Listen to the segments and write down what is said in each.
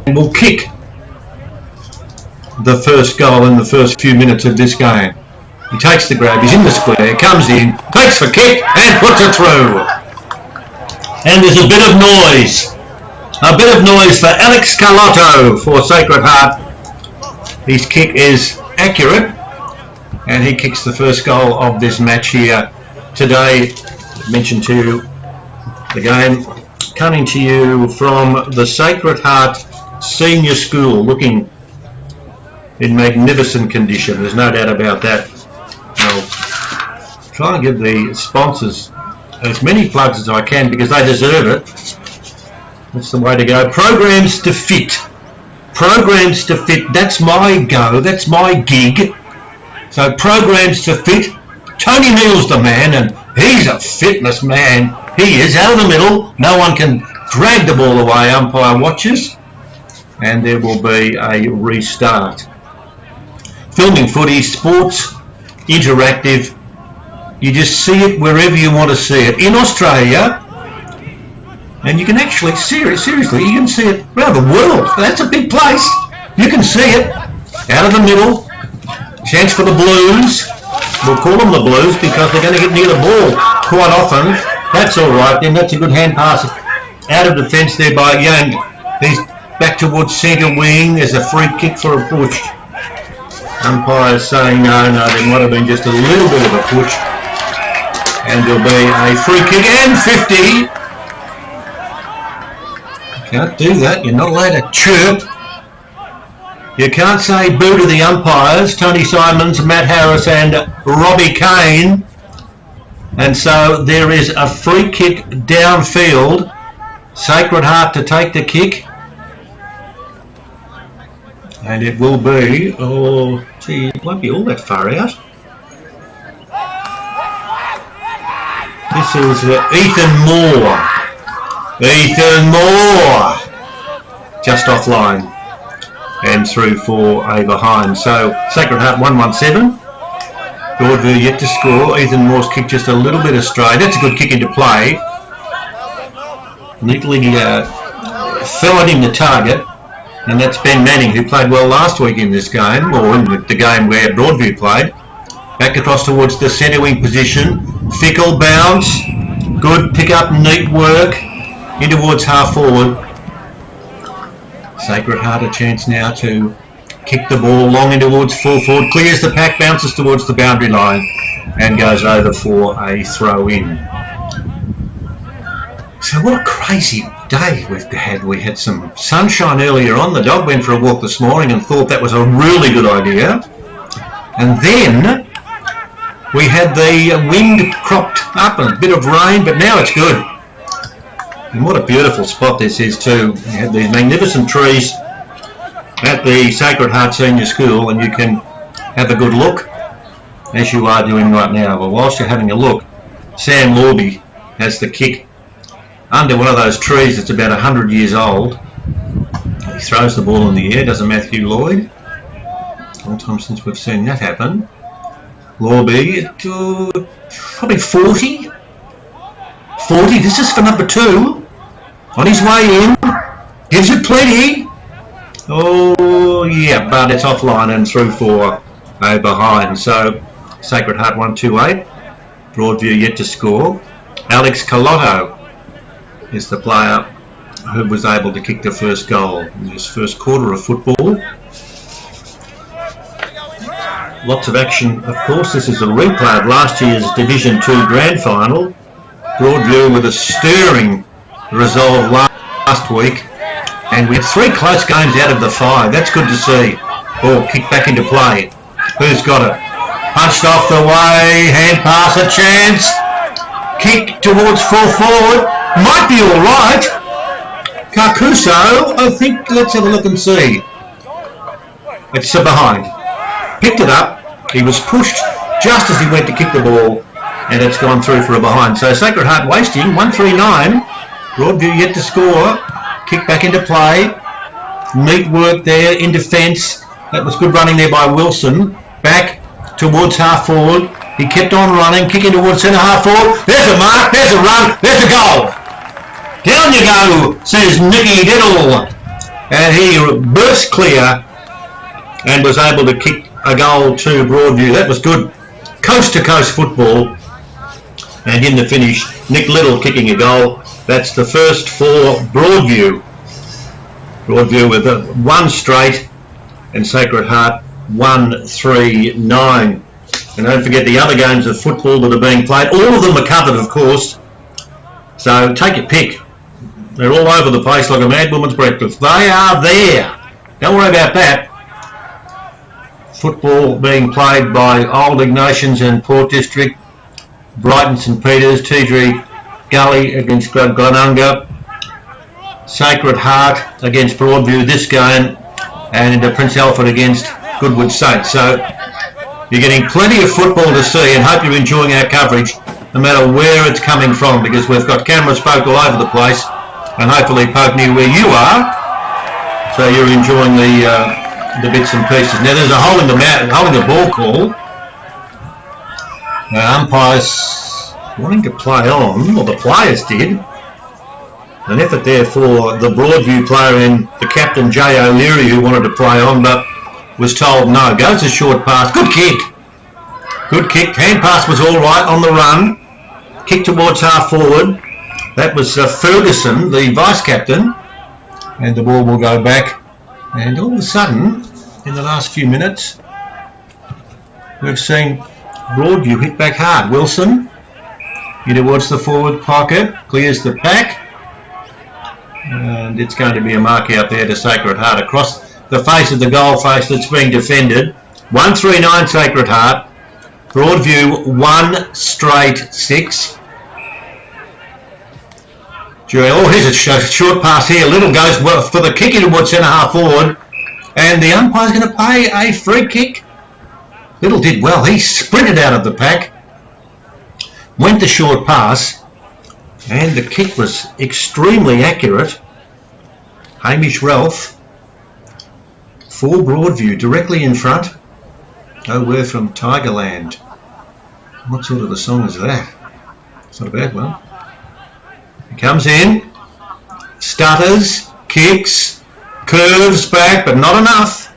will kick the first goal in the first few minutes of this game. He takes the grab, he's in the square, comes in, takes the kick and puts it through. And there's a bit of noise. A bit of noise for Alex Carlotto for Sacred Heart. His kick is accurate and he kicks the first goal of this match here today. I mentioned to you the game coming to you from the Sacred Heart Senior School, looking in magnificent condition, there's no doubt about that. I'll try and give the sponsors as many plugs as I can because they deserve it. That's the way to go. Programs to Fit. Programs to Fit, that's my go, that's my gig. So Programs to Fit, Tony Neal's the man and he's a fitness man. He is out of the middle, no one can drag the ball away, umpire watches, and there will be a restart. Filming footy, sports, interactive, you just see it wherever you want to see it. In Australia, and you can actually see it, seriously, you can see it around the world. That's a big place. You can see it out of the middle. Chance for the Blues. We'll call them the Blues because they're going to get near the ball quite often. That's all right then. That's a good hand pass out of defence there by Young. He's back towards centre wing. There's a free kick for a push. Umpire saying no, there might have been just a little bit of a push. And there'll be a free kick and 50. Can't do that. You're not allowed to chirp. You can't say boo to the umpires, Tony Simons, Matt Harris and Robbie Kane. And so there is a free kick downfield. Sacred Heart to take the kick. And it will be, oh gee, it won't be all that far out. This is Ethan Moore. Ethan Moore! Just offline. And through for a behind. So Sacred Heart 117. Broadview yet to score. Ethan Moore's kick just a little bit astray. That's a good kick into play. Neatly fell in the target. And that's Ben Manning, who played well last week in this game, or in the game where Broadview played. Back across towards the centre wing position. Fickle bounce. Good pick up, neat work. In towards half forward. Sacred Heart a chance now to kick the ball long in towards full forward. Clears the pack, bounces towards the boundary line and goes over for a throw in. So what a crazy day we've had. We had some sunshine earlier on. The dog went for a walk this morning and thought that was a really good idea. And then we had the wind cropped up and a bit of rain, but now it's good. And what a beautiful spot this is too. You have these magnificent trees at the Sacred Heart Senior School and you can have a good look as you are doing right now. But whilst you're having a look, Sam Lorby has the kick under one of those trees that's about 100 years old. He throws the ball in the air, does a Matthew Lloyd. Long time since we've seen that happen. Lorby, probably 40. 40, this is for number 2. On his way in, gives it plenty. Oh yeah, but it's offline and through for a behind. So Sacred Heart 128. Broadview yet to score. Alex Carlotto is the player who was able to kick the first goal in this first quarter of football. Lots of action, of course. This is a replay of last year's Division 2 Grand Final. Broadview with a stirring resolve last week, and we had 3 close games out of the 5. That's good to see. Ball kicked back into play. Who's got it? Punched off the way, hand pass, a chance. Kick towards full forward. Might be all right. Carcuso, I think. Let's have a look and see. It's a behind. Picked it up. He was pushed just as he went to kick the ball. And it's gone through for a behind. So Sacred Heart wasting, 139. Broadview yet to score. Kick back into play. Neat work there in defence. That was good running there by Wilson. Back towards half forward. He kept on running, kicking towards centre half forward. There's a mark, there's a run, there's a goal. Down you go, says Nicky Diddle. and he burst clear and was able to kick a goal to Broadview. That was good coast-to-coast football. And in the finish, Nick Little kicking a goal. That's the first for Broadview. Broadview with one straight and Sacred Heart 1-3-9. And don't forget the other games of football that are being played. All of them are covered, of course. So take your pick. They're all over the place like a mad woman's breakfast. They are there. Don't worry about that. Football being played by Old Ignatians and Port District, Brighton St Peters, Teedree Gully against Glenunga, Sacred Heart against Broadview this game, and Prince Alfred against Goodwood Saints. So you're getting plenty of football to see, and hope you're enjoying our coverage no matter where it's coming from, because we've got cameras poked all over the place, and hopefully poked near where you are, so you're enjoying the bits and pieces. Now there's a holding the ball call. Now umpires wanting to play on, or the players did. An effort there for the Broadview player and the captain Jay O'Leary, who wanted to play on but was told no. Goes a short pass. Good kick. Good kick. Hand pass was all right on the run. Kick towards half forward. That was Ferguson, the vice captain, and the ball will go back. And all of a sudden, in the last few minutes, we've seen Broadview hit back hard. Wilson in towards the forward pocket, clears the pack, and it's going to be a mark out there to Sacred Heart across the face of the goal face that's being defended. 1-3-9 Sacred Heart. Broadview 1 straight 6. Oh, here's a short pass here. Little goes for the kick in towards centre half forward, and the umpire's going to pay a free kick. Little did well. He sprinted out of the pack, went the short pass, and the kick was extremely accurate. Hamish Ralph for Broadview, directly in front. Oh, we're from Tigerland. What sort of a song is that? It's not a bad one. He comes in, stutters, kicks, curves back, but not enough.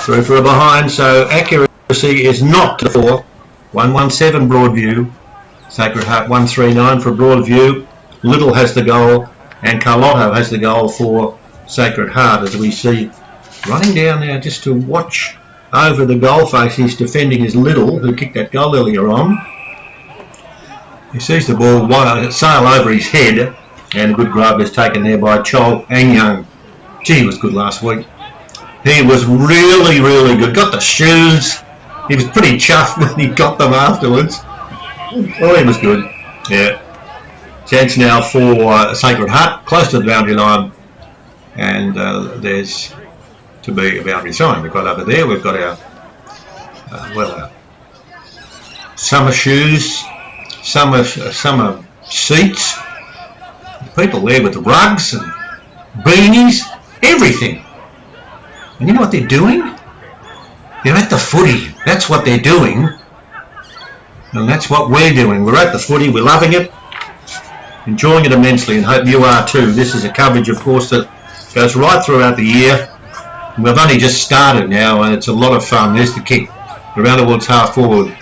Through for a behind, so accuracy is not to the fore. 1-1-7 Broadview. Sacred Heart 1-3-9 for Broadview. Little has the goal, and Carlotto has the goal for Sacred Heart, as we see running down now just to watch over the goal face. He's defending his Little, who kicked that goal earlier on. He sees the ball sail over his head, and a good grab is taken there by Chol Anyang. Gee, he was good last week. He was really, really good. Got the shoes. He was pretty chuffed when he got them afterwards. Oh, he was good. Yeah. Chance now for Sacred Heart, close to the boundary line. And there's to be a boundary sign. We've got over there, we've got our summer shoes, summer seats, people there with rugs and beanies, everything. And you know what they're doing? They're at the footy. That's what they're doing. And that's what we're doing. We're at the footy, we're loving it, enjoying it immensely, and hope you are too. This is a coverage, of course, that goes right throughout the year. We've only just started now, and it's a lot of fun. There's the kick. Around towards half forward.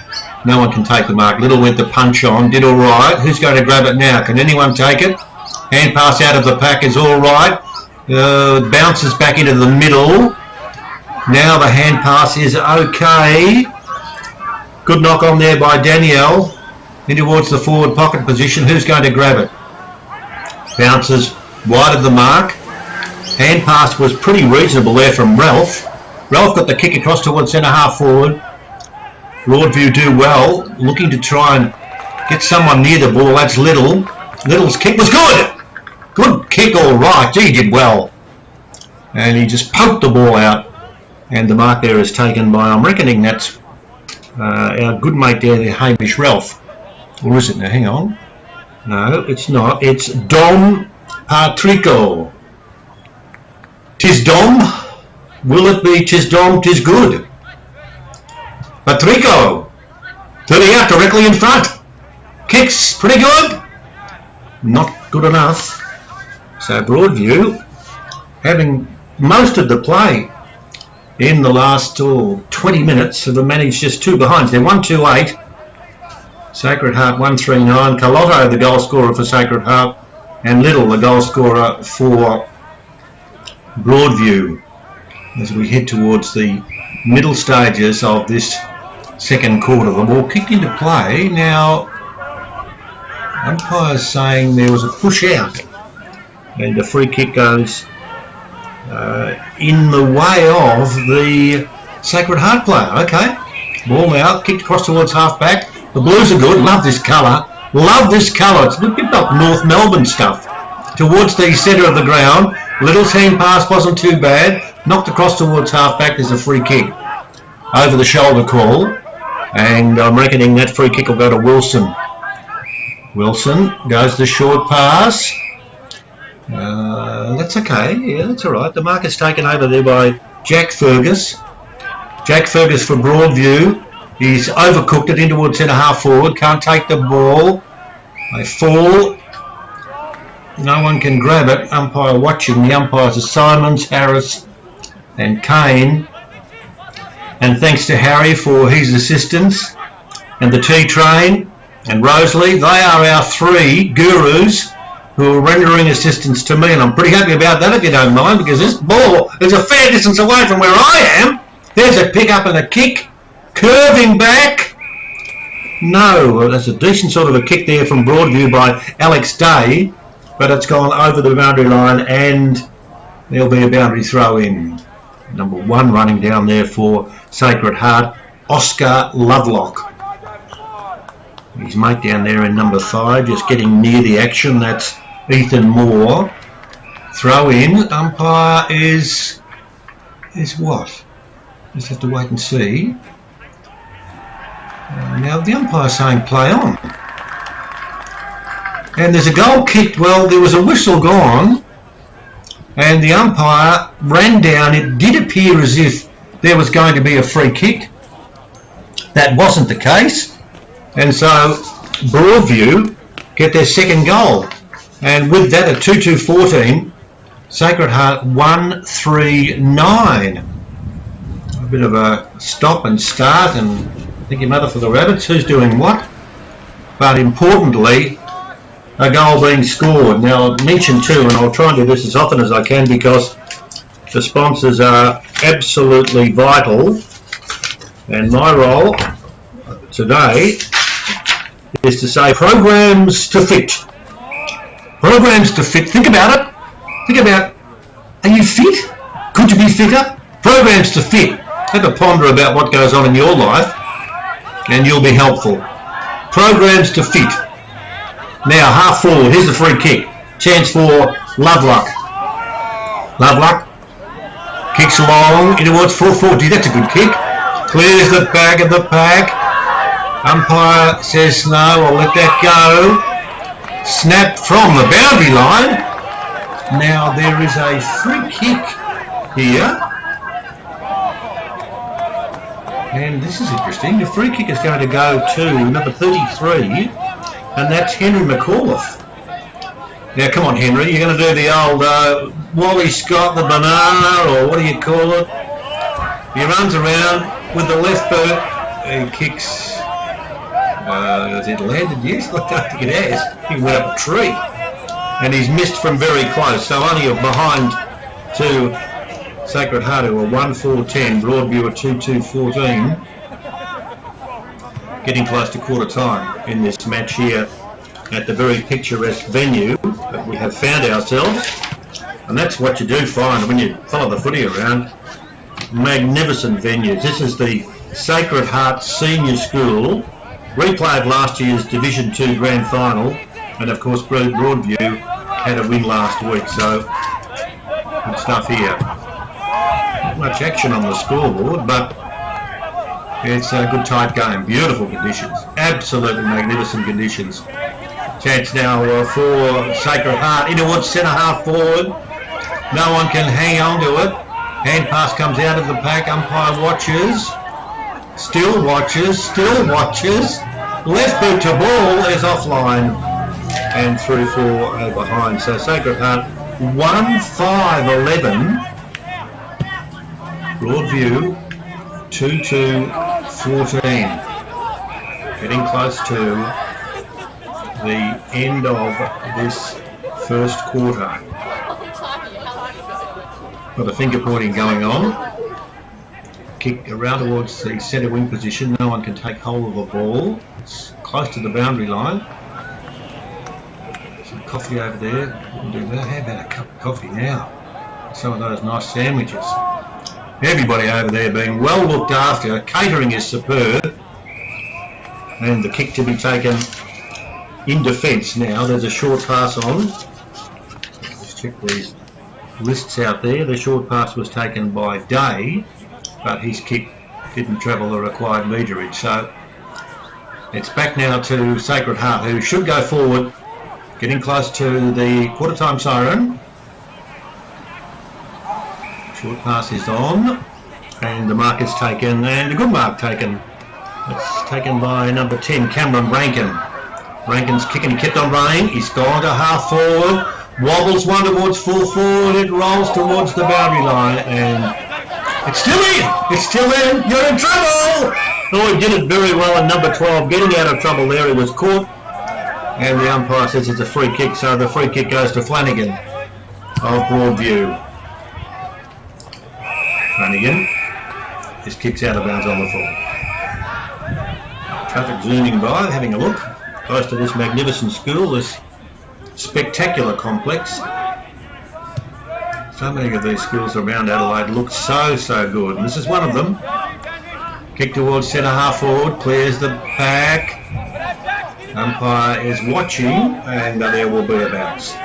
No one can take the mark. Little went to punch on, did all right. Who's going to grab it now? Can anyone take it? Hand pass out of the pack is all right. Bounces back into the middle. Now the hand pass is okay. Good knock on there by Danielle. In towards the forward pocket position. Who's going to grab it? Bounces wide of the mark. Hand pass was pretty reasonable there from Ralph. Ralph got the kick across towards centre half forward. Broadview do well, looking to try and get someone near the ball. That's Little. Little's kick was good. Good kick, all right. Gee, he did well. And he just poked the ball out. And the mark there is taken by, I'm reckoning that's our good mate there, Hamish Ralph. Or is it now? Hang on. No, it's not. It's Dom Patrico. Tis Dom. Will it be tis Dom, tis good? Patrico. 30 out directly in front. Kicks pretty good. Not good enough. So Broadview having most of the play in the last 20 minutes have managed just 2 behinds. They're 1-2-8. Sacred Heart 1-3-9. Carlotto, the goal scorer for Sacred Heart, and Little, the goal scorer for Broadview, as we head towards the middle stages of this second quarter. The ball kicked into play. Now, umpire's saying there was a push out, and the free kick goes in the way of the Sacred Heart player. Okay, ball now kicked across towards half back. The Blues are good. Love this colour. Love this colour. It's a bit like North Melbourne stuff. Towards the centre of the ground. Little team pass wasn't too bad. Knocked across towards half back. There's a free kick over the shoulder call, and I'm reckoning that free kick will go to Wilson. Wilson goes the short pass. That's okay. Yeah, that's all right. The mark is taken over there by Jack Fergus. Jack Fergus for Broadview. He's overcooked it in towards centre half forward. Can't take the ball. They fall. No one can grab it. Umpire watching. The umpires are Simons, Harris and Kane. And thanks to Harry for his assistance. And the T-Train and Rosalie. They are our 3 gurus who are rendering assistance to me. And I'm pretty happy about that, if you don't mind, because this ball is a fair distance away from where I am. There's a pick up and a kick. Curving back. No, that's a decent sort of a kick there from Broadview by Alex Day, but it's gone over the boundary line, and there'll be a boundary throw in. Number 1 running down there for Sacred Heart, Oscar Lovelock. His mate down there in number 5, just getting near the action. That's Ethan Moore. Throw in. Umpire is what? Just have to wait and see. Now the umpire's saying play on. And there's a goal kicked. Well, there was a whistle gone, and the umpire ran down. It did appear as if there was going to be a free kick. That wasn't the case, and so Broadview get their second goal. And with that, at 2-2-14, Sacred Heart 1-3-9. A bit of a stop and start, and thank you, Mother, for the rabbits. Who's doing what? But importantly, a goal being scored. Now, I'll mention too, and I'll try and do this as often as I can because the sponsors are absolutely vital. And my role today is to say programs to fit. Programs to fit. Think about it. Think about, are you fit? Could you be fitter? Programs to fit. Have a ponder about what goes on in your life, and you'll be helpful. Programs to fit. Now, half forward. Here's the free kick. Chance for Lovelock. Lovelock kicks long in towards 440. That's a good kick. Clears the back of the pack. Umpire says no, I'll let that go. Snap from the boundary line. Now there is a free kick here. And this is interesting. The free kick is going to go to number 33, and that's Henry McAuliffe. Now, come on, Henry. You're going to do the old Wally Scott, the banana, or what do you call it? He runs around with the left boot and kicks. Has it landed? Yes, I don't think it has. He went up a tree. And he's missed from very close, so only behind to Sacred Heart, who are 1-4-10, Broadview at 2-2-14. Getting close to quarter time in this match here at the very picturesque venue that we have found ourselves. And that's what you do find when you follow the footy around. Magnificent venues. This is the Sacred Heart Senior School. Replayed last year's Division 2 Grand Final, and of course Broadview had a win last week, so good stuff here. Not much action on the scoreboard, but it's a good tight game. Beautiful conditions, absolutely magnificent conditions. Chance now for Sacred Heart in towards centre half forward. No one can hang on to it. Hand pass comes out of the pack. Umpire watches. Still watches. Still watches. Left boot to ball is offline and through for behind. So Sacred Heart 1-5-11 Broadview 2-14. Getting close to the end of this first quarter. Got a finger pointing going on. Kick around towards the centre wing position. No one can take hold of the ball. It's close to the boundary line. Some coffee over there. We'll do that. How about a cup of coffee now? Some of those nice sandwiches. Everybody over there being well looked after. Catering is superb. And the kick to be taken in defence now. There's a short pass on. Let's check these lists out there. The short pass was taken by Day, but his kick didn't travel the required meterage. So it's back now to Sacred Heart, who should go forward, getting close to the quarter time siren. Short pass is on, and the mark is taken, and a good mark taken. It's taken by number 10, Cameron Rankin. Rankin's kicking, he kept on running, he's gone to half forward, wobbles one towards full forward, it rolls towards the boundary line, and it's still in! It's still in! You're in trouble! Oh, he did it very well in number 12, getting out of trouble there. He was caught, and the umpire says it's a free kick, so the free kick goes to Flanagan of Broadview. Flanagan, his kick's out of bounds on the full. Traffic zooming by, having a look. Close to this magnificent school, this spectacular complex. So many of these schools around Adelaide look so good. And this is one of them. Kick towards centre half forward, clears the back. Umpire is watching, and there will be a bounce.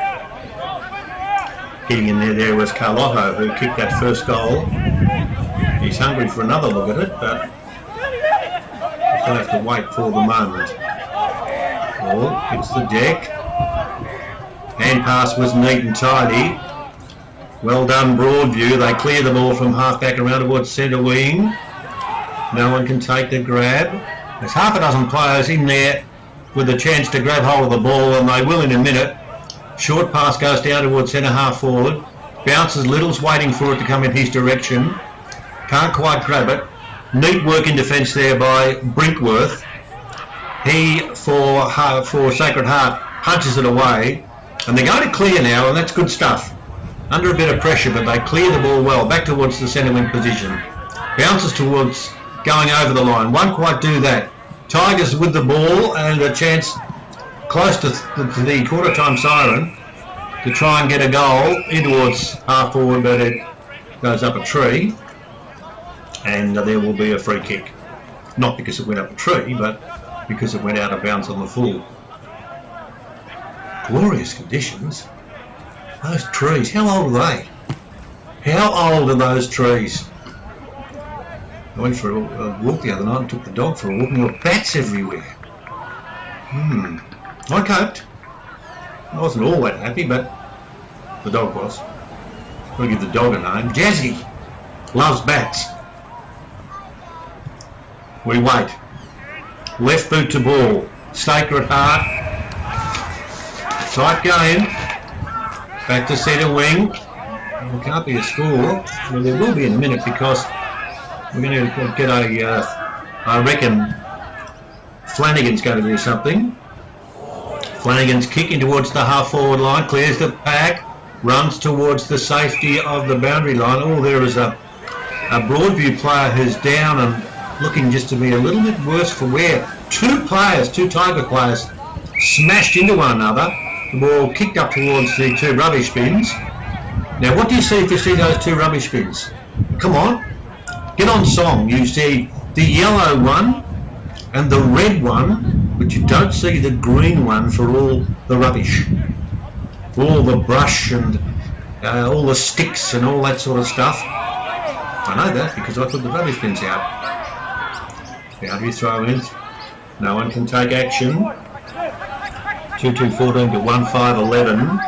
Getting in there was Carlotto, who kicked that first goal. He's hungry for another look at it, but he's going to have to wait for the moment. Ball hits the deck. Hand pass was neat and tidy. Well done, Broadview. They clear the ball from half back around towards centre wing. No one can take the grab. There's half a dozen players in there with a chance to grab hold of the ball, and they will in a minute. Short pass goes down towards centre half forward. Bounces, Little's waiting for it to come in his direction. Can't quite grab it. Neat work in defence there by Brinkworth. He, for Sacred Heart, punches it away. And they're going to clear now, and that's good stuff. Under a bit of pressure, but they clear the ball well. Back towards the centre wing position. Bounces towards going over the line. Won't quite do that. Tigers with the ball and a chance close to the quarter time siren to try and get a goal in towards half forward, but it goes up a tree. And there will be a free kick. Not because it went up a tree, but because it went out of bounds on the full. Glorious conditions. Those trees, how old are they? How old are those trees? I went for a walk the other night and took the dog for a walk, and there were bats everywhere. I coped. I wasn't all that happy, but the dog was. I'm going to give the dog a name. Jazzy loves bats. We wait. Left boot to ball. Sacred Heart. Tight game. Back to centre wing. There can't be a score. Well, there will be in a minute, because we're going to get I reckon Flanagan's going to do something. Flanagan's kicking towards the half forward line, clears the pack, runs towards the safety of the boundary line. Oh, there is a Broadview player who's down and looking just to be a little bit worse for wear. Two Tiger players, smashed into one another. The ball kicked up towards the two rubbish bins. Now, what do you see if you see those two rubbish bins? Come on, get on song. You see the yellow one and the red one, but you don't see the green one for all the rubbish. All the brush and all the sticks and all that sort of stuff. I know that because I put the rubbish bins out. Boundary throw in. No one can take action. 2-2-14 to 1-5-11.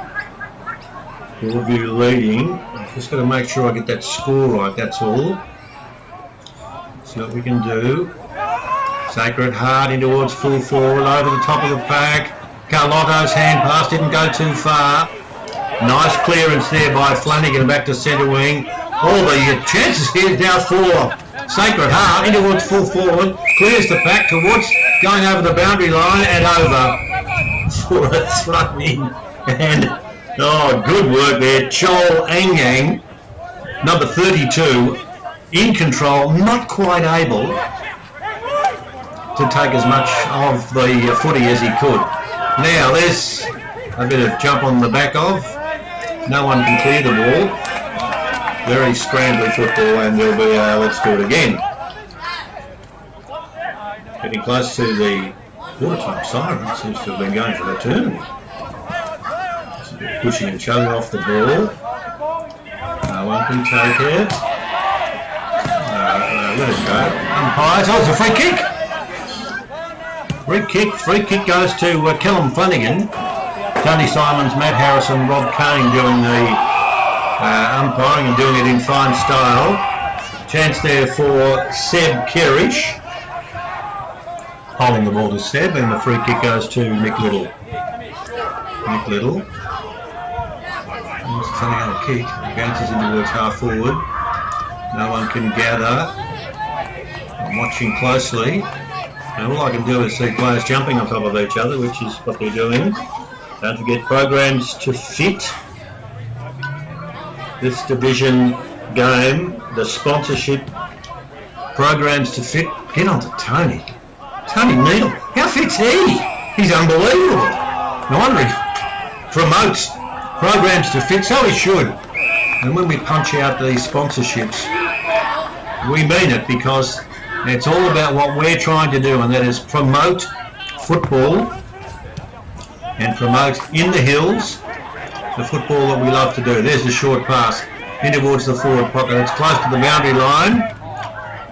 Broadview leading. I'm just got to make sure I get that score right, that's all. See what we can do. Sacred Heart in towards full forward, over the top of the pack. Carlotto's hand pass didn't go too far. Nice clearance there by Flanagan back to centre wing. All the chances here now for Sacred Heart. In towards full forward. Clears the pack towards going over the boundary line and over for a throw in. And good work there. Chol Angang, number 32, in control, not quite able to take as much of the footy as he could. Now there's a bit of jump on the back of. No one can clear the ball. Very scrambly football, and there'll be let's do it again. Getting close to the quarter-time siren. Seems to have been going for the turn. Pushing and shoving off the ball. No one can take it. Let it go. Umpires. Oh, it's a free kick. Free kick goes to Callum Flanagan. Tony Simons, Matt Harrison, Rob Kane doing the umpiring and doing it in fine style. Chance there for Seb Kerrish. Holding the ball to Seb, and the free kick goes to Nick Little. Something on a kick. Bounces in towards half forward. No one can gather. I'm watching closely. And all I can do is see players jumping on top of each other, which is what they're doing. Don't forget programs to fit. This division game, the sponsorship programs to fit. Get on to Tony. Tony Needle. How fit's he? He's unbelievable. No wonder he promotes programs to fit, so he should. And when we punch out these sponsorships, we mean it, because it's all about what we're trying to do, and that is promote football and promote in the hills the football that we love to do. There's the short pass in towards the forward pocket. It's close to the boundary line.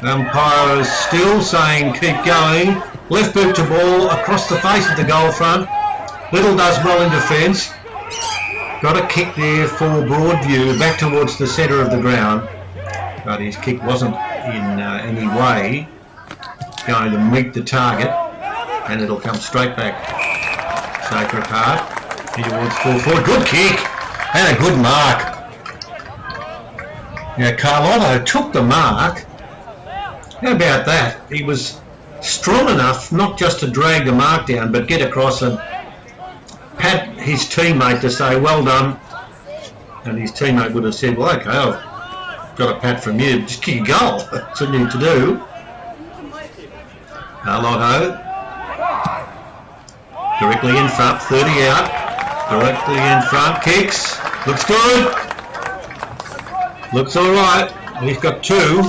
Umpire is still saying keep going. Left boot to ball across the face of the goal front. Little does well in defence. Got a kick there for Broadview back towards the centre of the ground, but his kick wasn't in any way going to meet the target, and it'll come straight back. Sacred Heart in towards full forward. Good kick and a good mark. Now Carlotto took the mark. How about that? He was strong enough not just to drag the mark down, but get across and pat his teammate to say well done, and his teammate would have said, well, okay, I've got a pat from you, just kick a goal. That's what you need to do. Carlotto directly in front, 30 out, directly in front, kicks, looks good, looks alright. We've got two.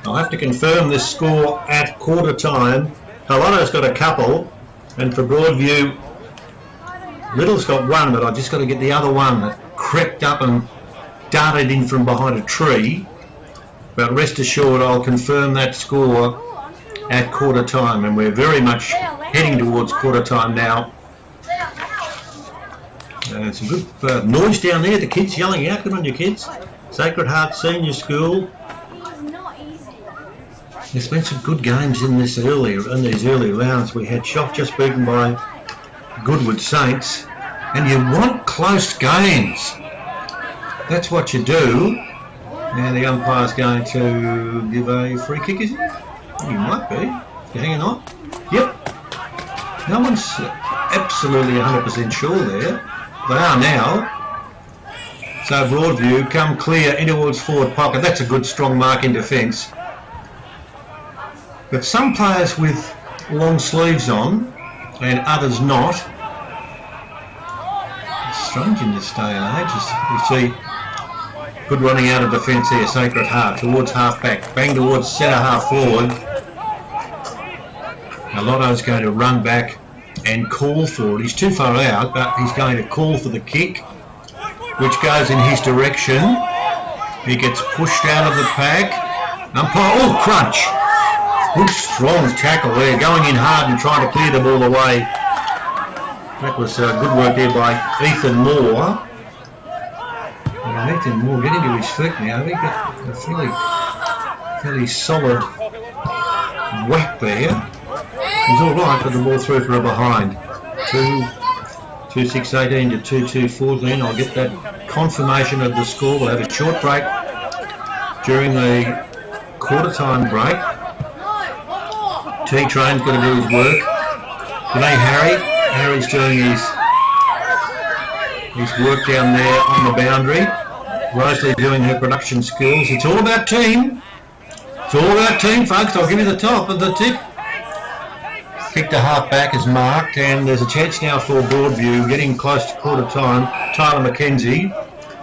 I'll have to confirm this score at quarter time. Carlotto's got a couple, and for Broadview, Little's got one, but I've just got to get the other one that crept up and darted in from behind a tree. But rest assured, I'll confirm that score at quarter time, and we're very much heading towards quarter time now. Some good noise down there, the kids yelling out. Good on you kids. Sacred Heart Senior School. There's been some good games in these early rounds. We had Shock just beaten by Goodwood Saints, and you want close games. That's what you do. Now the umpire's going to give a free kick, is he? He might be. You hanging on? Yep. No one's absolutely 100% sure there. They are now. So Broadview come clear in towards forward pocket. That's a good strong mark in defence. But some players with long sleeves on and others not. It's strange in this day and age. You see good running out of defence here, Sacred Heart towards half back, bang towards centre half forward. Lotto's going to run back and call for it. He's too far out, but he's going to call for the kick, which goes in his direction. He gets pushed out of the pack. Umpire, oh, crunch! Good strong tackle there, going in hard and trying to clear the ball away. That was good work there by Ethan Moore. And Ethan Moore getting to his feet now. He got a fairly solid whack there. He's all right, but the ball through for a behind. 2-6-18 to 2-2-14. I'll get that confirmation of the score. We'll have a short break during the quarter-time break. T-Train's got to do his work. G'day, Harry. Harry's doing his work down there on the boundary. Rosalie doing her production skills. It's all about team. It's all about team, folks. I'll give you the top of the tip. Kick to half back is marked, and there's a chance now for Broadview, getting close to quarter time. Tyler McKenzie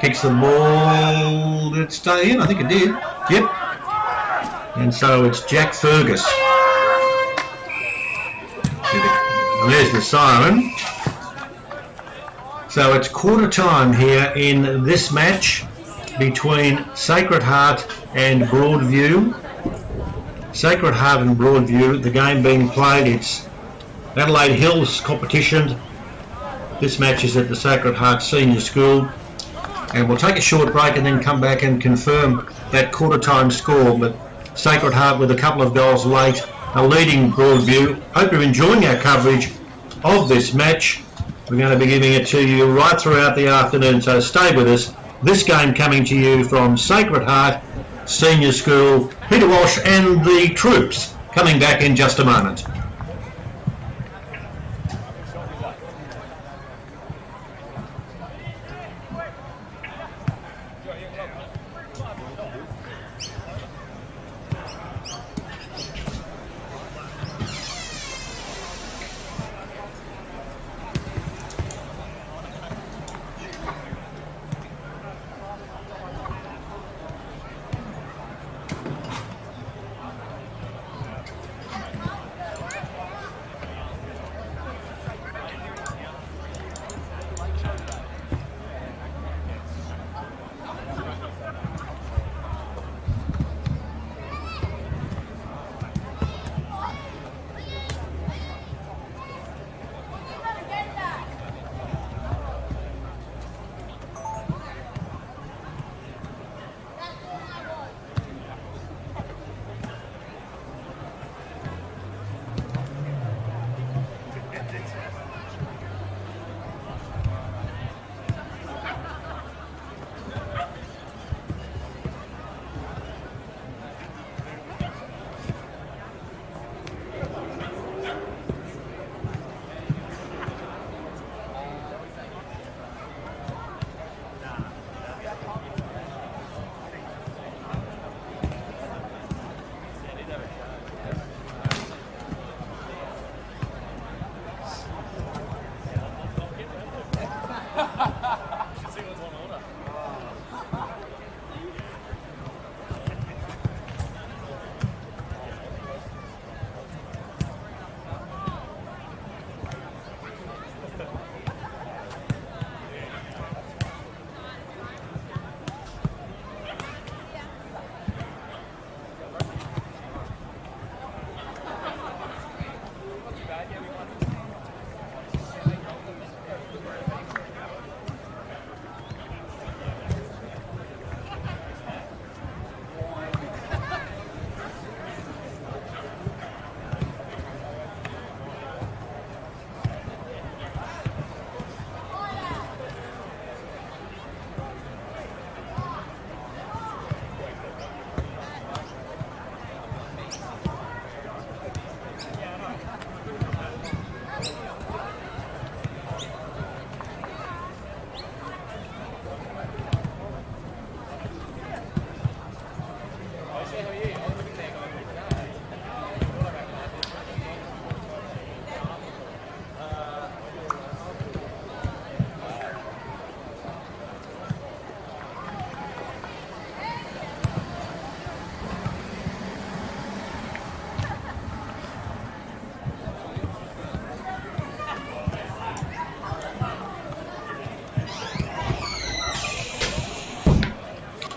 kicks the ball. Did it stay in? I think it did. Yep. And so it's Jack Fergus. And there's the siren. So it's quarter time here in this match between Sacred Heart and Broadview. Sacred Heart and Broadview, the game being played, it's Adelaide Hills competition. This match is at the Sacred Heart Senior School. And we'll take a short break and then come back and confirm that quarter time score. But Sacred Heart with a couple of goals late are leading Broadview. Hope you're enjoying our coverage of this match. We're going to be giving it to you right throughout the afternoon, so stay with us. This game coming to you from Sacred Heart Senior School. Peter Walsh and the troops coming back in just a moment.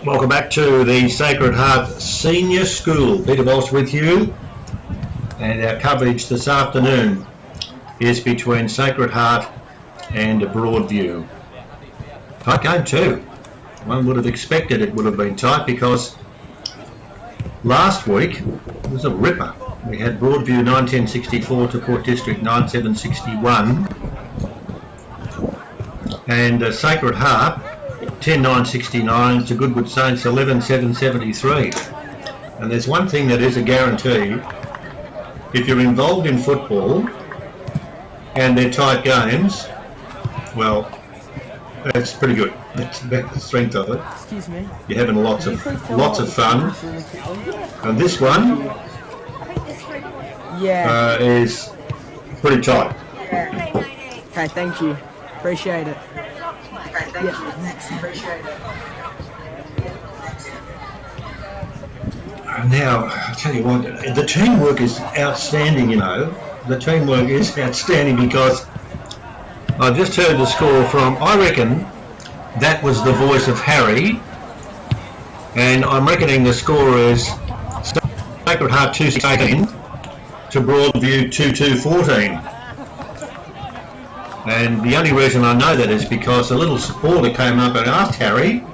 Welcome back to the Sacred Heart Senior School. Peter Walsh with you, and our coverage this afternoon is between Sacred Heart and Broadview. Tight game too. One would have expected it would have been tight because last week it was a ripper. We had Broadview 1964 to Port District 9761, and Sacred Heart 10,969 to Goodwood Saints 11,773. And there's one thing that is a guarantee: if you're involved in football and they're tight games, well, that's pretty good. That's about the strength of it. Excuse me. You're having lots of fun. And this one is pretty tight. Okay, thank you. Appreciate it. Now, I'll tell you what, the teamwork is outstanding, you know. The teamwork is outstanding because I just heard the score from, I reckon, that was the voice of Harry, and I'm reckoning the score is Sacred Heart 2-6-18 to Broadview 2-2-14. And the only reason I know that is because a little supporter came up and asked Harry,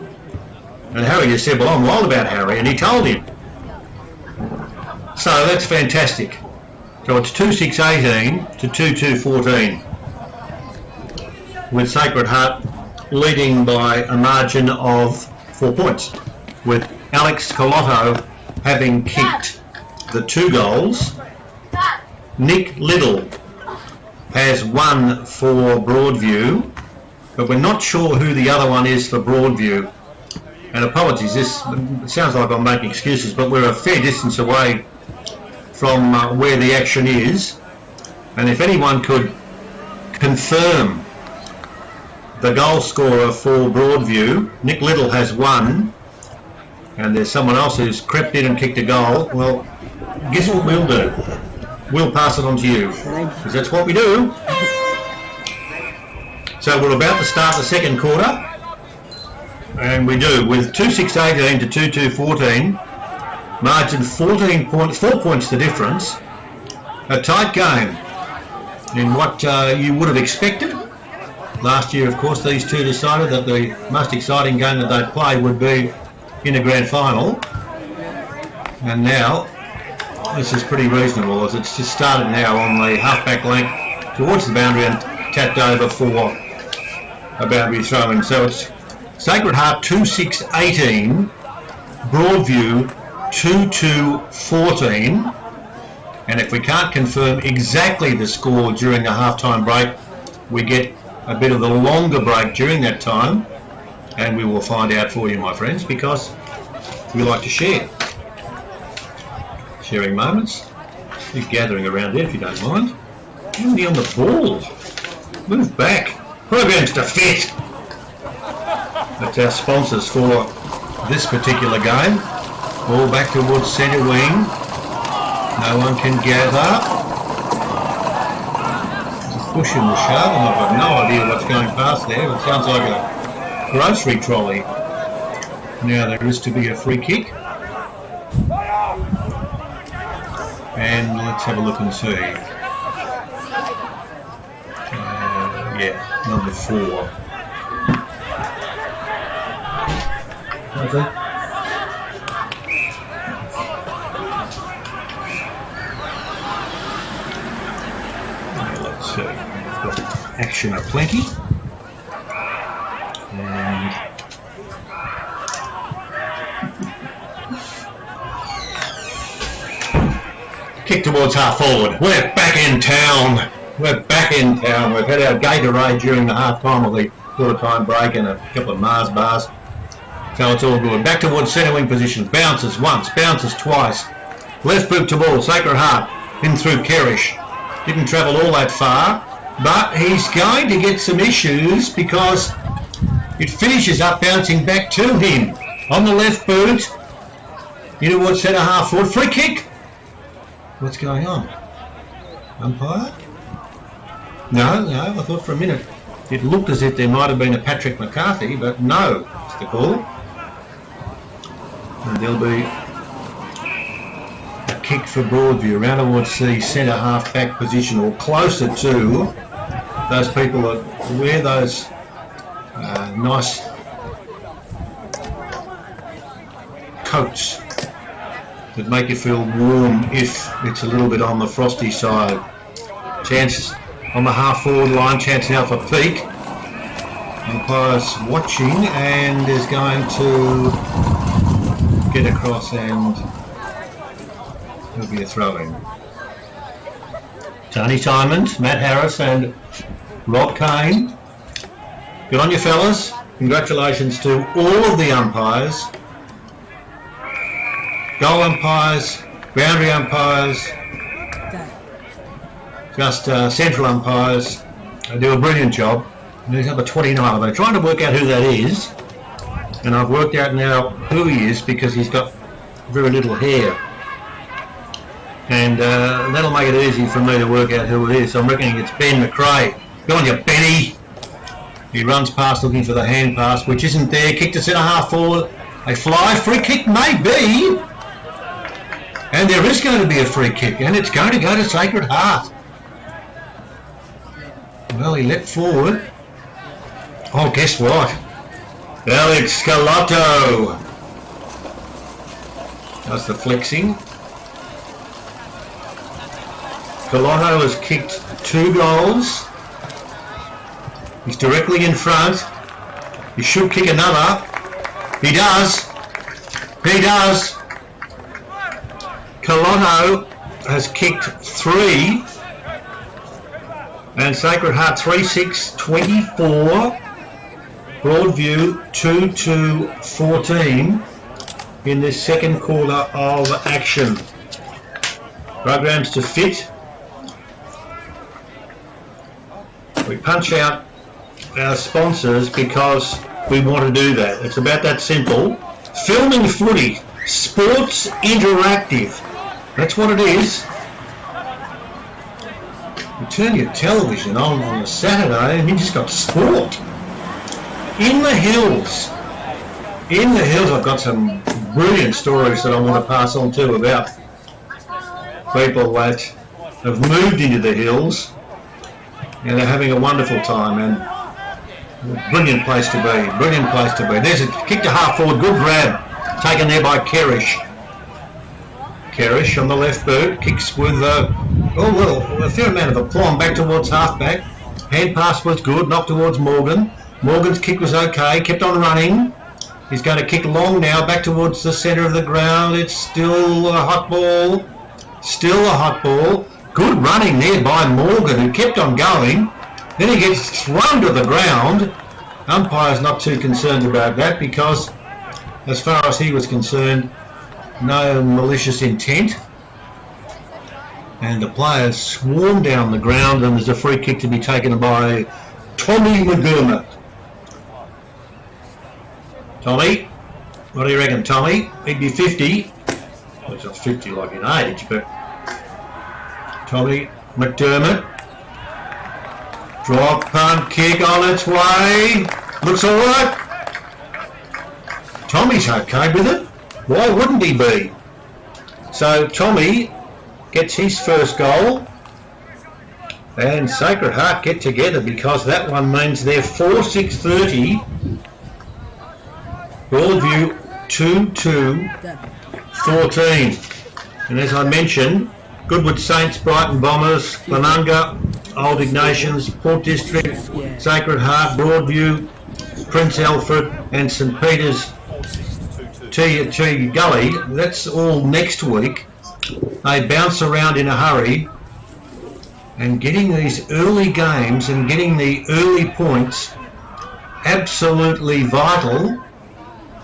and Harry just said, well, I'm wild about Harry, and he told him. So that's fantastic. So it's 2-6-18 to 2-2-14, with Sacred Heart leading by a margin of 4 points, with Alex Colotto having kicked the 2 goals. Nick Little has one for Broadview, but we're not sure who the other one is for Broadview. And apologies, this sounds like I'm making excuses, but we're a fair distance away from where the action is. And if anyone could confirm the goal scorer for Broadview, Nick Little has one, and there's someone else who's crept in and kicked a goal. Well, guess what we'll do? We'll pass it on to you, because that's what we do. So we're about to start the second quarter, and we do with 2-6-18 to 2-2-14, margin 14 points, 4 points the difference. A tight game in what you would have expected. Last year, of course, these two decided that the most exciting game that they'd play would be in a grand final, and now this is pretty reasonable, as it's just started now on the half-back length towards the boundary and tapped over for a boundary throw-in. So it's Sacred Heart 2-6-18, Broadview 2-2-14, and if we can't confirm exactly the score during the half-time break, we get a bit of the longer break during that time, and we will find out for you, my friends, because we like to share. Sharing moments. Keep gathering around there if you don't mind. Nobody on the ball. Move back. Programs to fit. That's our sponsors for this particular game. Ball back towards centre wing. No one can gather. Pushing the shove, and I've got no idea what's going past there. It sounds like a grocery trolley. Now there is to be a free kick. And let's have a look and see. Yeah, number 4. Okay. Let's see. We've got action aplenty. And kick towards half forward. We're back in town. We're back in town. We've had our Gatorade during the half time of the quarter time break and a couple of Mars bars. So it's all good. Back towards centre wing position. Bounces once, bounces twice. Left boot to ball. Sacred Heart in through Kerrish. Didn't travel all that far, but he's going to get some issues because it finishes up bouncing back to him. On the left boot. In towards centre half forward. Free kick. What's going on? Umpire? No, I thought for a minute it looked as if there might have been a Patrick McCarthy, but no, it's the call. And there'll be a kick for Broadview around towards the centre half back position, or closer to those people that wear those nice coats that make you feel warm if it's a little bit on the frosty side. Chance on the half forward line, chance now for Peak. Umpire's watching and is going to get across, and it'll be a throw-in. Tony Simons, Matt Harris and Rob Kane. Good on you fellas. Congratulations to all of the umpires. Goal umpires, boundary umpires, just central umpires. They do a brilliant job. And there's number 29. They're trying to work out who that is. And I've worked out now who he is because he's got very little hair. And that'll make it easy for me to work out who it is. So I'm reckoning it's Ben McRae. Go on you, Benny! He runs past looking for the hand pass, which isn't there. Kick to centre half forward. A fly. Free kick maybe. And there is going to be a free kick. And it's going to go to Sacred Heart. Well, he leapt forward. Oh, guess what? Alex Scalotto. That's the flexing. Scalotto has kicked 2 goals. He's directly in front. He should kick another. He does. He does. Scalotto has kicked 3. And Sacred Heart 3-6-24. Broadview 2-2-14 in this second quarter of action. Programs to fit. We punch out our sponsors because we want to do that. It's about that simple. Filming Footy, Sports Interactive. That's what it is. You turn your television on a Saturday and you just got sport. In the hills. In the hills, I've got some brilliant stories that I want to pass on to about people that have moved into the hills and they're having a wonderful time, and brilliant place to be, brilliant place to be. There's a kick to half forward, good grab, taken there by Kerrish. Kerrish on the left boot, kicks with a fair amount of aplomb back towards halfback. Hand pass was good, knocked towards Morgan. Morgan's kick was okay, kept on running. He's going to kick long now, back towards the centre of the ground. It's still a hot ball. Still a hot ball. Good running there by Morgan, who kept on going. Then he gets thrown to the ground. Umpire's not too concerned about that because, as far as he was concerned, no malicious intent. And the players swarm down the ground, and there's a free kick to be taken by Tommy McDermott. Tommy, what do you reckon, Tommy? He'd be 50. Well, he's not 50 like in age, but Tommy McDermott. Drop, punt, kick on its way. Looks alright. Tommy's okay with it. Why wouldn't he be? So Tommy gets his first goal. And Sacred Heart get together because that one means they're 4-6-30. Broadview 2-2-14. And as I mentioned, Goodwood Saints, Brighton Bombers, Glenunga, Old Ignatians, Port District, Sacred Heart, Broadview, Prince Alfred and St Peter's T Gully. That's all next week. They bounce around in a hurry, and getting these early games and getting the early points absolutely vital.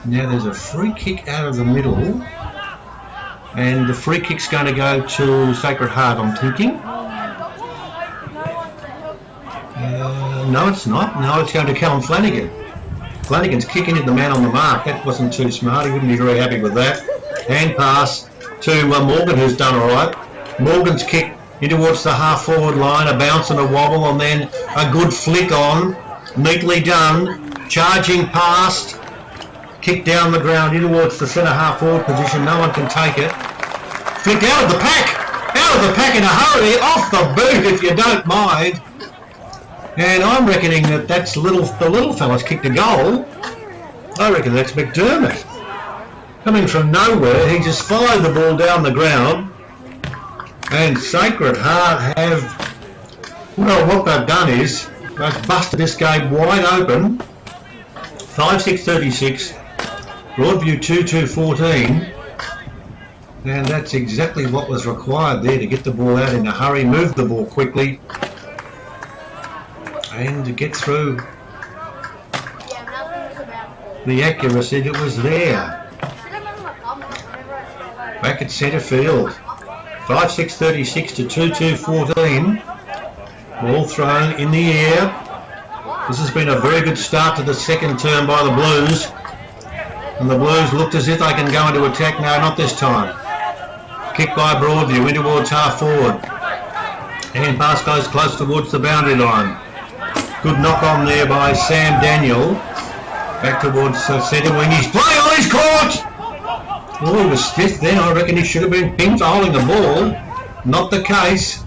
Now there's a free kick out of the middle, and the free kick's going to go to Sacred Heart, I'm thinking. No, it's not. No, it's going to Callum Flanagan. Flanagan's kicking at the man on the mark. That wasn't too smart. He wouldn't be very happy with that. Hand pass to Morgan, who's done all right. Morgan's kick in towards the half-forward line, a bounce and a wobble, and then a good flick on. Neatly done. Charging past. Kick down the ground in towards the centre half-forward position. No one can take it. Flicked out of the pack. Out of the pack in a hurry. Off the boot, if you don't mind. And I'm reckoning that that's the little fella's kicked a goal. I reckon that's McDermott. Coming from nowhere, he just followed the ball down the ground. And Sacred Heart have, well, what they've done is they've busted this game wide open. 5-6-36, Broadview 2-2-14, and that's exactly what was required there to get the ball out in a hurry, move the ball quickly, and to get through the accuracy that was there. Back at centre field, 5-6-36 to 2-2-14, ball thrown in the air. This has been a very good start to the second term by the Blues, and the Blues looked as if they can go into attack. No, not this time. Kick by Broadview in towards half forward, and pass goes close towards the boundary line. Good knock on there by Sam Daniel. Back towards centre wing. He's play on his court. Oh, he was stiff then. I reckon he should have been pinned for holding the ball. Not the case.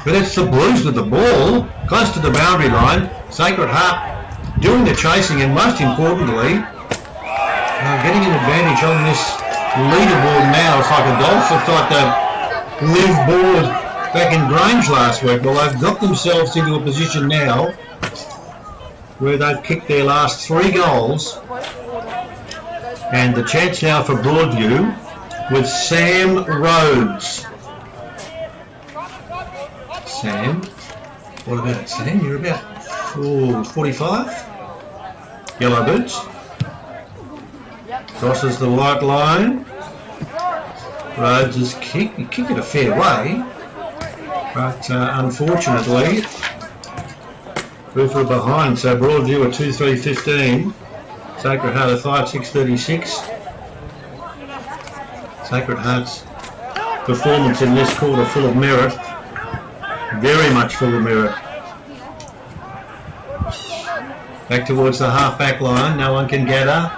But it's the Blues with the ball close to the boundary line. Sacred Heart doing the chasing, and most importantly, getting an advantage on this leaderboard now. It's like a golf. It's like the live board back in Grange last week. Well, they've got themselves into a position now where they've kicked their last 3 goals, and the chance now for Broadview with Sam Rhodes. Sam, what about it, Sam? You're about 45? Yellow boots. Crosses the white line. Rhodes is kick. He kicked it a fair way, but unfortunately, Boofer behind. So Broadview at 2-3-15. Sacred Heart at 5-6-36. Sacred Heart's performance in this quarter full of merit. Very much full of merit. Back towards the half-back line. No one can gather.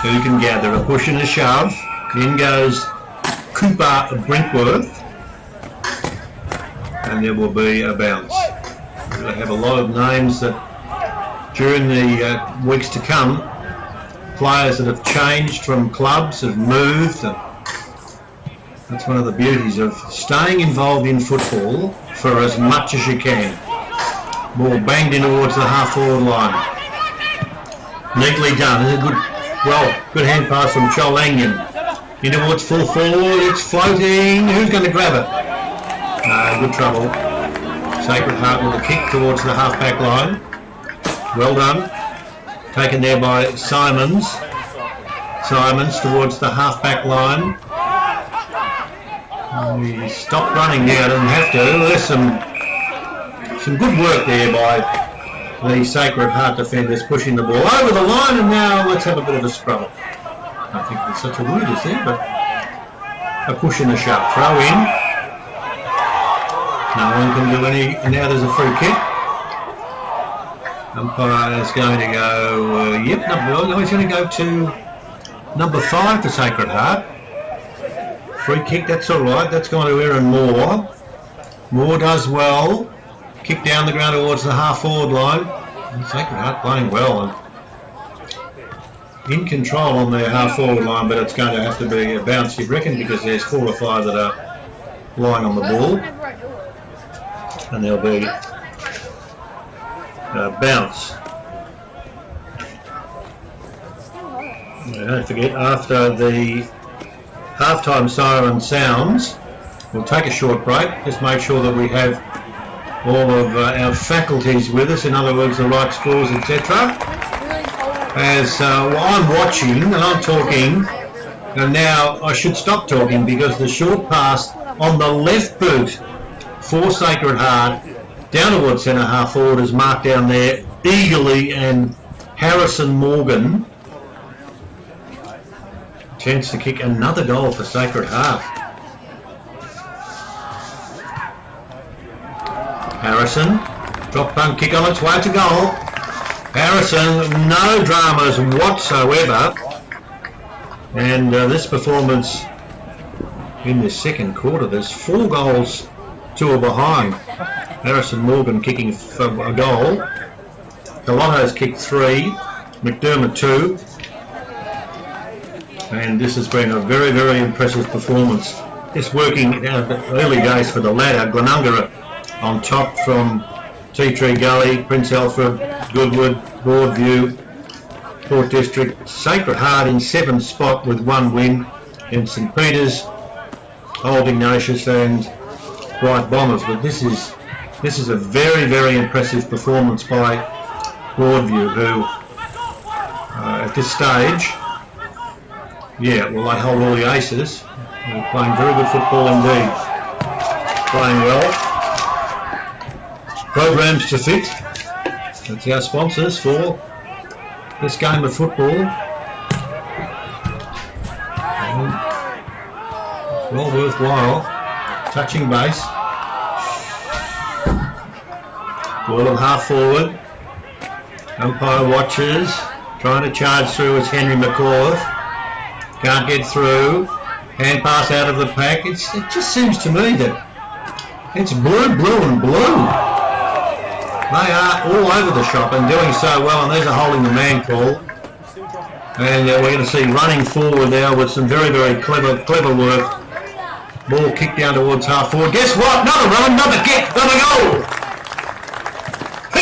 Who can gather? A push and a shove. In goes Cooper Brinkworth. And there will be a bounce. They have a lot of names that during the weeks to come, players that have changed from clubs, have moved. That's one of the beauties of staying involved in football for as much as you can. Ball banged in towards the half-forward line. Neatly done. It's a good hand pass from Cholangan. In towards full forward. It's floating. Who's going to grab it? No, good trouble. Sacred Heart with a kick towards the half-back line. Well done. Taken there by Simons. Simons towards the half-back line. He stopped running now, doesn't have to. There's some good work there by the Sacred Heart defenders pushing the ball over the line, and now let's have a bit of a scrabble. I don't think there's such a word as there, but a push and a shove. Throw in. No one can do any, and now there's a free kick. Umpire is going to go, he's going to go to number 5 for Sacred Heart. Free kick, that's alright, that's going to Aaron Moore. Moore does well. Kick down the ground towards the half-forward line. Sacred Heart playing well and in control on their half-forward line, but it's going to have to be a bounce, you reckon, because there's 4 or 5 that are lying on the ball. And there'll be a bounce. Don't forget, after the halftime siren sounds, we'll take a short break. Just make sure that we have all of our faculties with us, in other words, the right scores, etc. As I'm watching and I'm talking, and now I should stop talking because the short pass on the left boot for Sacred Heart down towards centre half forward is marked down there eagerly, and Harrison Morgan chance to kick another goal for Sacred Heart. Harrison, drop punt kick on its way to goal. Harrison, no dramas whatsoever, and this performance in the second quarter, there's 4 goals, 2 are behind. Harrison Morgan kicking for a goal. Galotto's kicked 3, McDermott 2. And this has been a very, very impressive performance. Just working early days for the ladder. Glenunga on top from Tea Tree Gully, Prince Alfred, Goodwood, Broadview, Port District, Sacred Heart in 7th spot with 1 win, in St Peter's, Old Ignatius and Bright Bombers. But this is a very, very impressive performance by Broadview, who at this stage, yeah, well, they hold all the aces. They're playing very good football indeed. Playing well. Programs to fit. That's our sponsors for this game of football. Well worthwhile. Touching base. Ball of half forward. Umpire watches. Trying to charge through is Henry McCaw. Can't get through. Hand pass out of the pack. It just seems to me that it's blue, blue and blue. They are all over the shop and doing so well, and there's a holding the man call. And we're going to see running forward now with some very, very clever work. Ball kicked down towards half forward. Guess what? Another run, another kick, another goal.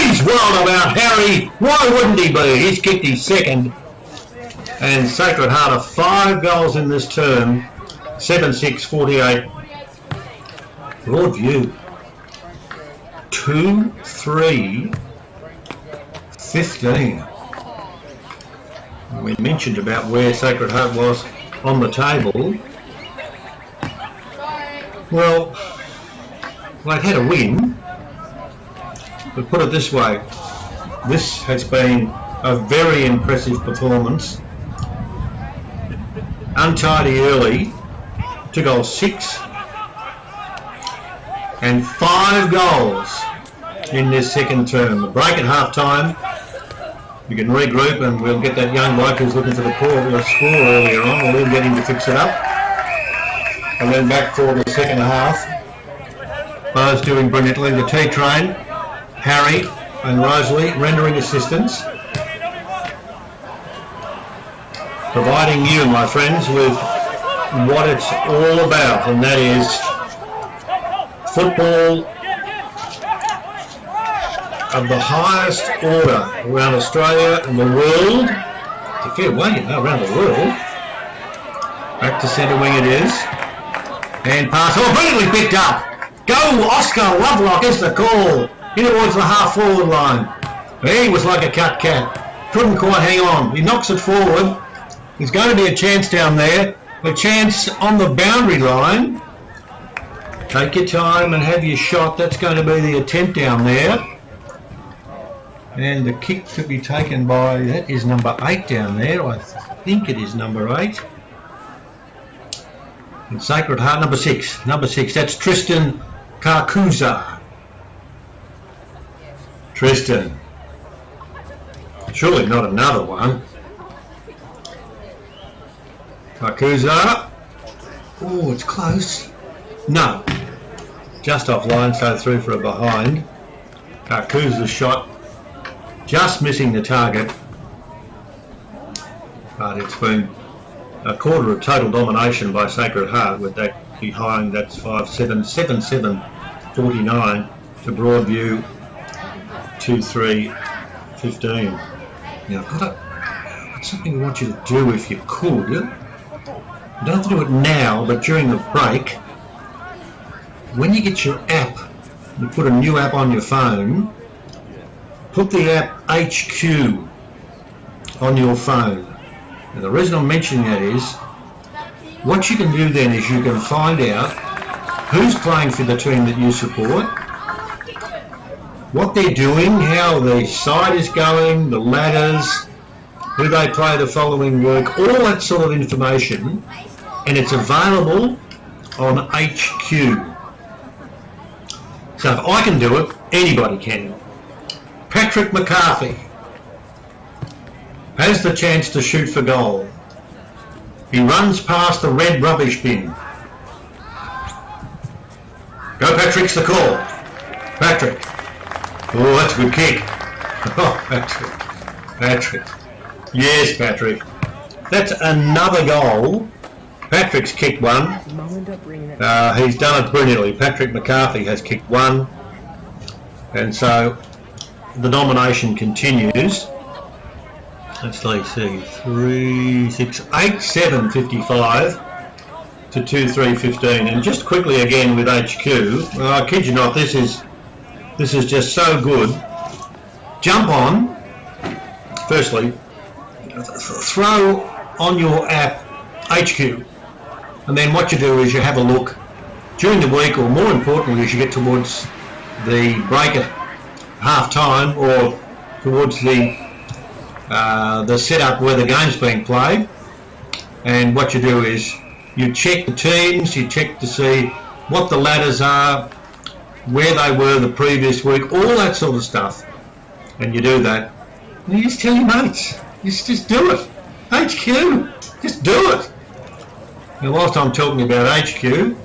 He's wild about Harry. Why wouldn't he be? He's kicked his second. And Sacred Heart are 5 goals in this term. 7-6, 48. Broadview 2-3, 15. We mentioned about where Sacred Heart was on the table. Well, they've had a win, but put it this way, this has been a very impressive performance. Untidy early, 2 goals 6, and 5 goals in this second term. The break at half time. We can regroup and we'll get that young bloke who's looking for the score earlier on, and we'll get him to fix it up. And then back for the second half. Both doing brilliantly. The T-Train, Harry and Rosalie rendering assistance. Providing you, my friends, with what it's all about, and that is football of the highest order around Australia and the world. It's a fair way, you know, around the world. Back to centre wing it is. Hand pass, oh, brilliantly picked up. Go Oscar Lovelock is the call. In towards the half forward line. He was like a cut cat. Couldn't quite hang on. He knocks it forward. There's going to be a chance down there. A chance on the boundary line. Take your time and have your shot. That's going to be the attempt down there. And the kick to be taken by, that is number 8 down there. I think it is number 8. And Sacred Heart, number 6. Number 6, that's Tristan Karkuza. Tristan. Surely not another one. Karkuza. Oh, it's close. No. Just offline, so through for a behind. Karkuza's shot just missing the target. But it's been a quarter of total domination by Sacred Heart with that behind. That's 5-7, 7-7, 49 to Broadview, 2-3, 15. Now, I've got something I want you to do if you could. You don't have to do it now, but during the break, when you get your app, you put a new app on your phone, put the app HQ on your phone. And the reason I'm mentioning that is, what you can do then is you can find out who's playing for the team that you support, what they're doing, how the side is going, the ladders, who they play the following week, all that sort of information, and it's available on HQ. So if I can do it, anybody can. Patrick McCarthy has the chance to shoot for goal. He runs past the red rubbish bin. Go Patrick's the call. Patrick. Oh, that's a good kick. Oh, Patrick. Patrick. Yes, Patrick. That's another goal. Patrick's kicked one. He's done it brilliantly. Patrick McCarthy has kicked one. And so the domination continues. Let's see, 3, 6, 8, 7, 55 to 2, 3, 15. And just quickly again with HQ, well, I kid you not, this is just so good. Jump on, firstly, throw on your app HQ, and then what you do is you have a look during the week, or more importantly as you get towards the break at half time or towards the setup where the game's being played. And what you do is you check the teams, you check to see what the ladders are, where they were the previous week, all that sort of stuff. And you do that, and you just tell your mates, just do it. HQ, just do it. Now whilst I'm talking about HQ,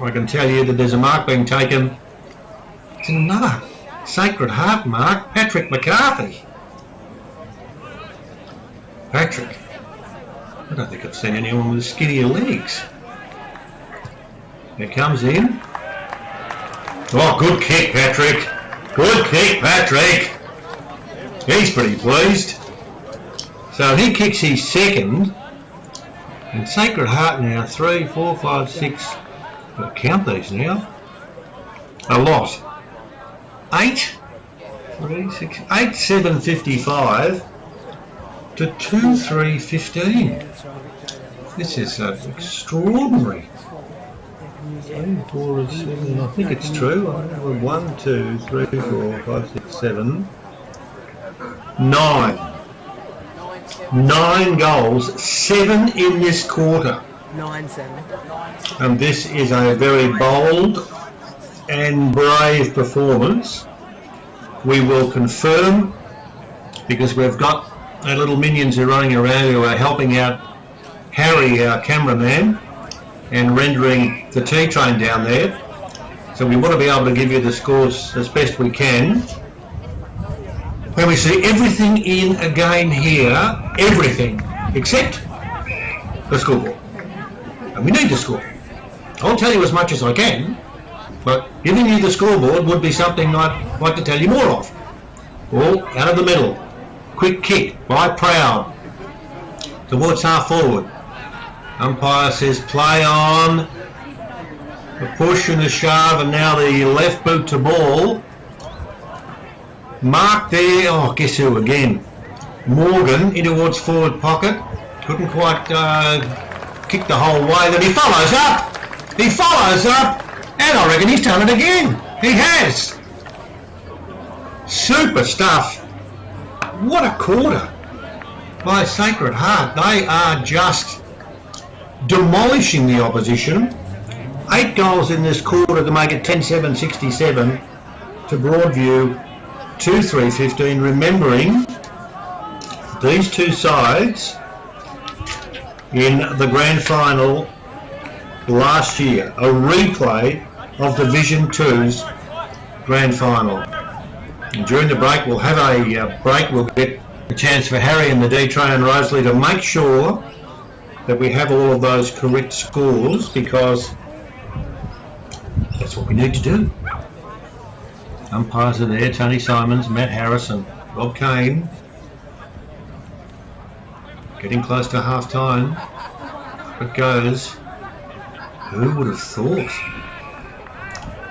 I can tell you that there's a mark being taken. It's another Sacred Heart mark, Patrick McCarthy. Patrick, I don't think I've seen anyone with skinnier legs. It comes in. Oh, good kick, Patrick. Good kick, Patrick. He's pretty pleased. So he kicks his second. And Sacred Heart now, 3, 4, 5, 6. I'll count these now. A lot. 8, 3, 6, 8, 7, 55 to 2, 3, 15. This is extraordinary. 3, 4, 7, I think it's true. 1, 2, 3, 4, 5, 6, 7, 9. 9 goals, 7 in this quarter. 9-7. And this is a very bold and brave performance. We will confirm, because we've got our little minions who are running around who are helping out Harry, our cameraman, and rendering the tea train down there. So we want to be able to give you the scores as best we can. When we see everything in a game here, everything except the scoreboard. And we need the score. I'll tell you as much as I can, but giving you the scoreboard would be something I'd like to tell you more of. Ball out of the middle. Quick kick by Proud towards half forward. Umpire says play on. The push and the shove, and now the left boot to ball. Mark there, oh, guess who again? Morgan in towards forward pocket. Couldn't quite kick the whole way. Then he follows up. He follows up. And I reckon he's done it again. He has. Super stuff. What a quarter by Sacred Heart. They are just demolishing the opposition. 8 goals in this quarter to make it 10-7-67 to Broadview 2-3-15. Remembering these two sides in the grand final last year, a replay of Division 2's grand final. And during the break we'll have a break. We'll get a chance for Harry and the D-Train and Rosalie to make sure that we have all of those correct scores, because that's what we need to do. Umpires are there, Tony Simons, Matt Harrison, Rob Kane. Getting close to half time. It goes. Who would have thought?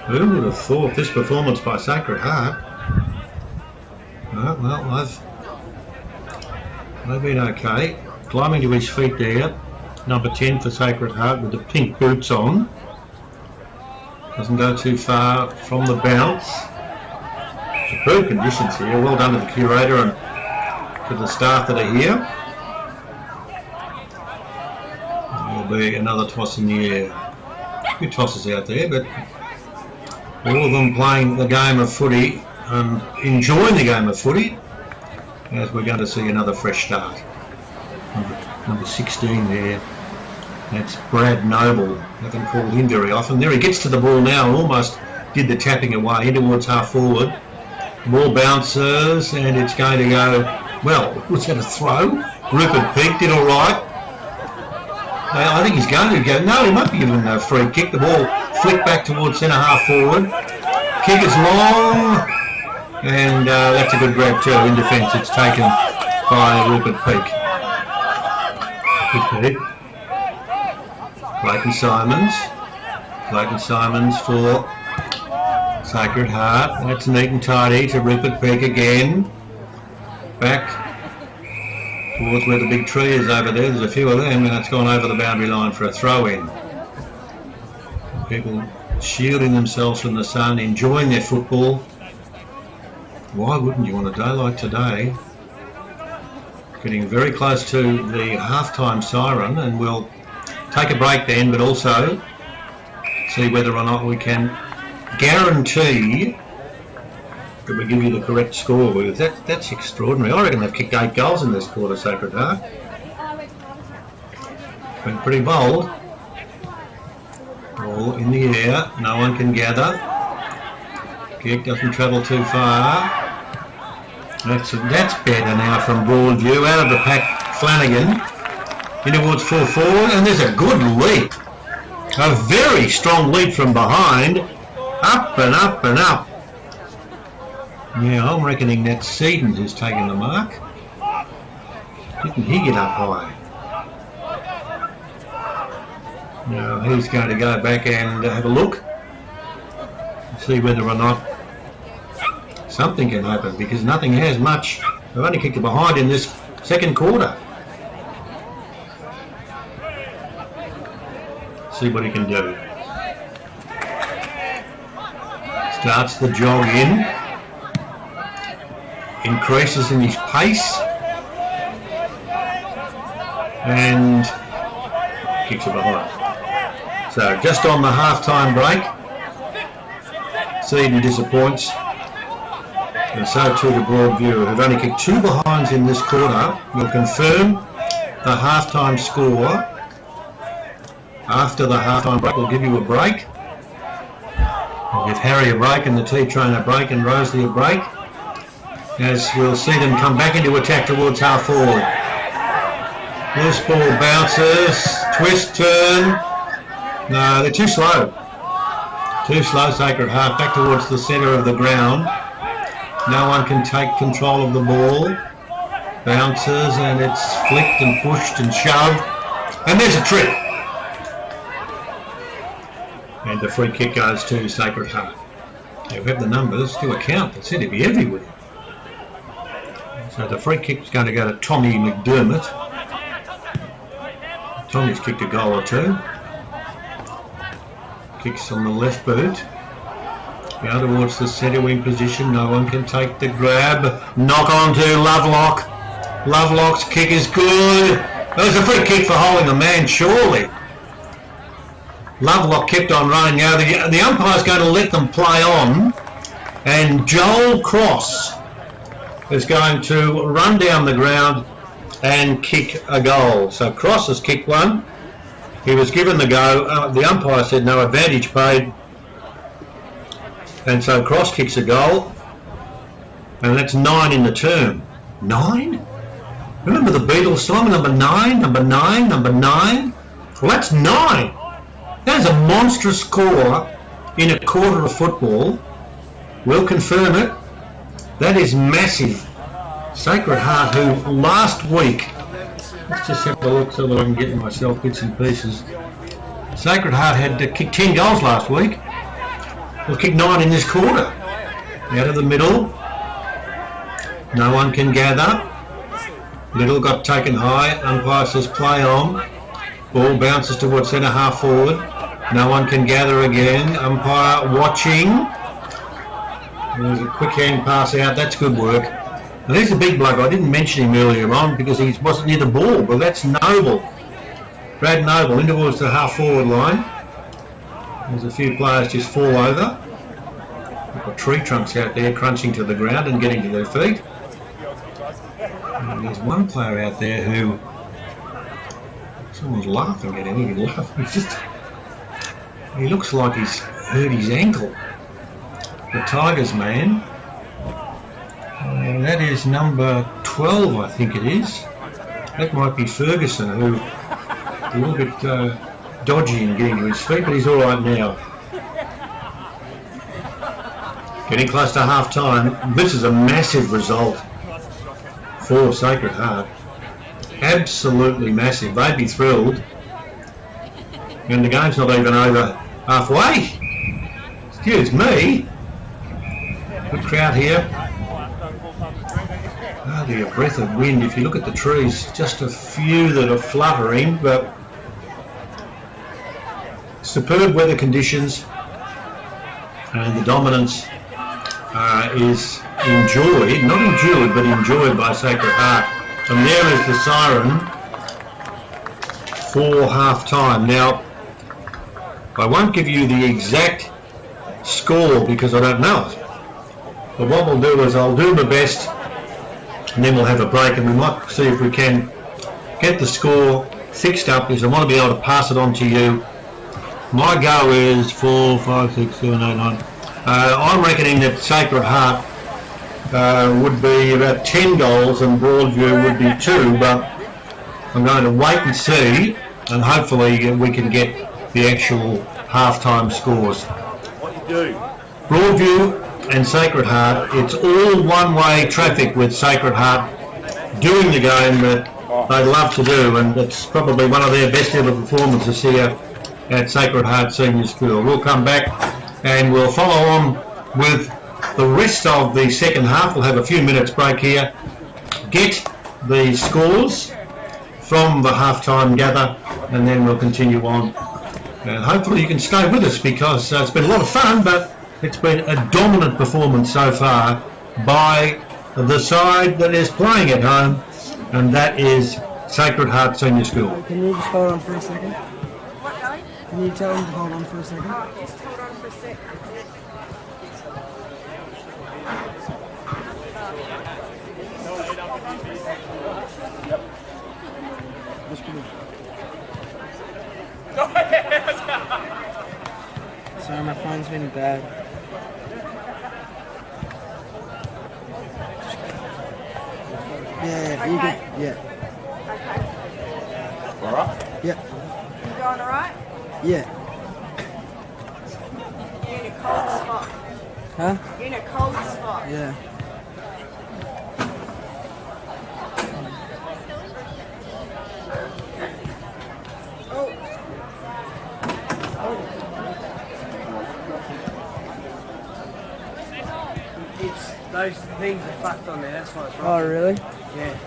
Who would have thought this performance by Sacred Heart? Well, they've been okay. Climbing to his feet there. Number 10 for Sacred Heart with the pink boots on. Doesn't go too far from the bounce. Superb conditions here. Well done to the curator and to the staff that are here. There'll be another toss in the air. A few tosses out there, but all of them playing the game of footy and enjoying the game of footy, as we're going to see another fresh start. Number 16 there. That's Brad Noble. Haven't called him very often. There he gets to the ball now, almost did the tapping away in towards half forward. Ball bounces and it's going to go, well, was that a throw? Rupert Peake did all right. I think he's going to go, no, he might be given a free kick. The ball flicked back towards centre half forward. Kick is long, And that's a good grab too. In defence, it's taken by Rupert Peake. Good Peake. Clayton Simons. Clayton Simons for Sacred Heart. That's neat and tidy to Rupert Peake again. Back towards where the big tree is over there. There's a few of them, and it's gone over the boundary line for a throw-in. People shielding themselves from the sun, enjoying their football. Why wouldn't you on a day like today? Getting very close to the half-time siren, and we'll take a break then, but also see whether or not we can guarantee that we give you the correct score, because that's extraordinary. I reckon they've kicked 8 goals in this quarter, Sacred Heart. Been pretty bold. Ball in the air, no one can gather. Kick doesn't travel too far. That's better now from Broadview. Out of the pack, Flanagan. In towards full forward, and there's a good leap. A very strong leap from behind. Up and up and up. Yeah, I'm reckoning that Seedon who's taken the mark. Didn't he get up high? Now he's going to go back and have a look. See whether or not something can happen, because nothing has much. They've only kicked it behind in this second quarter. See what he can do. Starts the jog in. Increases in his pace. And kicks it behind. So just on the half-time break, Seedon disappoints. And so too the Broadview, who've only kicked 2 behinds in this quarter. Will confirm the half-time score. After the half-time break, we'll give you a break. We'll give Harry a break and the tea trainer a break and Rosalie a break, as we'll see them come back into attack towards half forward. Loose ball bounces, twist, turn. No, they're too slow. Too slow, Sacred Heart, back towards the centre of the ground. No one can take control of the ball. Bounces and it's flicked and pushed and shoved. And there's a trip. And the free kick goes to Sacred Heart. They have the numbers to account. They seem to be everywhere. So the free kick's going to go to Tommy McDermott. Tommy's kicked a goal or 2. Kicks on the left boot. Now towards the centre wing position. No one can take the grab. Knock on to Lovelock. Lovelock's kick is good. There's a free kick for holding a man, surely. Lovelock kept on running. Now the umpire's going to let them play on. And Joel Cross is going to run down the ground and kick a goal. So Cross has kicked one. He was given the go. The umpire said no advantage paid. And so Cross kicks a goal. And that's 9 in the term. 9? Remember the Beatles song? Number 9, number 9, number 9? Well, that's 9. That is a monstrous score in a quarter of football. We'll confirm it. That is massive. Sacred Heart, who last week, let's just have a look so that I can get myself bits and pieces. Sacred Heart had to kick 10 goals last week. We'll kick 9 in this quarter. Out of the middle. No one can gather. Little got taken high. Umpire says play on. Ball bounces towards centre half forward. No one can gather again. Umpire watching. There's a quick hand pass out. That's good work. Now there's a big bloke. I didn't mention him earlier on because he wasn't near the ball, but that's Noble. Brad Noble in towards the half forward line. There's a few players just fall over. We've got tree trunks out there crunching to the ground and getting to their feet. And there's one player out there who someone's laughing at him. He looks like he's hurt his ankle. The Tigers man. That is number 12, I think it is. That might be Ferguson, who a little bit dodgy in getting to his feet, but he's all right now. Getting close to half time. This is a massive result for Sacred Heart. Absolutely massive. They'd be thrilled. And the game's not even over halfway. Excuse me. Good crowd here. Hardly a breath of wind. If you look at the trees, just a few that are fluttering, but superb weather conditions, and the dominance is enjoyed, not endured, but enjoyed by Sacred Heart. And there is the siren for half time. Now, I won't give you the exact score because I don't know it. But what we'll do is I'll do my best, and then we'll have a break, and we might see if we can get the score fixed up, because I want to be able to pass it on to you. My go is 4, 5, 6, 7, 8, 9. I'm reckoning that Sacred Heart would be about 10 goals and Broadview would be 2, but I'm going to wait and see, and hopefully we can get the actual half-time scores. What you do? Broadview and Sacred Heart, it's all one-way traffic with Sacred Heart doing the game that they love to do, and it's probably one of their best ever performances here at Sacred Heart Senior School. We'll come back and we'll follow on with the rest of the second half. We'll have a few minutes break here, get the scores from the half-time gather, and then we'll continue on. And hopefully you can stay with us, because it's been a lot of fun, but it's been a dominant performance so far by the side that is playing at home, and that is Sacred Heart Senior School. Can you just hold on for a second? Can you tell him to hold on for a second? Just hold on for a sec. Sorry, my phone's been bad. Yeah, you can. Yeah. Okay. Alright? Yeah. You going alright? Yeah. You're in a cold spot. Huh? You're in a cold spot. Yeah. It's those things are fucked on there. That's why it's wrong. Oh, really? Yeah.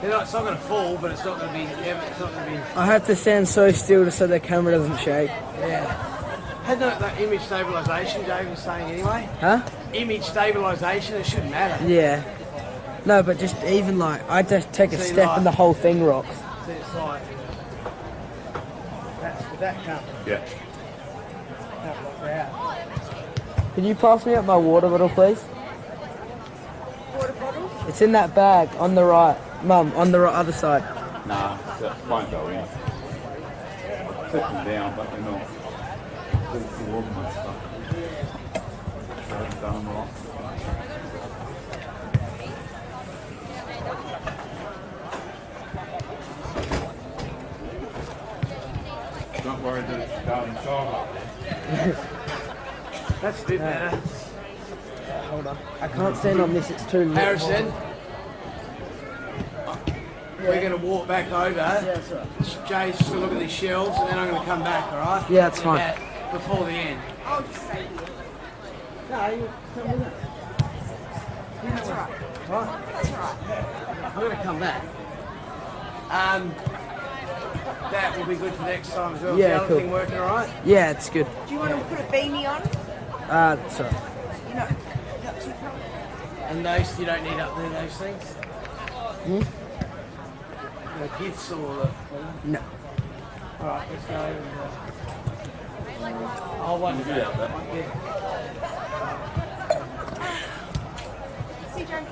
It's not going to fall, but it's not going to be. Yeah, it's not going to be. I have to stand so still so the camera doesn't shake. Yeah. Had that image stabilisation Dave was saying anyway. Huh? Image stabilisation. It shouldn't matter. Yeah. No, but just even like, I just take a See, step like- and the whole thing rocks. So it's like that can't. Yeah. Can't lock out. Can you pass me up my water bottle, please? Water bottle? It's in that bag on the right. Mum, on the other side. Nah, that won't go in. Set them down, but they're not. It's the warm and stuff. So it's done right. Don't worry that it's going inside. That's a bit better. Hold on. I can't stand on this, it's too lit. Harrison, we're going to walk back over. that's right. Jay's just going to look at these shelves, and then I'm going to come back. All right? Yeah, that's fine. Before the end. I'll just stay here. No, you come with us. That's alright. Right? That's alright. I'm going to come back. That will be good for next time as well. Yeah, Is the other cool. thing working all right? Yeah, it's good. Do you want to put a beanie on? Sorry. You're not too cold? And those you don't need up there, those things? Hmm? The piths or the... No. Alright, let's go and... I'll wonder about that. Yeah. See, Joe?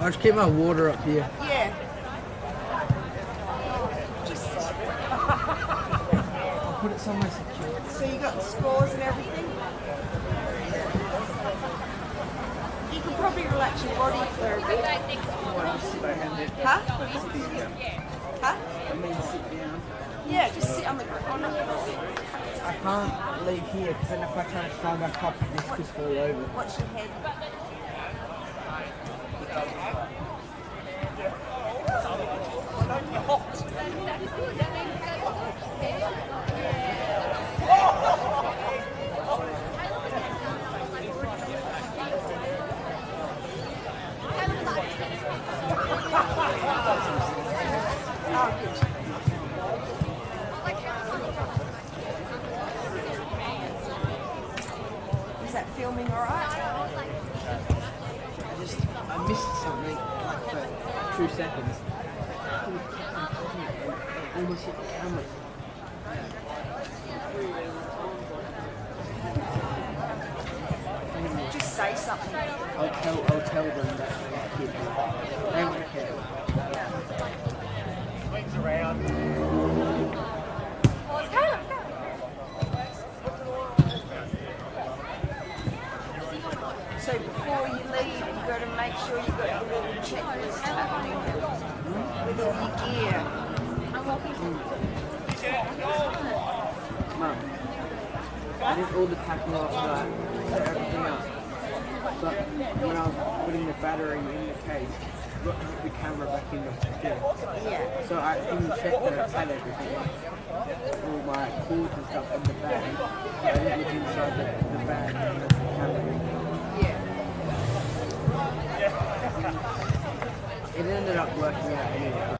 I'll just keep my water up here. Yeah. Just... I'll put it somewhere secure. So you got the scores and everything? You can probably relax your body for a bit. Huh? Huh? I mean, sit down. Yeah, just sit on the floor. can't leave here because then if I try to climb back up, this could fall over. What's your head? Is that filming alright? I missed something like for 2 seconds. I almost hit the camera. Just say something. I'll tell them that they won't care. Swings around. So before you leave, you've got to make sure you've got your little checklist happening with all your gear. Mum, I did all the packing last night, set everything up. But when I was putting the battery in the case, I got the camera back in the thing. Yeah. So I didn't check that I had everything, like all my cords and stuff in the bag. I didn't look inside the bag and the camera. It ended up working out anyway.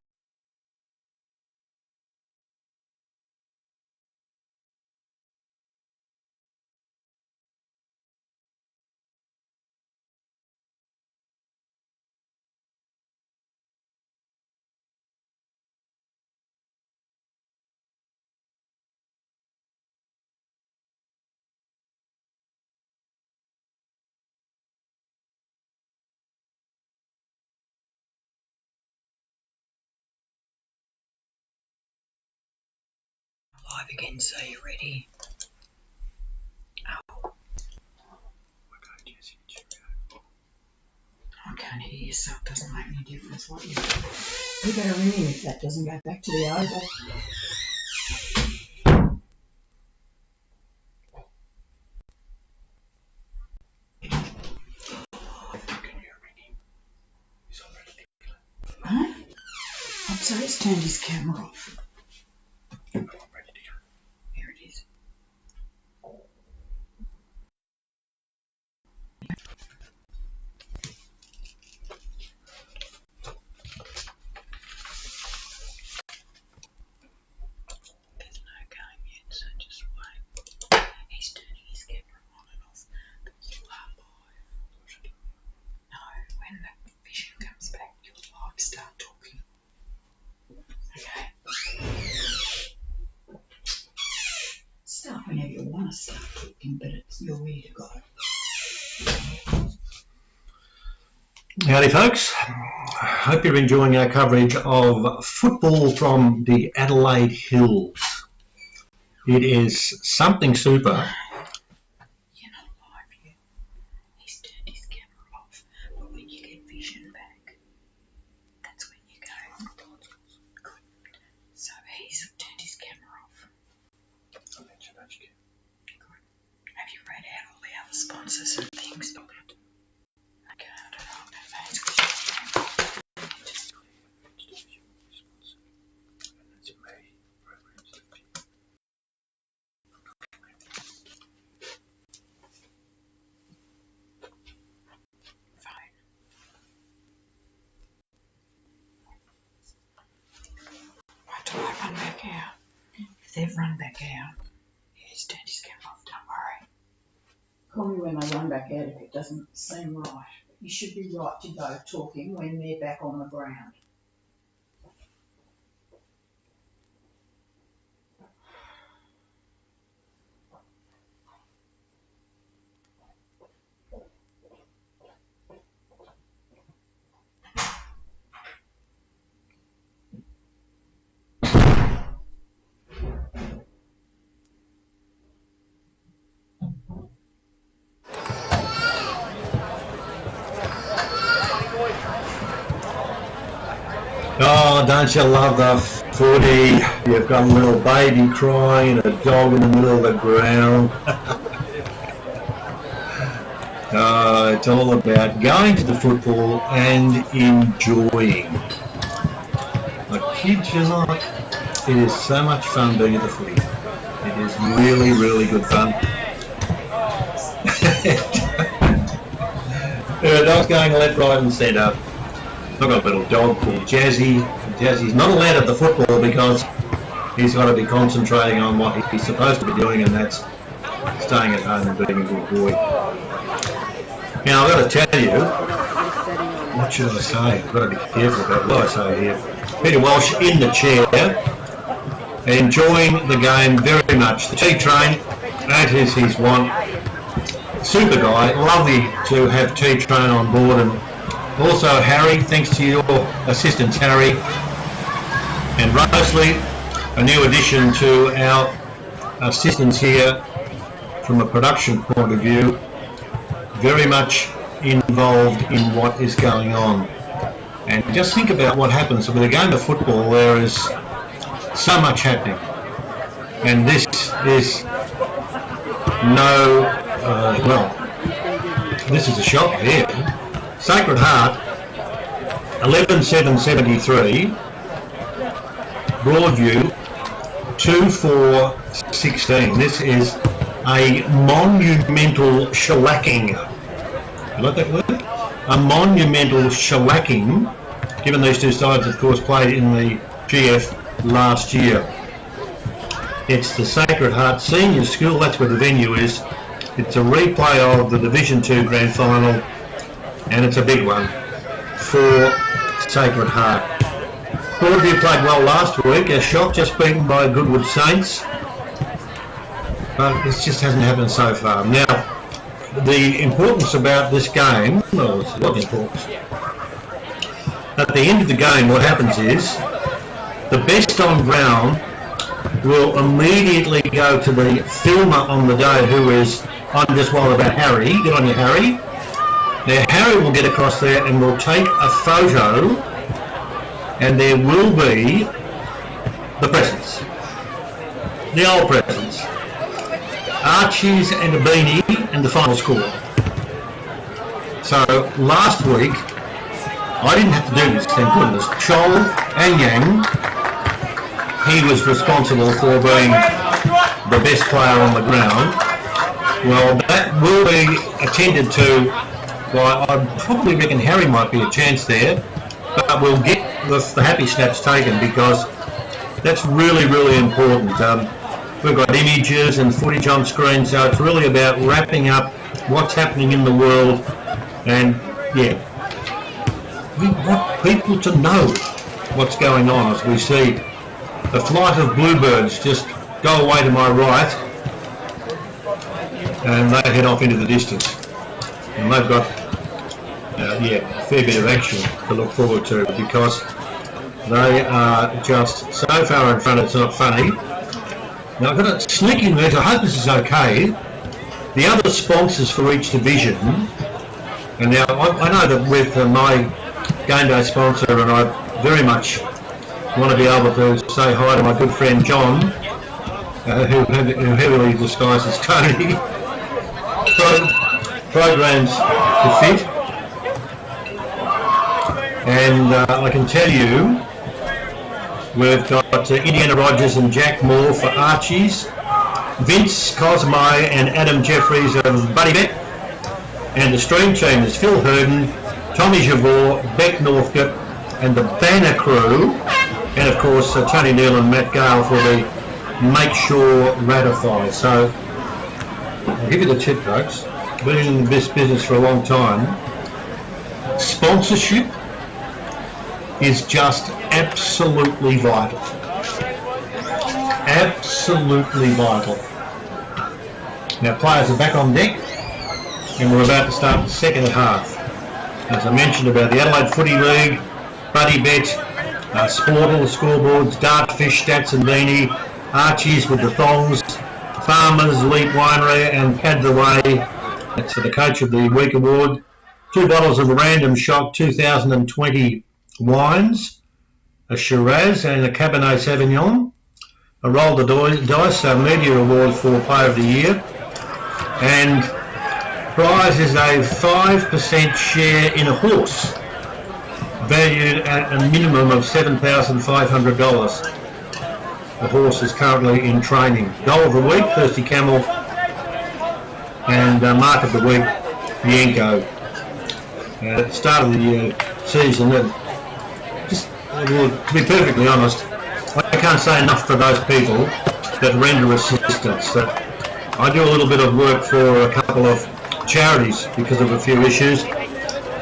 Live again, so you're ready. Oh. I can't hear you, so it doesn't make any difference what you do. You better ring him if that doesn't go back to the oval. Huh? I'm sorry, he's turned his camera off. Here it is. There's no going yet, so just wait. He's turning his camera on and off, but you are live. No, when the vision comes back, you'll live start talking. Okay. Start whenever you want to start talking, but you're ready to go. Howdy folks, hope you're enjoying our coverage of football from the Adelaide Hills. It is something super. You're not live yet. He's turned his camera off, but when you get vision back, that's when you go. Good. So he's turned his camera off. Good. Have you read out all the other sponsors and things? Okay, I don't know what that means because fine. Wait till I run back out. If they've run back out, he's turned his camera off, don't worry. Call me when they run back out if it doesn't seem right. You should be right to go talking when they're back on the ground. Oh, don't you love the footy? You've got a little baby crying and a dog in the middle of the ground. It's all about going to the football and enjoying. I kid you not, it is so much fun being at the footy. It is really, really good fun. The dog's going left, right and centre. I've got a little dog called Jazzy. Jazzy's not allowed at the football because he's got to be concentrating on what he's supposed to be doing, and that's staying at home and being a good boy. Now I've got to tell you, what should I say? I've got to be careful about what I say here. Peter Walsh in the chair, enjoying the game very much. The T-Train, that is his want. Super guy, lovely to have T-Train on board, and also Harry, thanks to your assistance Harry, and Rosalie, a new addition to our assistance here from a production point of view, very much involved in what is going on. And just think about what happens with a game of football. There is so much happening, and this is no well, this is a shock here. Sacred Heart 11,773, Broadview 2,416. This is a monumental shellacking. You like that word? A monumental shellacking, given these two sides of course played in the GF last year. It's the Sacred Heart Senior School, that's where the venue is. It's a replay of the Division 2 Grand Final, and it's a big one for Sacred Heart. Broadview played well last week, a shock, just beaten by Goodwood Saints, but it just hasn't happened so far. Now, the importance about this game, well, it's a lot of importance. At the end of the game, what happens is the best on ground will immediately go to the filmer on the day, who is, I'm just worried about Harry. Get on you, Harry. Now Harry will get across there and will take a photo, and there will be the presents, the old presents, Archie's and a beanie and the final score. So last week I didn't have to do this, thank goodness. Chol and Yang, he was responsible for being the best player on the ground. Well, that will be attended to by, I probably reckon Harry might be a chance there, but we'll get the happy snaps taken because that's really, really important. We've got images and footage on screen, so it's really about wrapping up what's happening in the world, and yeah, we want people to know what's going on as we see the flight of bluebirds just go away to my right, and they head off into the distance, and they've got a fair bit of action to look forward to because they are just so far in front it's not funny. Now I've got a sneaking there, I hope this is okay. The other sponsors for each division, and now I know that with my game day sponsor, and I very much want to be able to say hi to my good friend John, who heavily disguises Tony. Programs to fit, and I can tell you we've got Indiana Rogers and Jack Moore for Archie's, Vince Cosmo and Adam Jeffries of Buddy Bet, and the stream team is Phil Herden, Tommy Javor, Beck Northcote and the Banner crew, and of course Tony Neal and Matt Gale for the Make Sure Ratify. So I'll give you the tip, folks. Been in this business for a long time. Sponsorship is just absolutely vital. Absolutely vital. Now players are back on deck, and we're about to start the second half. As I mentioned about the Adelaide Footy League, Buddy Bet, Sportal, the scoreboards, Dartfish, Stats and Beanie, Archie's with the thongs, Farmers, Leap Winery and Pad the Way. That's for the Coach of the Week award. 2 bottles of Random Shot 2020 wines. a Shiraz and a Cabernet Sauvignon. I rolled the dice, media award for Player of the Year, and prize is a 5% share in a horse, valued at a minimum of $7,500. The horse is currently in training. Goal of the week, Thirsty Camel, and mark of the week, Bianco. At the start of the season, to be perfectly honest, I can't say enough for those people that render assistance. I do a little bit of work for a couple of charities because of a few issues,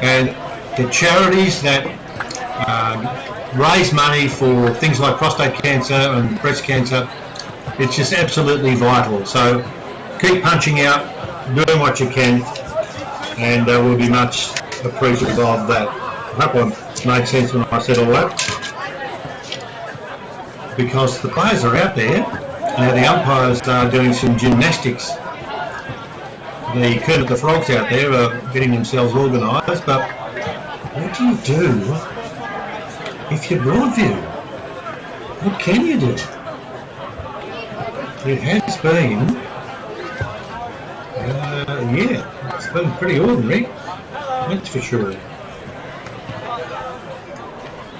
and the charities that raise money for things like prostate cancer and breast cancer, it's just absolutely vital. So keep punching out, doing what you can, and we'll be much appreciative of that. I hope I made sense when I said all that, because the players are out there. Now the umpires are doing some gymnastics. The Kermit the Frogs out there are getting themselves organised, but what do you do if you're Broadview? What can you do? It has been, yeah, it's been pretty ordinary, that's for sure.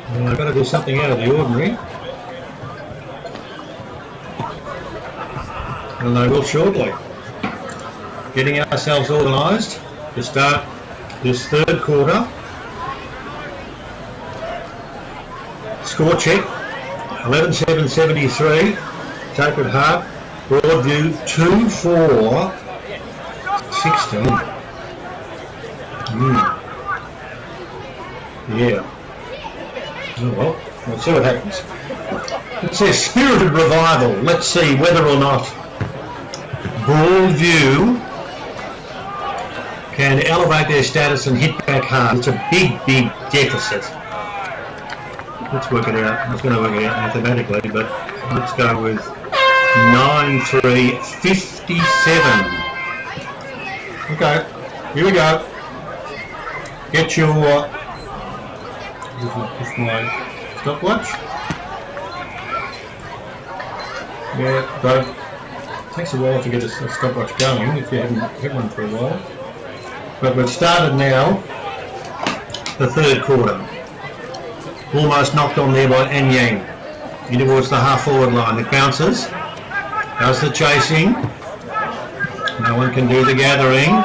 And I've got to do something out of the ordinary, and I will shortly. Getting ourselves organised to start this third quarter. Score check, 11-7-73, Sacred Heart, Broadview 2-4, 16. Yeah. Oh well, we'll see what happens. It says spirited revival. Let's see whether or not Broadview can elevate their status and hit back hard. It's a big, big deficit. Let's work it out. I was going to work it out mathematically, but let's go with 9-3-57. Okay, here we go. Get your my stopwatch. Yeah, but it takes a while to get a stopwatch going if you haven't had one for a while. But we've started now the third quarter. Almost knocked on there by Anyang. In towards the half-forward line. It bounces. Does the chasing. No one can do the gathering.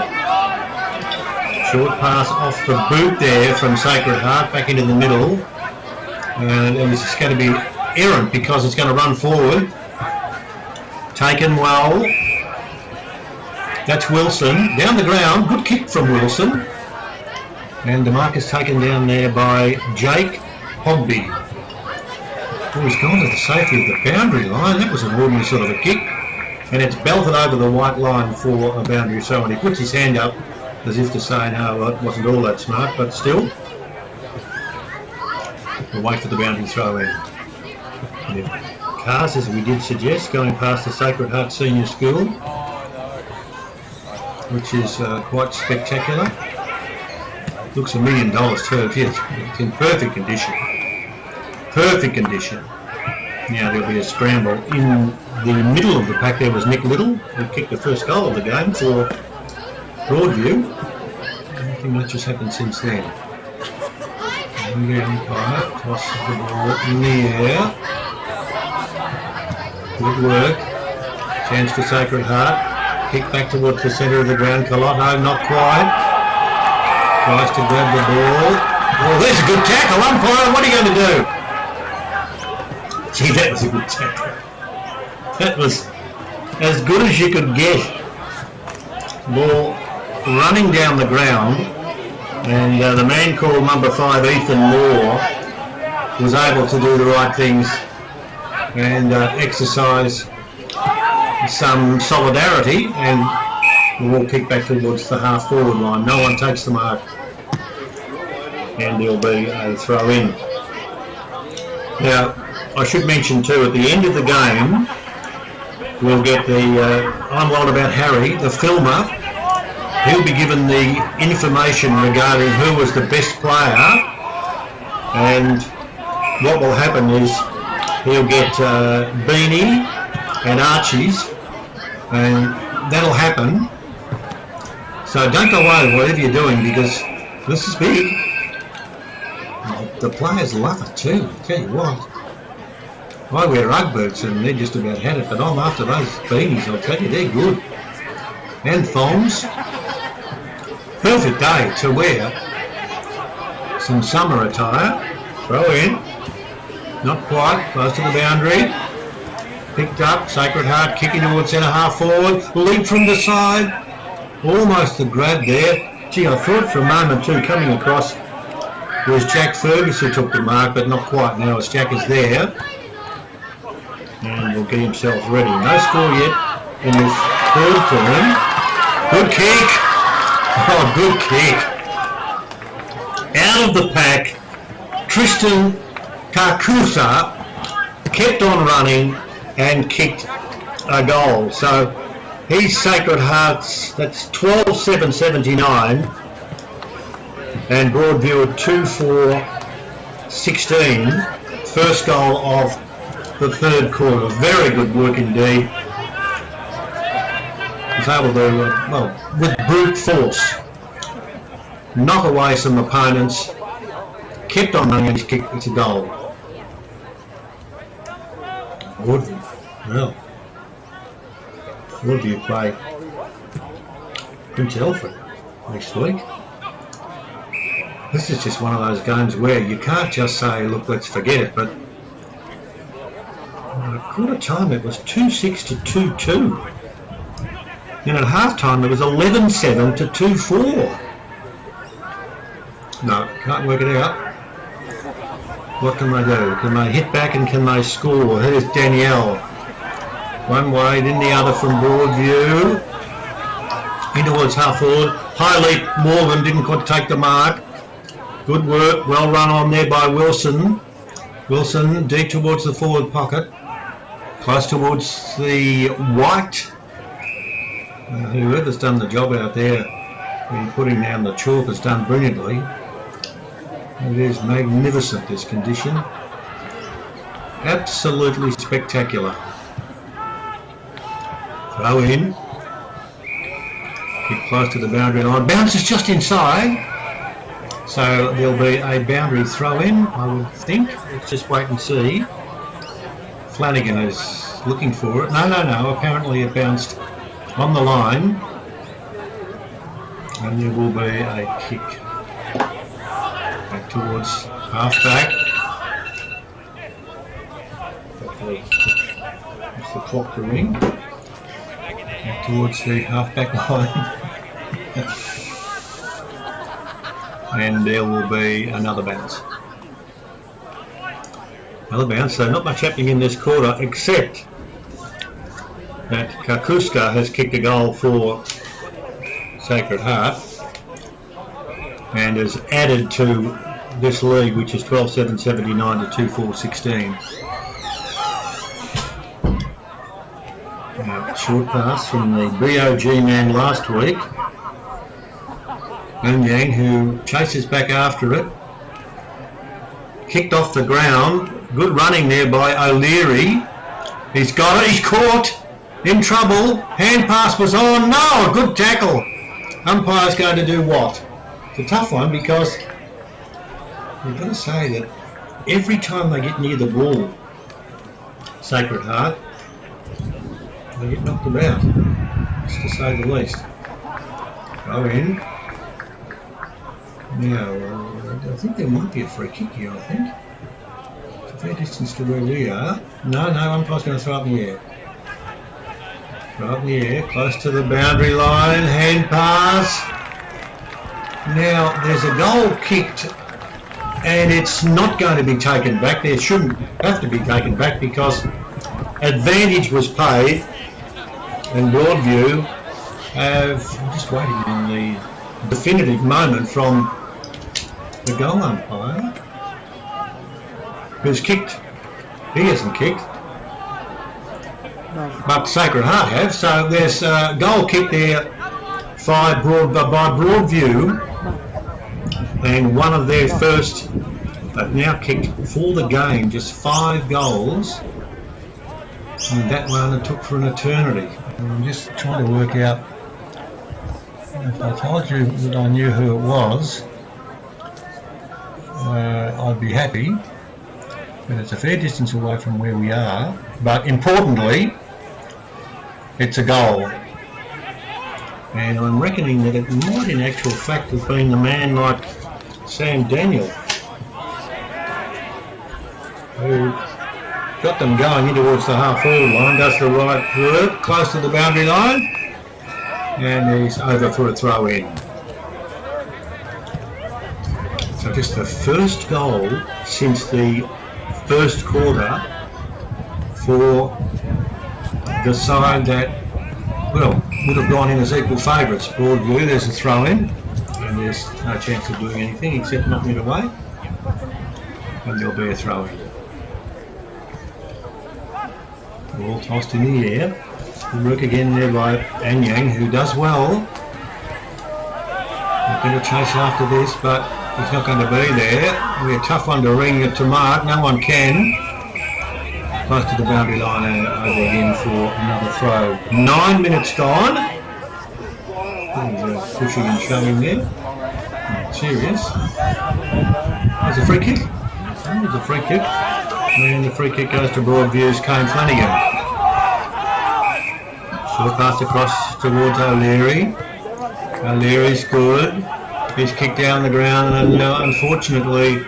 Short pass off the boot there from Sacred Heart back into the middle. And this is going to be errant because it's going to run forward. Taken well. That's Wilson. Down the ground. Good kick from Wilson. And the mark is taken down there by Jake Hogby. Oh, he's gone to the safety of the boundary line. That was an ordinary sort of a kick. And it's belted over the white line for a boundary. So when he puts his hand up, as if to say, no, it wasn't all that smart, but still. We'll wait for the boundary throw in. Yeah. Cars, as we did suggest, going past the Sacred Heart Senior School, which is quite spectacular. Looks $1 million turf. Yes, it's in perfect condition. Perfect condition. Now there'll be a scramble. In the middle of the pack there was Nick Little, who kicked the first goal of the game for Broadview. Nothing much has happened since then. And the umpire tosses the ball in the air. Good work. Chance for Sacred Heart. Kick back towards the centre of the ground. Colotto not quite. Tries to grab the ball. Oh, there's a good tackle. Umpire, what are you going to do? Gee, that was a good tackle. That was as good as you could get. Ball running down the ground, and the man called number 5, Ethan Moore, was able to do the right things and exercise some solidarity, and the ball kicked back towards the half-forward line. No one takes the mark, and there'll be a throw-in. Now, I should mention too, at the end of the game, we'll get the I'm Wild About Harry, the filmer. He'll be given the information regarding who was the best player, and what will happen is he'll get Beanie and Archie's, and that'll happen. So don't go away whatever you're doing, because this is big. The players love it too, I tell you what. I wear Ugg boots and they're just about had it, but I'm after those beanies, I'll tell you, they're good. And thongs. Perfect day to wear some summer attire. Throw in. Not quite, close to the boundary. Picked up, Sacred Heart kicking towards centre half forward. Leap from the side. Almost a grab there. Gee, I thought for a moment too, coming across was Jack Fergus who took the mark, but not quite now as Jack is there. And will get himself ready. No score yet in this third term. Good kick. Oh, good kick. Out of the pack, Tristan Kakusa kept on running and kicked a goal. So he's Sacred Hearts, that's 12-7-79. And Broadview at 2-4-16. First goal of the third quarter. Very good work indeed. Was able to, well, with brute force, knock away some opponents, kept on running and kicked. It's a goal. Broadview, well, Broadview play Prince Alfred next week. This is just one of those games where you can't just say, look, let's forget it, but at quarter time it was 2-6 to 2-2. Then at half time it was 11-7 to 2-4. No, can't work it out. What can they do? Can they hit back and can they score? Here's Danielle. One way, then the other from Broadview. In towards half forward. High leap, Morgan didn't quite take the mark. Good work, well run on there by Wilson. Wilson deep towards the forward pocket. Close towards the white. Whoever's done the job out there, putting down the chalk, has done brilliantly. It is magnificent, this condition. Absolutely spectacular. Throw in. Get close to the boundary line. Bounces just inside. So there'll be a boundary throw in, I would think. Let's just wait and see. Flanagan is looking for it. No. Apparently it bounced on the line. And there will be a kick. Back towards half-back. Hopefully, it's the clock to ring. Back towards the half-back line. And there will be another bounce. Another bounce, so not much happening in this quarter, except that Kakuska has kicked a goal for Sacred Heart and has added to this lead, which is 12-7-79 to 2-4-16. Short pass from the BOG man last week. Yang, who chases back after it. Kicked off the ground. Good running there by O'Leary. He's got it. He's caught. In trouble. Hand pass was on. No, a good tackle. Umpire's going to do what? It's a tough one because you've got to say that every time they get near the ball, Sacred Heart, they get knocked about, just to say the least. Go in. Now, I think there might be a free kick here, I think. It's a fair distance to where we are. No, umpire's going to throw up in the air. Throw up in the air, close to the boundary line, hand pass. Now, there's a goal kicked and it's not going to be taken back. There shouldn't have to be taken back because advantage was paid and Broadview have, I'm just waiting on the definitive moment from the goal umpire, who's kicked. He hasn't kicked, but Sacred Heart have. So there's a goal kick there by Broadview, and one of their first but now kicked for the game just 5 goals, and that one it took for an eternity. And I'm just trying to work out, if I told you that I knew who it was, I'd be happy, but it's a fair distance away from where we are. But importantly, it's a goal, and I'm reckoning that it might in actual fact have been the man like Sam Daniel who got them going in towards the half-forward line, does the right work close to the boundary line, and he's over for a throw-in. So just the first goal since the first quarter for the side that, well, would have gone in as equal favourites. Broadview, there's a throw-in, and there's no chance of doing anything except knocking it away, and there'll be a throw-in. Ball tossed in the air. Good work again there by Anyang, who does well. They're going to chase after this, but he's not going to be there. It'll be a tough one to ring it to mark. No one can. Close to the boundary line, over again for another throw. 9 minutes gone. There's pushing and shoving there. Not serious. There's a free kick. There's a free kick. And the free kick goes to Broadview's Kane Flanagan. Short pass across towards O'Leary. O'Leary's good. He's kicked down the ground, and unfortunately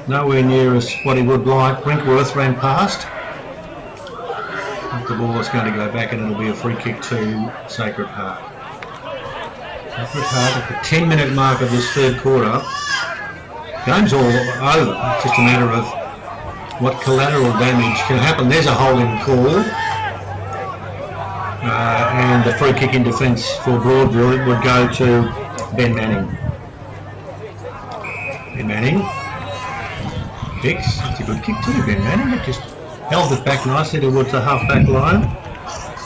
nowhere near as what he would like. Brinkworth ran past. The ball is going to go back, and it'll be a free kick to Sacred Heart. Sacred Heart at the 10-minute mark of this third quarter. Game's all over. It's just a matter of what collateral damage can happen. There's a holding call, and the free kick in defence for Broadview would go to Ben Manning. Ben Manning kicks. It's a good kick too, Ben Manning. It just held it back nicely towards the half-back line.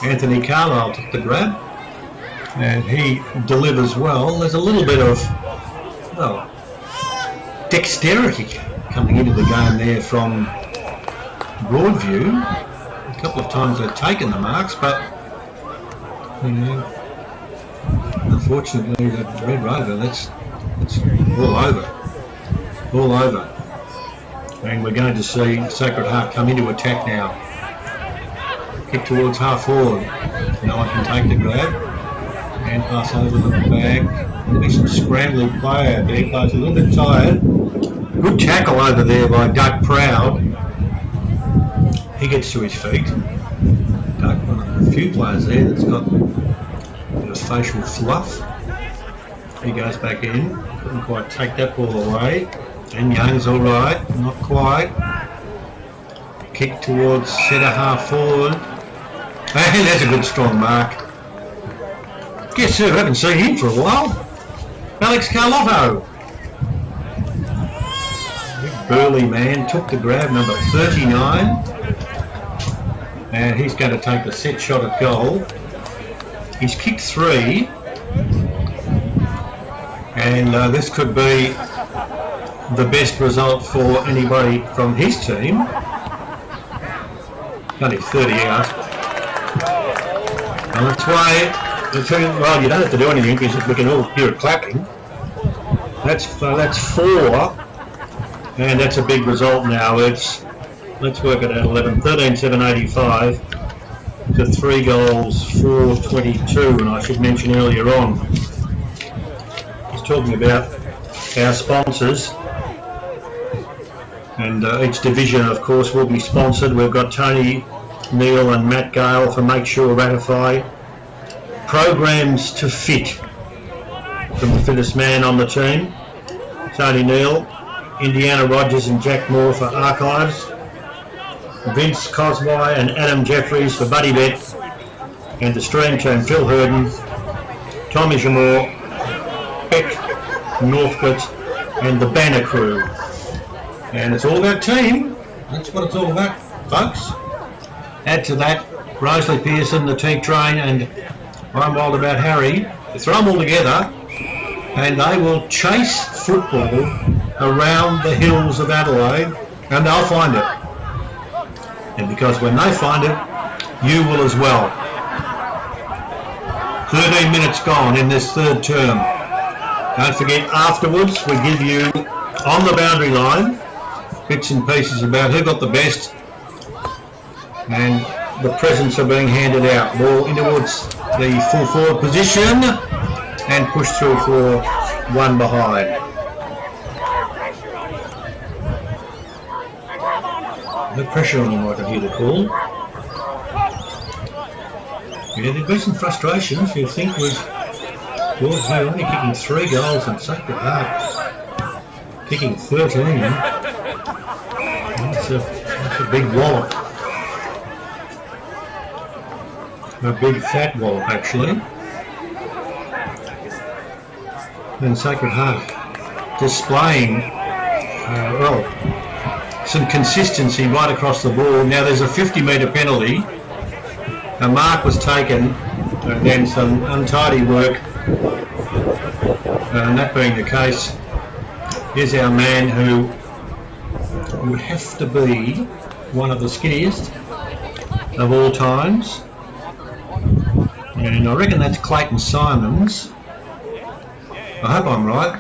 Anthony Carlisle took the grab, and he delivers well. There's a little bit of, well, dexterity coming into the game there from Broadview. A couple of times they've taken the marks, but unfortunately the Red Rover, that's all over. And we're going to see Sacred Heart come into attack now. Kick towards half forward. No one can take the grab and pass over the bag. There'll be some scrambling play out there. Players a little bit tired. Good tackle over there by Doug Proud. He gets to his feet. Doug, one of the few players there that's got a bit of facial fluff. He goes back in. Couldn't quite take that ball away. And Young's all right, not quite. Kick towards centre half forward. And that's a good strong mark. Guess who? I haven't seen him for a while. Alex Carlotto. Big burly man, took the grab, number 39. And he's going to take the set shot at goal. He's kicked 3. And this could be the best result for anybody from his team. Only 30 out. On its way, well, you don't have to do anything because we can all hear it clapping. That's 4, and that's a big result now. Let's work it out. 11, 13, 7, 85 to 3 goals, 4, 22, and I should mention earlier on, I was talking about our sponsors. And each division, of course, will be sponsored. We've got Tony Neal and Matt Gale for Make Sure Ratify. Programs to Fit, from the fittest man on the team, Tony Neal. Indiana Rogers and Jack Moore for Archives. Vince Cosby and Adam Jeffries for Buddy Bet. And the Stream Team, Phil Hurden, Tommy Jamore, Beck Northcote, and the Banner Crew. And it's all about team. That's what it's all about, folks. Add to that Rosalie Pearson, the Teak Train, and I'm Wild About Harry. You throw them all together and they will chase football around the hills of Adelaide, and they'll find it. And because when they find it, you will as well. 13 minutes gone in this third term. Don't forget, afterwards we give you, on the boundary line, bits and pieces about who got the best, and the presents are being handed out. Ball in towards the full forward position and push through for one behind. No pressure on him, I can hear the call. Yeah, there've been some frustrations. You think with Broadview only kicking 3 goals and Sacred Heart kicking 13. That's a big wallop. A big fat wallop, actually. And Sacred Heart displaying, well, some consistency right across the board. Now there's a 50-metre penalty. A mark was taken, and then some untidy work. And that being the case, here's our man who would have to be one of the skinniest of all times. And I reckon that's Clayton Simons. I hope I'm right.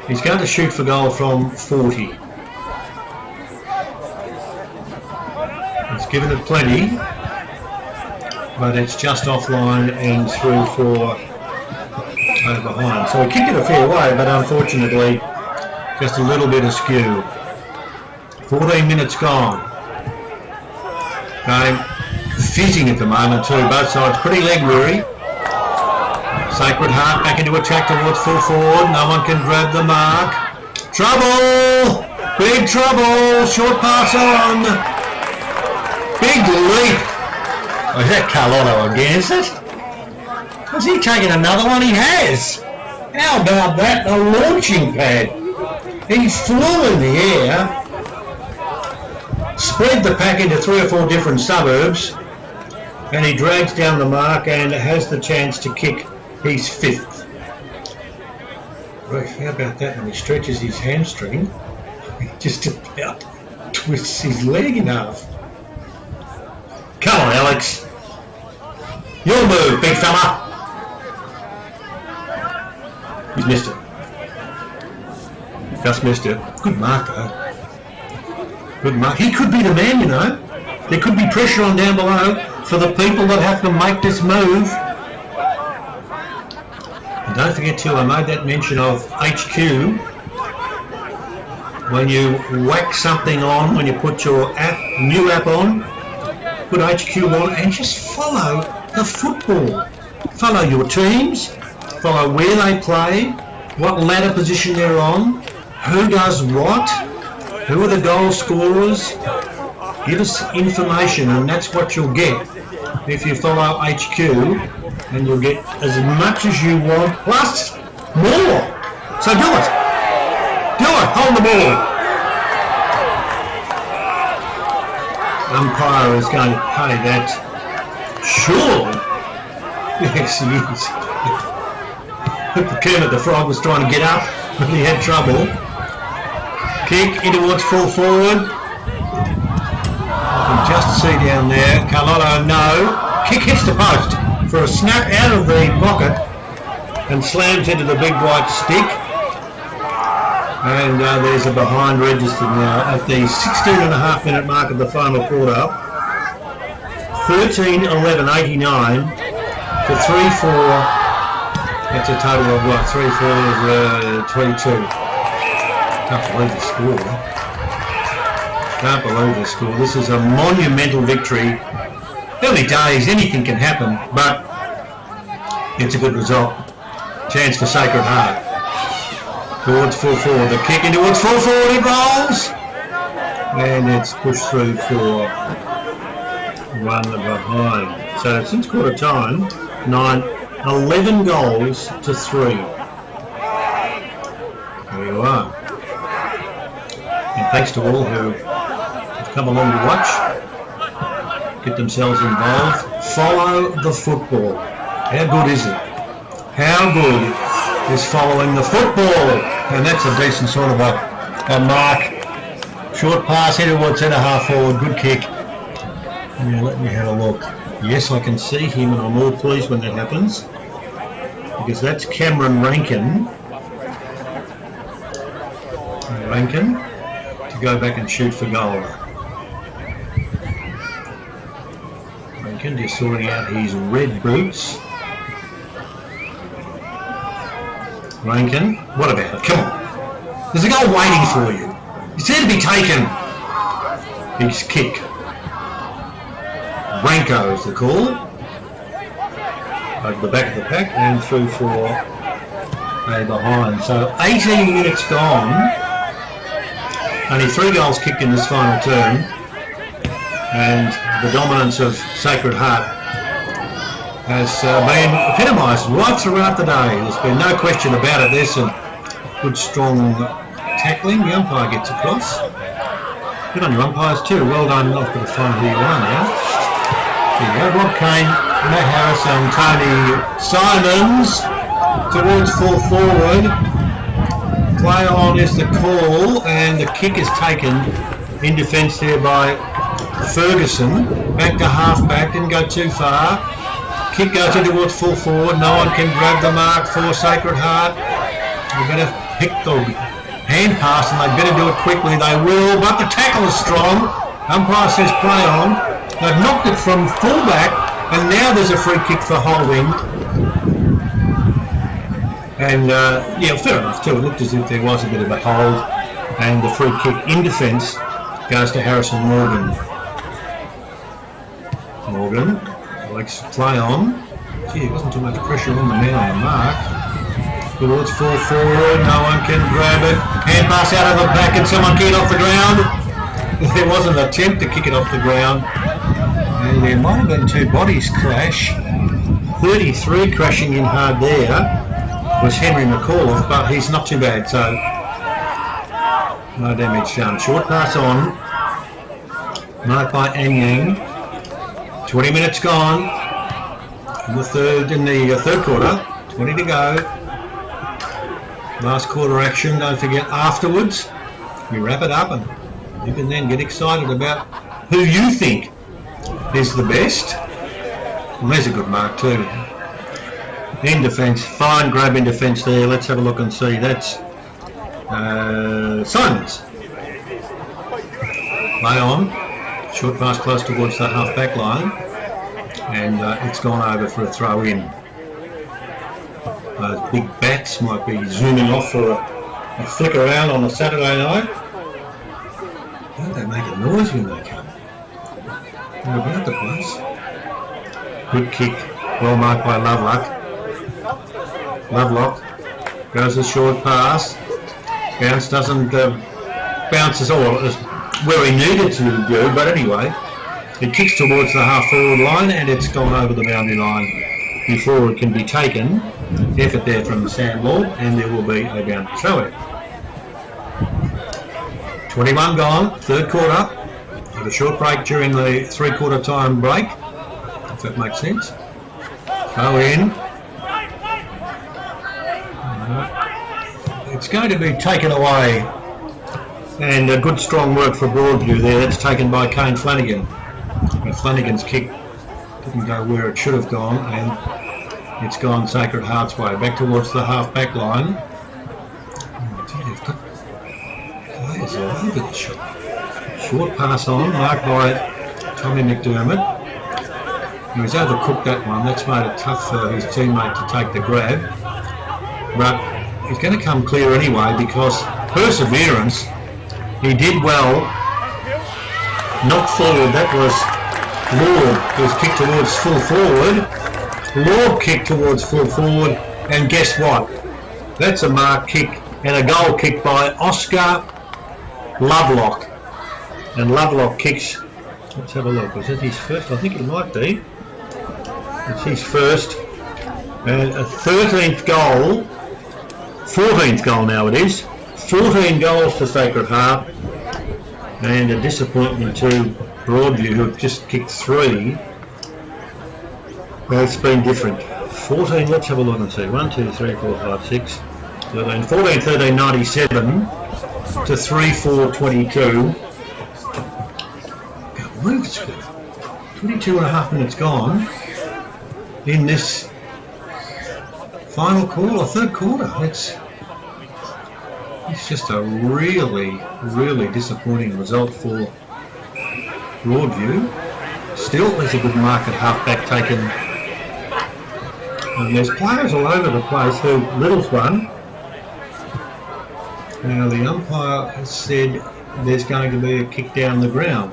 He's going to shoot for goal from 40. He's given it plenty, but it's just offline and through for behind. So he kicked it a fair way, but unfortunately just a little bit askew. 14 minutes gone. Game fizzing at the moment too, both sides pretty leg weary. Sacred Heart back into attack towards full forward, no one can grab the mark. Trouble! Big trouble! Short pass on! Big leap! Oh, is that Carlotto again, is it? Has he taken another one? He has! How about that? A launching pad! He flew in the air, spread the pack into 3 or 4 different suburbs, and he drags down the mark and has the chance to kick his 5th. Right, how about that when he stretches his hamstring? He just about twists his leg in half. Come on, Alex. Your move, big fella. He's missed it. Just missed it. Good mark, though. Good mark. He could be the man, you know. There could be pressure on down below for the people that have to make this move. And don't forget too, I made that mention of HQ. When you whack something on, when you put your new app on, put HQ on and just follow the football. Follow your teams, follow where they play, what ladder position they're on, who does what, who are the goal scorers. Give us information, and that's what you'll get if you follow HQ, and you'll get as much as you want, plus more. So do it. Do it. Hold the ball. Umpire is going to pay that. Sure. Yes, he is. Kermit the Frog was trying to get up, but he had trouble. Kick in towards full forward. I can just see down there. Carlotto, no. Kick hits the post for a snap out of the pocket and slams into the big white stick. And there's a behind registered now at the 16.5 minute mark of the final quarter. 13-11-89 for 3-4. That's a total of what? 3-4 Can't believe the score. Can't believe the score. This is a monumental victory. Early days, anything can happen, but it's a good result. Chance for Sacred Heart. Towards full forward. The kick in towards full forward. It rolls. And it's pushed through for one behind. So since quarter time, 11 goals to 3. There you are. And thanks to all who have come along to watch, get themselves involved, follow the football. How good is it? How good is following the football, and that's a decent sort of a mark. Short pass here towards centre half forward, good kick. Now let me have a look. Yes, I can see him, and I'm all pleased when that happens, because that's Cameron Rankin. Rankin to go back and shoot for goal. Rankin just sorting out his red boots. Rankin, what about it? Come on. There's a goal waiting for you. It's there to be taken. His kick. Branko is the call. Over the back of the pack and through for a behind. So 18 minutes gone. Only 3 goals kicked in this final term. And the dominance of Sacred Heart has been epitomised right throughout the day. There's been no question about it. There's some good strong tackling. The umpire gets across. Good on your umpires too. Well done. I've got to find who you are now. There you go. Rob Kane, Matt Harris and Tony Simons towards full forward. Play on is the call, and the kick is taken in defence there by Ferguson. Back to half back, didn't go too far. Kick goes in towards full forward. No one can grab the mark for Sacred Heart. They better pick the hand pass, and they better do it quickly. They will, but the tackle is strong. Umpire says play on. They've knocked it from fullback, and now there's a free kick for holding. And yeah, fair enough too. It looked as if there was a bit of a hold, and the free kick in defence goes to Harrison Morgan. Morgan likes to play on. Gee, it wasn't too much pressure on the man on the mark. Towards full forward, no one can grab it. Hand pass out of the back, and someone kick it off the ground. There was an attempt to kick it off the ground, and there might have been 2 bodies clash. 33 crashing in hard there was Henry McAuliffe, but he's not too bad, so no damage done. Short pass on, marked by Anyang. 20 minutes gone in the third quarter. 20 to go. Last quarter action. Don't forget afterwards we wrap it up, and you can then get excited about who you think is the best. And there's a good mark too. In defence, fine grab in defence there. Let's have a look and see. That's Simons. Play on. Short pass close towards the half back line, and it's gone over for a throw in. Those big bats might be zooming off for a flick around on a Saturday night. Don't they make a noise when they come? They're about the place. Good kick, well marked by Lovelock. Lovelock goes a short pass. Bounce doesn't bounce as all where he needed to do, but anyway, it kicks towards the half forward line, and it's gone over the boundary line before it can be taken. Effort there from the Sandlord, and there will be a boundary throw in. 21 gone, third quarter. Have a short break during the 3/4 time break, if that makes sense. Go in. It's going to be taken away, and a good strong work for Broadview there. That's taken by Kane Flanagan. But Flanagan's kick didn't go where it should have gone, and it's gone Sacred Heart's way. Back towards the half back line. Players all over the shot. Short pass on, marked by Tommy McDermott. He's overcooked that one. That's made it tough for his teammate to take the grab. But he's going to come clear anyway, because perseverance. He did well. Knocked forward. That was Lord, who was kicked towards full forward. Lord kicked towards full forward, and guess what? That's a mark kick and a goal kick by Oscar Lovelock. And Lovelock kicks. Let's have a look. Is it his first? I think it might be. It's his first. And a 13th goal. 14th goal now it is. 14 goals for Sacred Heart, and a disappointment to Broadview, who have just kicked 3. Well, it's been different. 14, let's have a look and see. 1, 2, 3, 4, 5, 6, 13, 14, 13, 97 to 3, 4, 22. I believe it's 22 and a half minutes gone in this final quarter, third quarter. It's just a really, really disappointing result for Broadview. Still, there's a good mark at half-back taken. And there's players all over the place who Little's won. Now the umpire has said there's going to be a kick down the ground.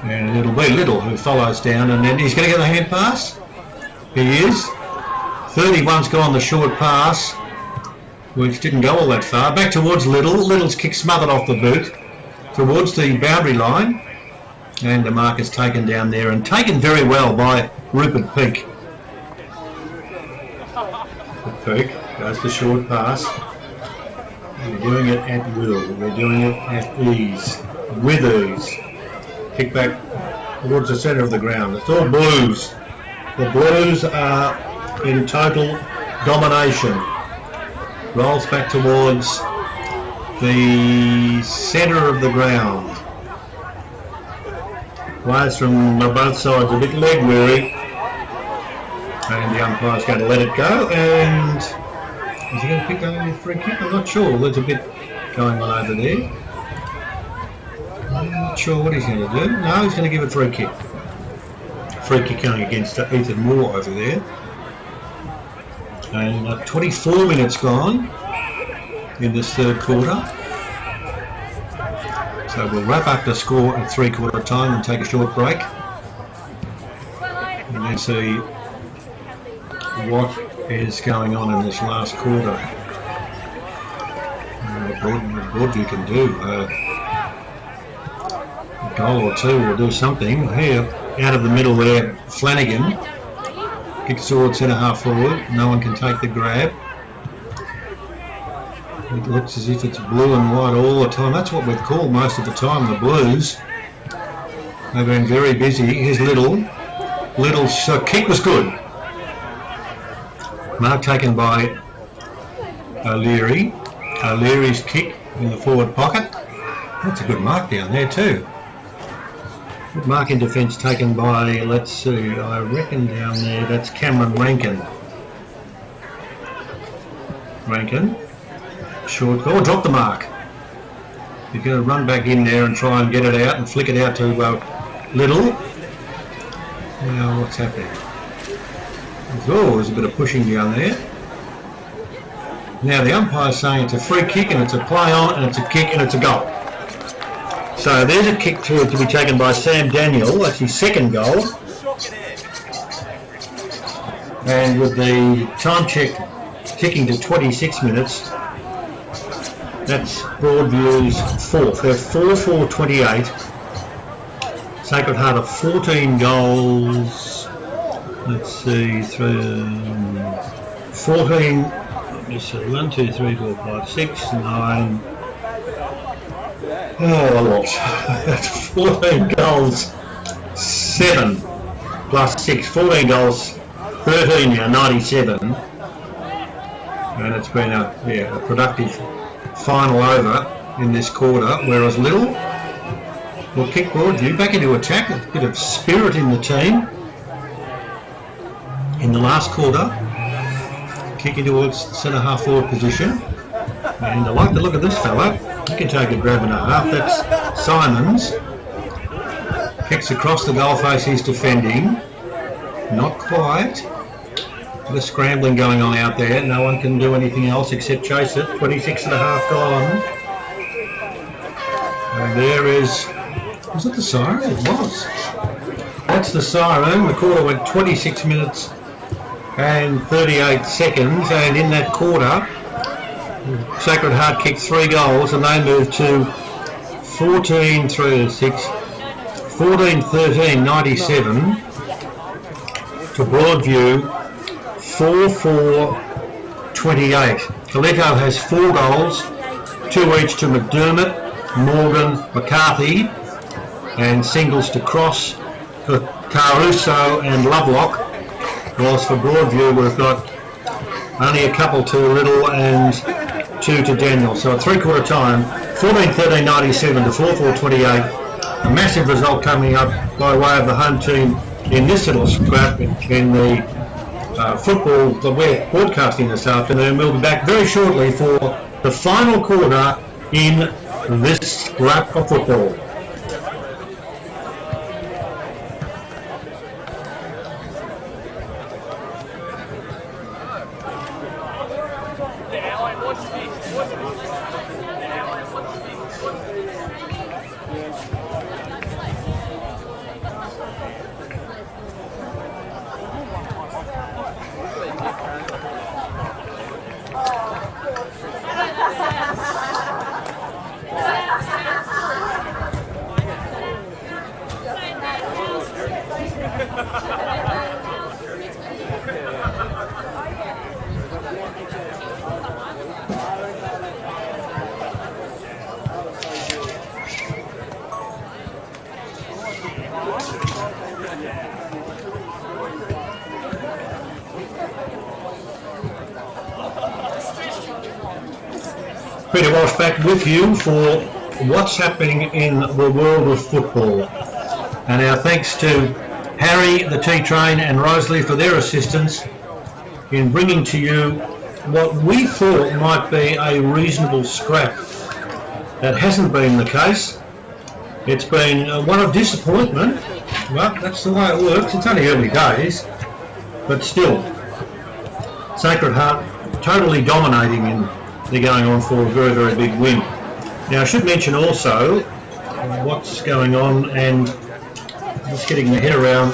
And it'll be Little who follows down, and then he's going to get the hand pass. He is. 31's gone the short pass, which didn't go all that far. Back towards Little. Little's kick smothered off the boot towards the boundary line. And the mark is taken down there, and taken very well by Rupert Peake. Peake goes the short pass. They're doing it at will. They're doing it at ease, with ease. Kick back towards the centre of the ground. It's all Blues. The Blues are in total domination. Rolls back towards the centre of the ground. Players from both sides a bit leg weary, and the umpire's going to let it go. And is he going to pick up a free kick? I'm not sure. There's a bit going on over there. I'm not sure what he's going to do. No, he's going to give a free kick. Free kick going against Ethan Moore over there. And 24 minutes gone in this third quarter. So we'll wrap up the score at 3/4 time and take a short break. And then see what is going on in this last quarter. What Broadview can do. A goal or two will do something. Here, out of the middle there, Flanagan kicks towards centre half forward. No one can take the grab. It looks as if it's blue and white all the time. That's what we've called most of the time, the Blues. They've been very busy. Here's Little. Little's kick was good. Mark taken by O'Leary. O'Leary's kick in the forward pocket. That's a good mark down there too. Good mark in defence taken by, let's see, I reckon down there that's Cameron Rankin. Rankin. Short goal, drop the mark. You're going to run back in there and try and get it out and flick it out to Little. Now what's happening? Oh, there's a bit of pushing down there. Now the umpire's saying it's a free kick and it's a play on and it's a kick and it's a goal. So there's a kick to be taken by Sam Daniel. That's his second goal. And with the time check ticking to 26 minutes, that's Broadview's fourth. They're 4-4-28. Sacred Heart of 14 goals. Let's see, 14. Let me see, 1, 2, 3, 4, 5, 6, 9. Oh, a lot. That's 14 goals, 7 plus 6. 14 goals, 13 now, 97. And it's been a productive final over in this quarter, whereas Little will kick Broadview back into attack. A bit of spirit in the team in the last quarter. Kicking towards centre half forward position. And I like the look of this fella. He can take a grab and a half. That's Simons. Kicks across the goal face he's defending. Not quite. The scrambling going on out there. No one can do anything else except chase it. 26 and a half gone. And there is... Was it the siren? It was. That's the siren. The quarter went 26 minutes and 38 seconds. And in that quarter, Sacred Heart kicked 3 goals and they moved to 14-13, 97 to Broadview 4-4-28. Coletto has 4 goals, 2 each to McDermott, Morgan, McCarthy, and singles to Cross, Caruso and Lovelock. whilst for Broadview we've got only a couple to Riddle and 2 to Daniel. So at three-quarter time, 14-13-97 to 4-4-28. A massive result coming up by way of the home team in this little scrap in the football that we're broadcasting this afternoon. We'll be back very shortly for the final quarter in this scrap of football. Peter Walsh back with you for what's happening in the world of football. And our thanks to Harry, the T-Train and Rosalie for their assistance in bringing to you what we thought might be a reasonable scrap. That hasn't been the case. It's been one of disappointment. Well, that's the way it works. It's only early days. But still, Sacred Heart totally dominating in they're going on for a very, very big win. Now I should mention also what's going on and just getting my head around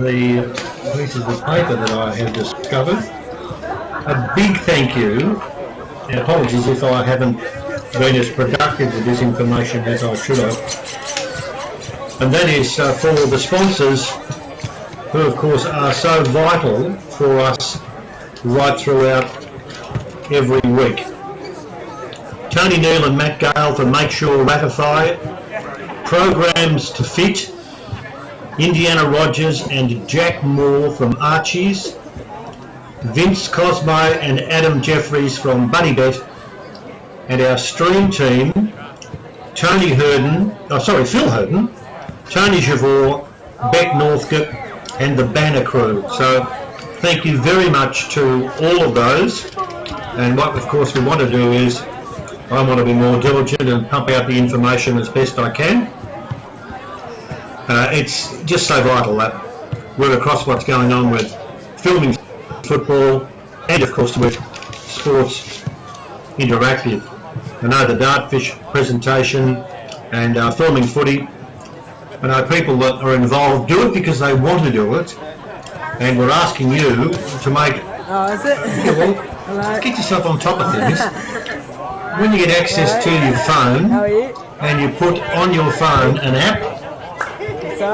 the pieces of paper that I have discovered. A big thank you, and apologies if I haven't been as productive with this information as I should have. And that is for the sponsors who of course are so vital for us right throughout every week. Tony Neal and Matt Gale for Make Sure Ratify, Programs to Fit, Indiana Rogers and Jack Moore from Archie's, Vince Cosmo and Adam Jeffries from Bunnybet, and our stream team, Phil Herden, Tony Javor, Beck Northcote and the Banner crew. So thank you very much to all of those. And what, of course, we want to do is I want to be more diligent and pump out the information as best I can. It's just so vital that we're across what's going on with filming football and, of course, with Sports Interactive. I know the Dartfish presentation and filming footy. I know people that are involved do it because they want to do it. And we're asking you to make... Oh, is it? Yeah, well, get yourself on top of things. When you get access to your phone and you put on your phone an app,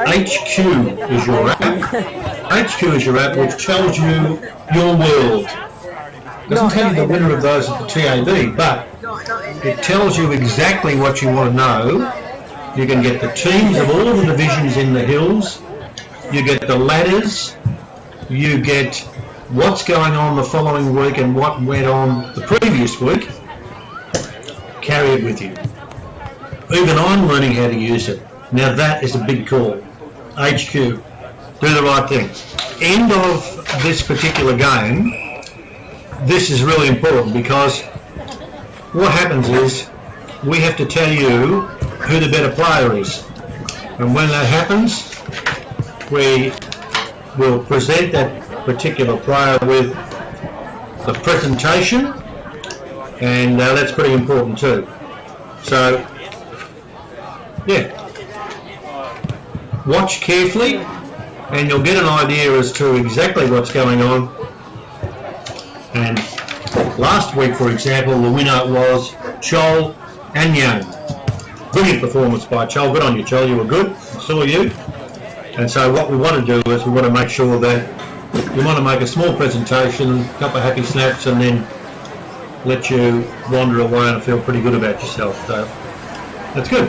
HQ is your app. HQ is your app which tells you your world. Doesn't tell you the winner of those at the TAB, but it tells you exactly what you want to know. You can get the teams of all the divisions in the hills. You get the ladders. You get what's going on the following week and what went on the previous week. Carry it with you. Even I'm learning how to use it. Now that is a big call. HQ. Do the right thing. End of this particular game, this is really important because what happens is we have to tell you who the better player is. And when that happens, we will present that particular player with the presentation, and that's pretty important too. So, yeah, watch carefully and you'll get an idea as to exactly what's going on. And last week, for example, the winner was Chol Anyang. Brilliant performance by Chol. Good on you, Chol. You were good. I saw you. And so what we want to do is we want to make sure that we want to make a small presentation, a couple of happy snaps, and then let you wander away and feel pretty good about yourself. So that's good.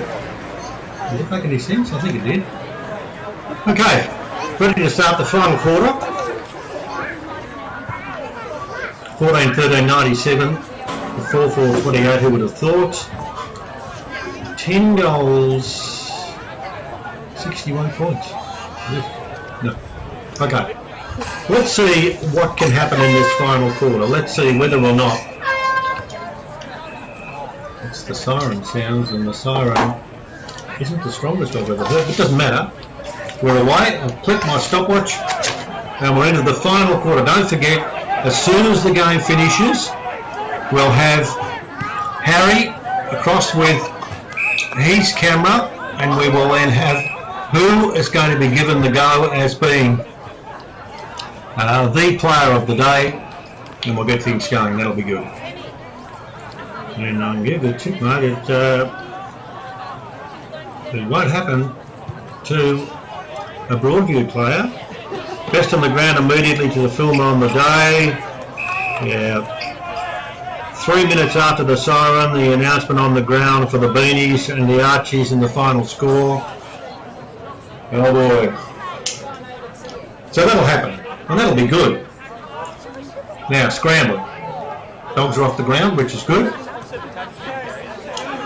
Did it make any sense? I think it did. Okay. Ready to start the final quarter. 14-13-97. 4-4-28, who would have thought? 10 goals, 61 points. No. Okay. Let's see what can happen in this final quarter. Let's see whether or not it's the siren sounds, and the siren isn't the strongest I've ever heard. It doesn't matter. We're away. I've clicked my stopwatch and we're into the final quarter. Don't forget, as soon as the game finishes, we'll have Harry across with his camera, and we will then have who is going to be given the go as being the player of the day, and we'll get things going. That'll be good. And yeah, good tip, mate. It won't happen to a Broadview player. Best on the ground immediately to the filmer on the day. Yeah. 3 minutes after the siren, the announcement on the ground for the Beanies and the Archies in the final score. Oh boy. So that'll happen, and that'll be good. Now, scrambling. Dogs are off the ground, which is good.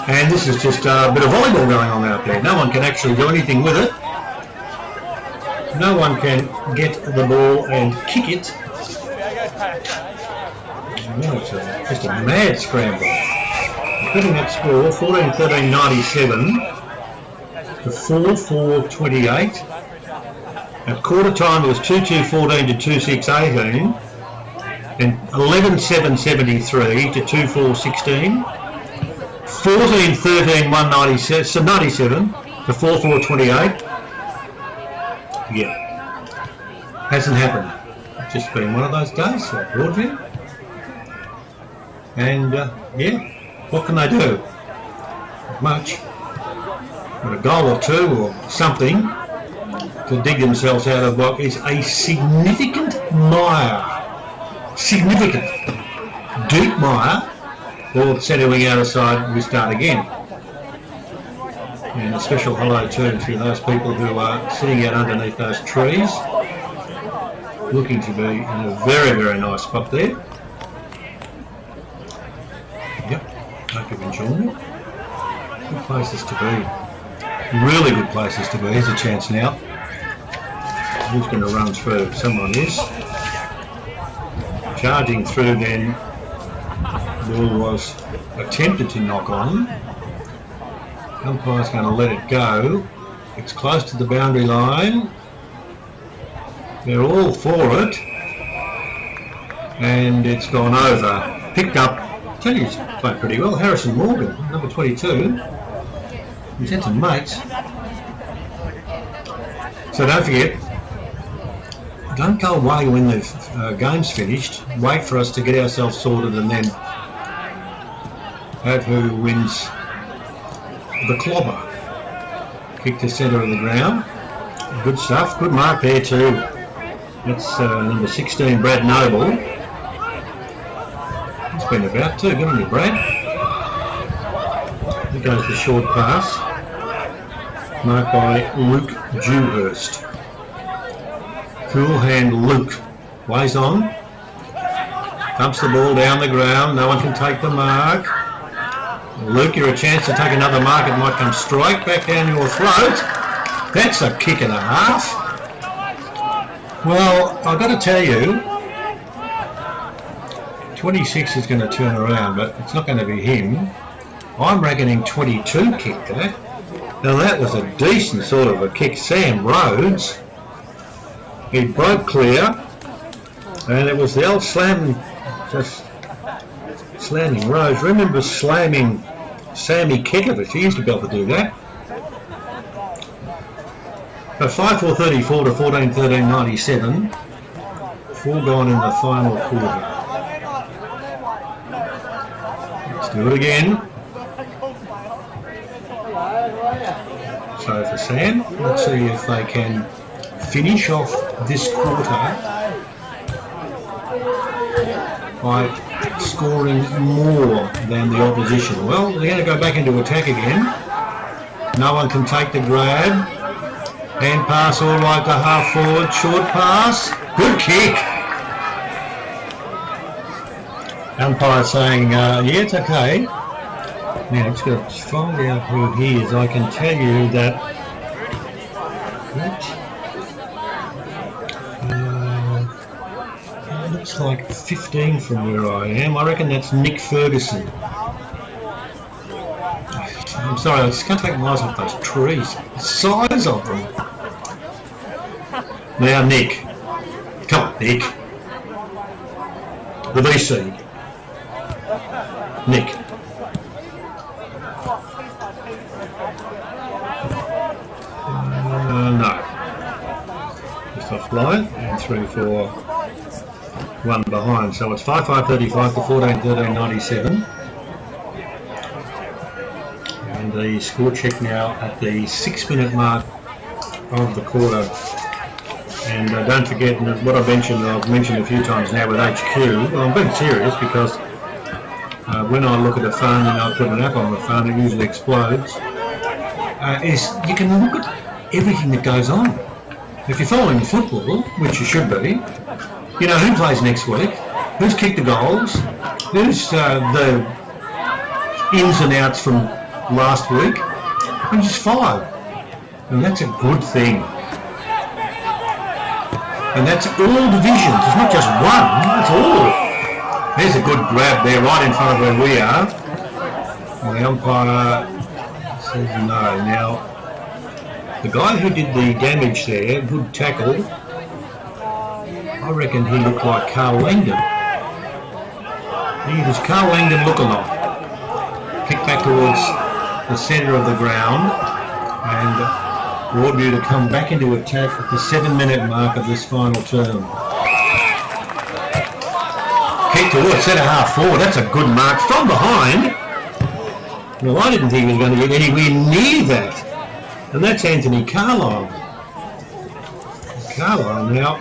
And this is just a bit of volleyball going on out there. No one can actually do anything with it. No one can get the ball and kick it. No, it's just a mad scramble. Getting that score, 14-13-97 to 4-4-28. At quarter time it was 2-2-14 to 2-6-18, and 11-7-73 to 2-4-16. 14-13-197 to 4-4-28. Yeah, hasn't happened. It's just been one of those days for Broadview. And yeah, what can they do? Not much. But a goal or two or something to dig themselves out of what is a significant mire. Significant. Deep mire. Or centering out aside, we start again. And a special hello too to those people who are sitting out underneath those trees, looking to be in a very, very nice spot there. Yep, hope you've enjoyed it. Good places to be. Really good places to be. Here's a chance now. Who's going to run through? Someone is. Charging through then. Ball was attempted to knock on. Umpire's going to let it go. It's close to the boundary line. They're all for it. And it's gone over. Picked up. I tell you, he's played pretty well. Harrison Morgan, number 22. He's had some mates. So don't forget, don't go away when the game's finished. Wait for us to get ourselves sorted and then have who wins the clobber. Kick to centre of the ground. Good stuff. Good mark there too. That's number 16, Brad Noble. He's been about too. Good on you, Brad. Here goes the short pass. Marked by Luke Dewhurst. Cool hand Luke. Ways on. Dumps the ball down the ground. No one can take the mark. Luke, you're a chance to take another mark. It might come straight back down your throat. That's a kick and a half. Well, I've got to tell you, 26 is going to turn around, but it's not going to be him. I'm reckoning 22 kicked that. Now that was a decent sort of a kick. Sam Rhodes, he broke clear, and it was the old slamming, just slamming Rhodes. Remember slamming Sammy Kekovich? He used to be able to do that. So 5-4-34 to 14-13-97. 4 gone in the final quarter. Let's do it again. So for Sam, let's see if they can finish off this quarter by scoring more than the opposition. Well, they're going to go back into attack again. No one can take the grab. Hand pass all right to half forward, short pass, good kick. Umpire saying, yeah, it's okay. Now, I'm just going to find out who he is. I can tell you that looks like 15 from where I am. I reckon that's Nick Ferguson. I'm sorry, I just can't take my eyes off those trees. The size of them. Now, Nick. Come on, Nick. The VC. Nick. No. Just offline. And 3, 4, 1 behind. So it's 5-5-35 to 14-13-97. And the score check now at the 6-minute mark of the quarter. And don't forget what I've mentioned a few times now with HQ. Well, I'm being serious because when I look at a phone and I put an app on the phone, it usually explodes. Is you can look at everything that goes on. If you're following the football, which you should be, you know who plays next week, who's kicked the goals, who's the ins and outs from last week, and just follow. And that's a good thing. And that's all divisions, it's not just one, that's all. There's a good grab there right in front of where we are. And the umpire says no. Now, the guy who did the damage there, good tackle, I reckon he looked like Carl Langdon. He was Carl Langdon lookalike. Kick back towards the centre of the ground, and Broadview to come back into attack at the 7-minute mark of this final term. Kick towards centre half forward, that's a good mark from behind. Well, I didn't think he was going to get anywhere near that. And that's Anthony Carlisle. Carlisle now,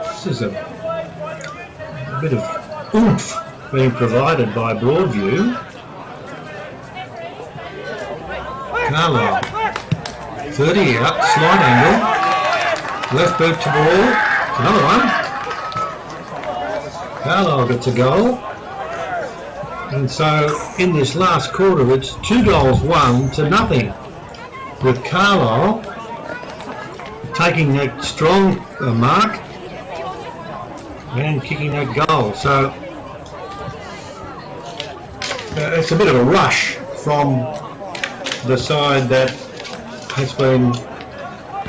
this is a bit of oomph being provided by Broadview. Carlisle. 30 out, slight angle, left boot to ball, another one. Carlisle gets a goal. And so in this last quarter it's 2 goals 1-0 with Carlisle taking that strong mark and kicking that goal. So it's a bit of a rush from the side that has been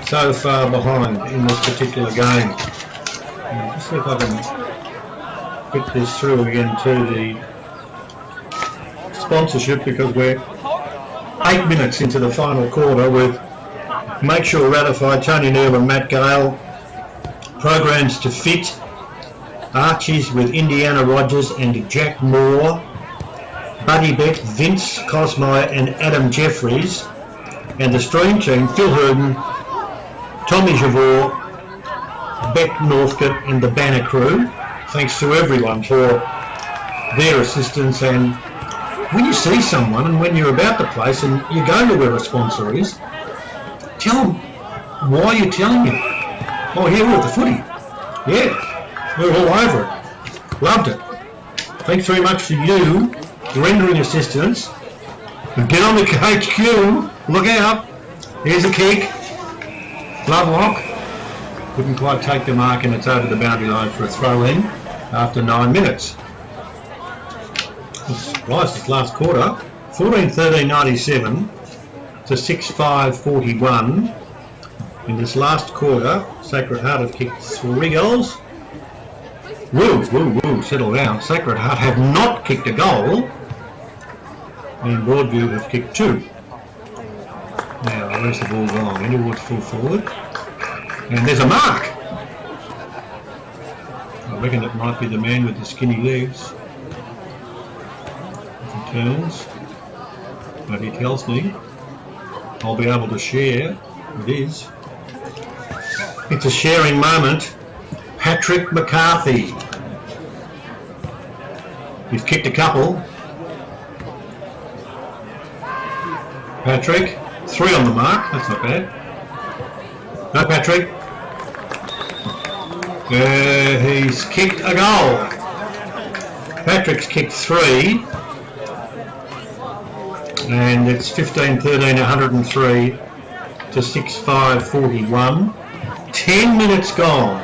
so far behind in this particular game. Let's see if I can put this through again to the sponsorship, because we're 8 minutes into the final quarter with Make Sure Ratified, Tony Neal and Matt Gale, programs to fit, Archies with Indiana Rogers and Jack Moore, Buddy Beck, Vince Cosmo and Adam Jeffries, and the stream team, Phil Hurden, Tommy Javor, Beck Northcote and the Banner crew. Thanks to everyone for their assistance. And when you see someone and when you're about the place and you go to where a sponsor is, tell them why you're telling him. Oh, here we're at the Footy. Yeah, we're all over it. Loved it. Thanks very much for you rendering assistance. And get on the HQ. Look out. Here's a kick. Lovelock. Couldn't quite take the mark, and it's over the boundary line for a throw-in after 9 minutes. Surprised this last quarter. 14-13-97 to 6-5-41. In this last quarter, Sacred Heart have kicked 3 goals. Woo, settle down. Sacred Heart have not kicked a goal, and Broadview have kicked 2. Now, where's the ball gone? In towards full forward. And there's a mark. I reckon it might be the man with the skinny legs. If he turns, but he tells me, I'll be able to share. It is. It's a sharing moment. Patrick McCarthy. He's kicked a couple. Patrick, 3 on the mark. That's not bad. No, Patrick. He's kicked a goal. Patrick's kicked 3. And it's 15-13, 103 to 6-5, 41. 10 minutes gone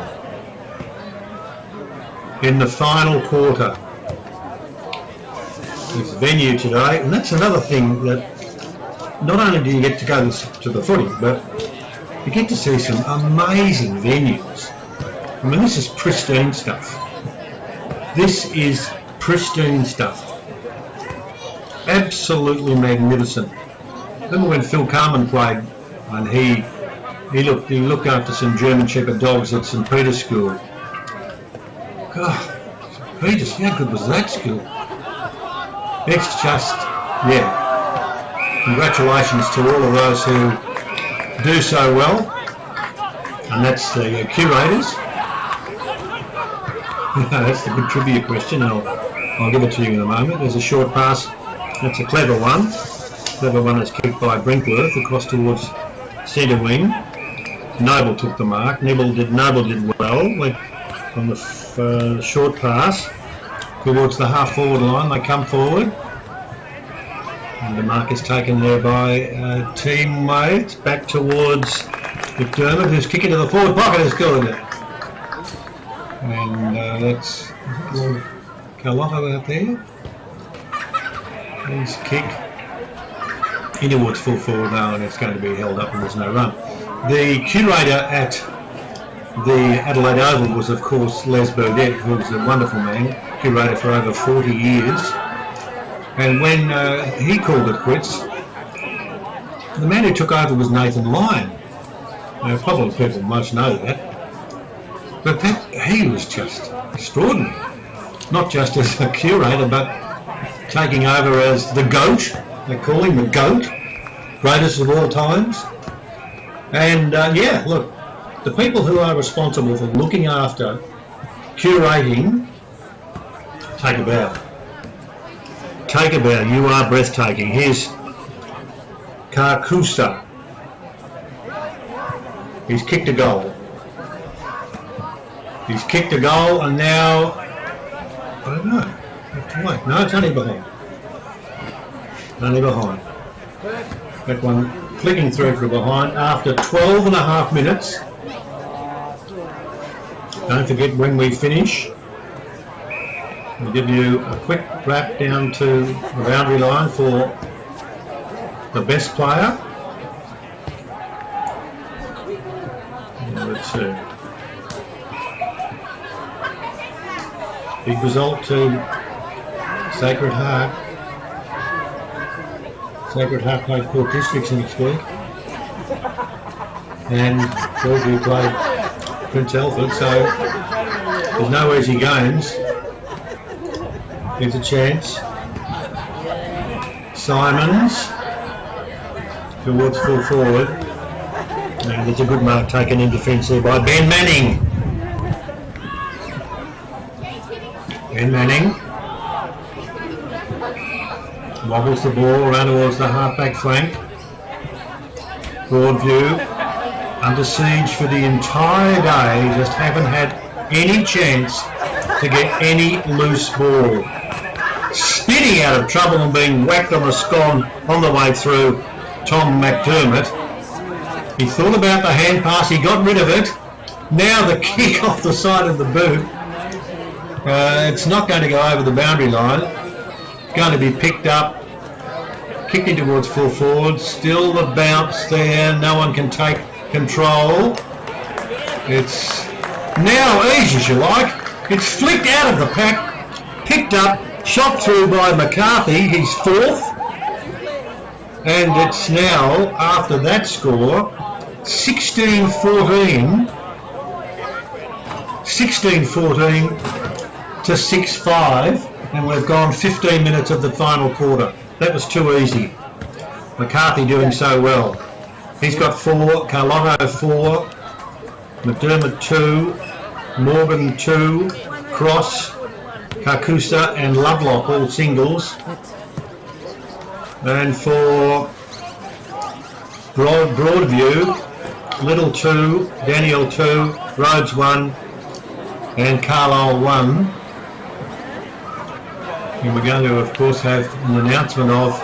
in the final quarter. This venue today, and that's another thing that not only do you get to go to the footy, but you get to see some amazing venues. I mean, this is pristine stuff. This is pristine stuff. Absolutely magnificent. Remember when Phil Carman played, and he looked after some German Shepherd dogs at St Peter's School. God, St Peter's, how good was that school? It's just, yeah. Congratulations to all of those who do so well, and that's the curators. That's the good trivia question. I'll give it to you in a moment. There's a short pass. That's a clever one. Clever one is kicked by Brinkworth across towards centre wing. Noble took the mark. Noble did well. Went on the short pass towards the half forward line. They come forward. And the mark is taken there by teammates. Back towards McDermott, who's kicking to the forward pocket. Is good. And that's Carlotto out there. His kick in towards full forward now, and it's going to be held up and there's no run. The curator at the Adelaide Oval was, of course, Les Burdett, who was a wonderful man, curator for over 40 years. And when he called it quits, the man who took over was Nathan Lyon. Probably people most know that. But he was just extraordinary. Not just as a curator, but taking over as the GOAT. They call him the GOAT, greatest of all times. And yeah, look, the people who are responsible for looking after, curating, take a bow. Take a bow. You are breathtaking. Here's Kakusa. He's kicked a goal. He's kicked a goal, and now, I don't know. Have to wait. No, it's only behind. Only behind. That one flicking through from behind after 12 and a half minutes. Don't forget when we finish, we'll give you a quick wrap down to the boundary line for the best player. Let's see. Big result to Sacred Heart. Sacred Heart played Port Districts next week. And Broadview played Prince Alfred, so there's no easy games. Here's a chance. Simons towards full forward. And there's a good mark taken in defence there by Ben Manning. Ben Manning wobbles the ball around towards the half-back flank. Broadview under siege for the entire day, just haven't had any chance to get any loose ball. Spinning out of trouble and being whacked on the scone on the way through, Tom McDermott. He thought about the hand pass, he got rid of it. Now the kick off the side of the boot. It's not going to go over the boundary line. It's going to be picked up, kicked in towards full forward. Still the bounce there. No one can take control. It's now easy as you like. It's flicked out of the pack, picked up, shot through by McCarthy. He's fourth. And it's now, after that score, 16-14. 16-14 to 6-5, and we've gone 15 minutes of the final quarter. That was too easy. McCarthy doing so well. He's got 4, Carlotto 4, McDermott 2, Morgan 2, Cross, Kakusa and Lovelock all singles. And for Broadview, Little 2, Daniel 2, Rhodes 1, and Carlisle 1. And we're going to, of course, have an announcement of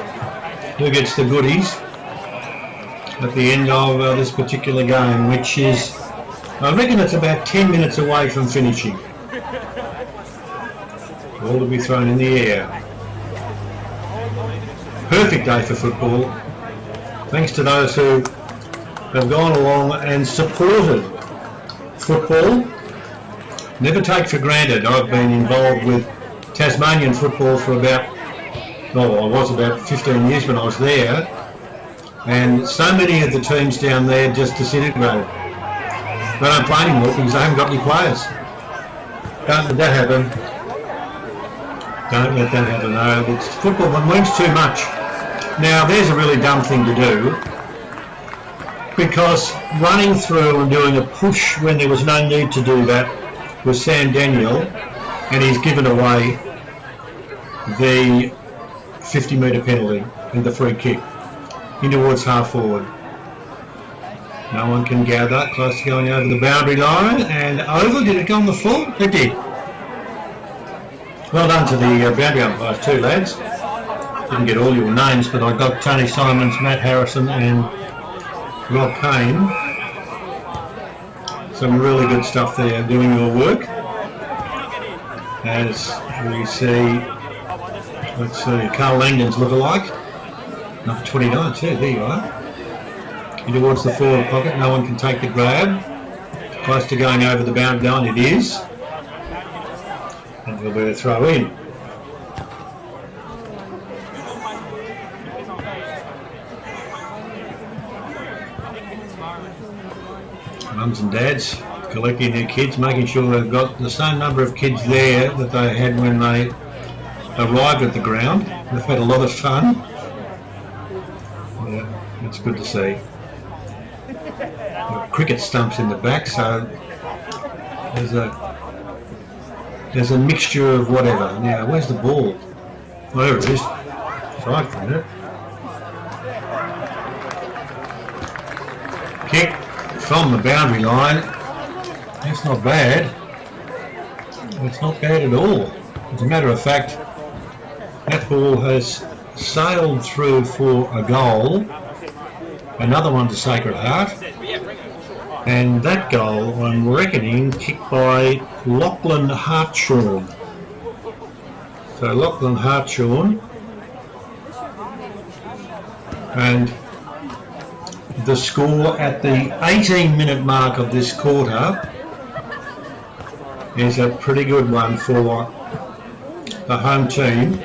who gets the goodies at the end of this particular game, which is, I reckon it's about 10 minutes away from finishing. All to be thrown in the air. Perfect day for football, thanks to those who have gone along and supported football. Never take for granted. I've been involved with Tasmanian football for about, well, I was about 15 years when I was there, and so many of the teams down there just disintegrated. They don't play anymore because they haven't got any players. Don't let that happen. Don't let that happen. No, it's football means too much. Now, there's a really dumb thing to do, because running through and doing a push when there was no need to do that was Sam Daniel, and he's given away the 50-metre penalty and the free kick in towards half forward. No one can gather, close to going over the boundary line, and over. Did it go on the full? It did. Well done to the boundary umpires too, lads. Didn't get all your names, but I got Tony Simons, Matt Harrison and Rob Payne. Some really good stuff there doing your work. As we see, let's see, Carl Langdon's look-alike. Number 29 too, there you are. In towards the forward pocket, no one can take the grab. Close to going over the boundary line, it is. And there'll be a throw in. Mums and dads collecting their kids, making sure they've got the same number of kids there that they had when they arrived at the ground. They've had a lot of fun. Yeah, it's good to see. Cricket stumps in the back, so there's a mixture of whatever. Now, where's the ball? Whatever it is. Try for a minute. Kick from the boundary line. That's not bad. It's not bad at all. As a matter of fact, that ball has sailed through for a goal. Another one to Sacred Heart. And that goal, I'm reckoning, kicked by Lachlan Hartshorn. So Lachlan Hartshorn. And the score at the 18-minute mark of this quarter is a pretty good one for the home team,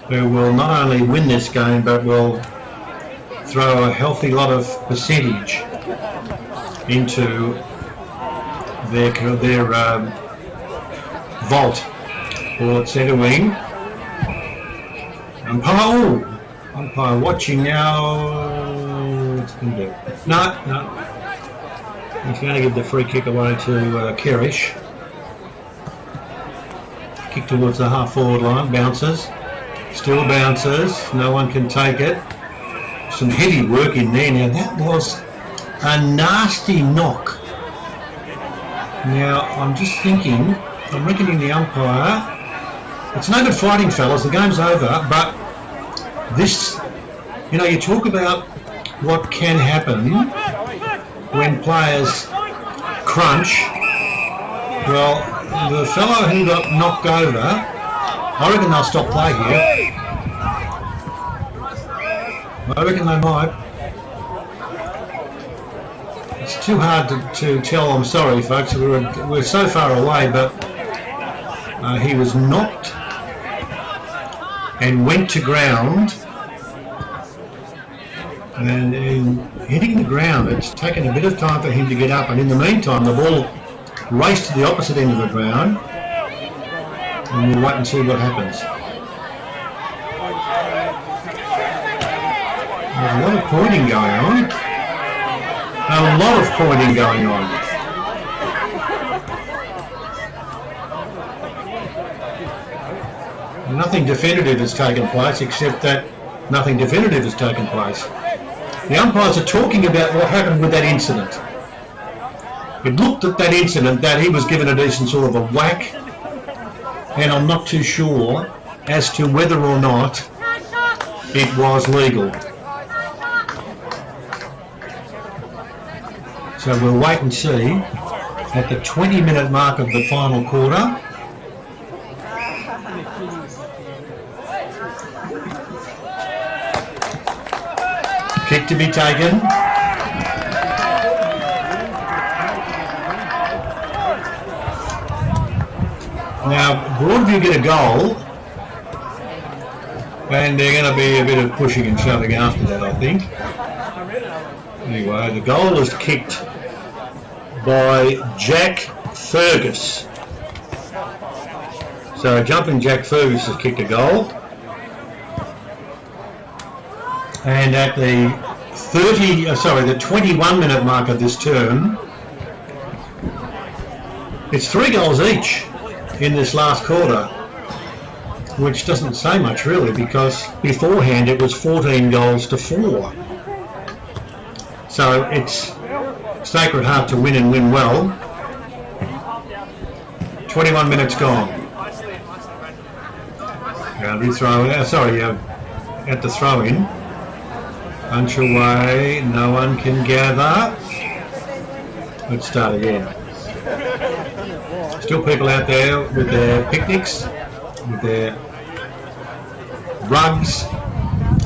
who will not only win this game but will throw a healthy lot of percentage into their vault for centre wing. Umpire watching now. What's he going to do? No. He's going to give the free kick away to Kerish. Kick towards the half forward line, bounces. Still bounces, no one can take it. Some heavy work in there. Now that was a nasty knock. Now I'm just thinking, I'm reckoning the umpire, it's no good fighting fellas, the game's over, but this, you know, you talk about what can happen when players crunch. Well, the fellow who got knocked over, I reckon they'll stop play here. I reckon they might. It's too hard to tell, I'm sorry folks, we're so far away, but he was knocked and went to ground, and in hitting the ground it's taken a bit of time for him to get up, and in the meantime the ball raced to the opposite end of the ground, and we'll wait and see what happens. There's a lot of pointing going on. A lot of pointing going on. Nothing definitive has taken place, except that nothing definitive has taken place. The umpires are talking about what happened with that incident. It looked at that incident that he was given a decent sort of a whack, and I'm not too sure as to whether or not it was legal. So we'll wait and see at the 20-minute mark of the final quarter. Kick to be taken. Now, Broadview get a goal, and they're going to be a bit of pushing and shoving after that, I think. Anyway, the goal is kicked by Jack Fergus. So, jumping Jack Fergus has kicked a goal. And at the 21-minute mark of this term, it's 3 goals each in this last quarter, which doesn't say much really, because beforehand it was 14 goals to 4. So it's Sacred Heart to win and win well. 21 minutes gone. Boundary throw, at the throw in. Punch away, no one can gather. Let's start again. Still people out there with their picnics, with their rugs,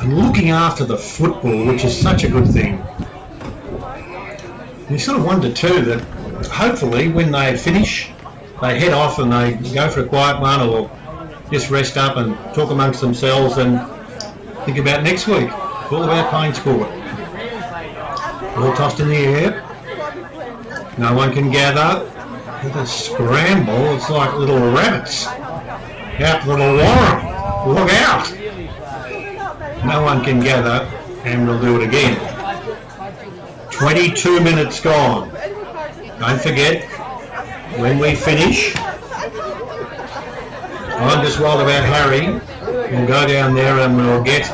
and looking after the football, which is such a good thing. You sort of wonder too that hopefully when they finish, they head off and they go for a quiet one or just rest up and talk amongst themselves and think about next week. All about playing sport. All tossed in the air. No one can gather. With a scramble, it's like little rabbits out the little warren. Look out! No one can gather, and we'll do it again. 22 minutes gone. Don't forget, when we finish, I'm just wild about Harry. We'll go down there and we'll get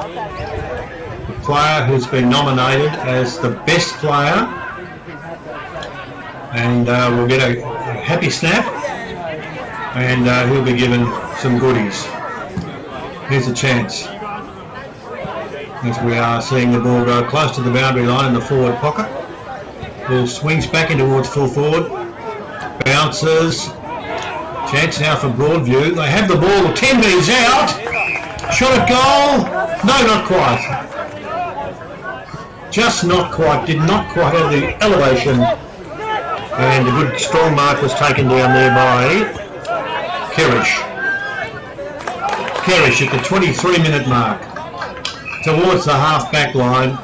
the player who's been nominated as the best player, and we'll get a happy snap, and he'll be given some goodies. Here's a chance. As we are seeing the ball go close to the boundary line in the forward pocket. Ball swings back in towards full forward. Bounces. Chance now for Broadview. They have the ball 10 metres out. Shot at goal. No, not quite. Just not quite. Did not quite have the elevation. And a good strong mark was taken down there by Kerish. Kerish at the 23-minute mark. Towards the half-back line.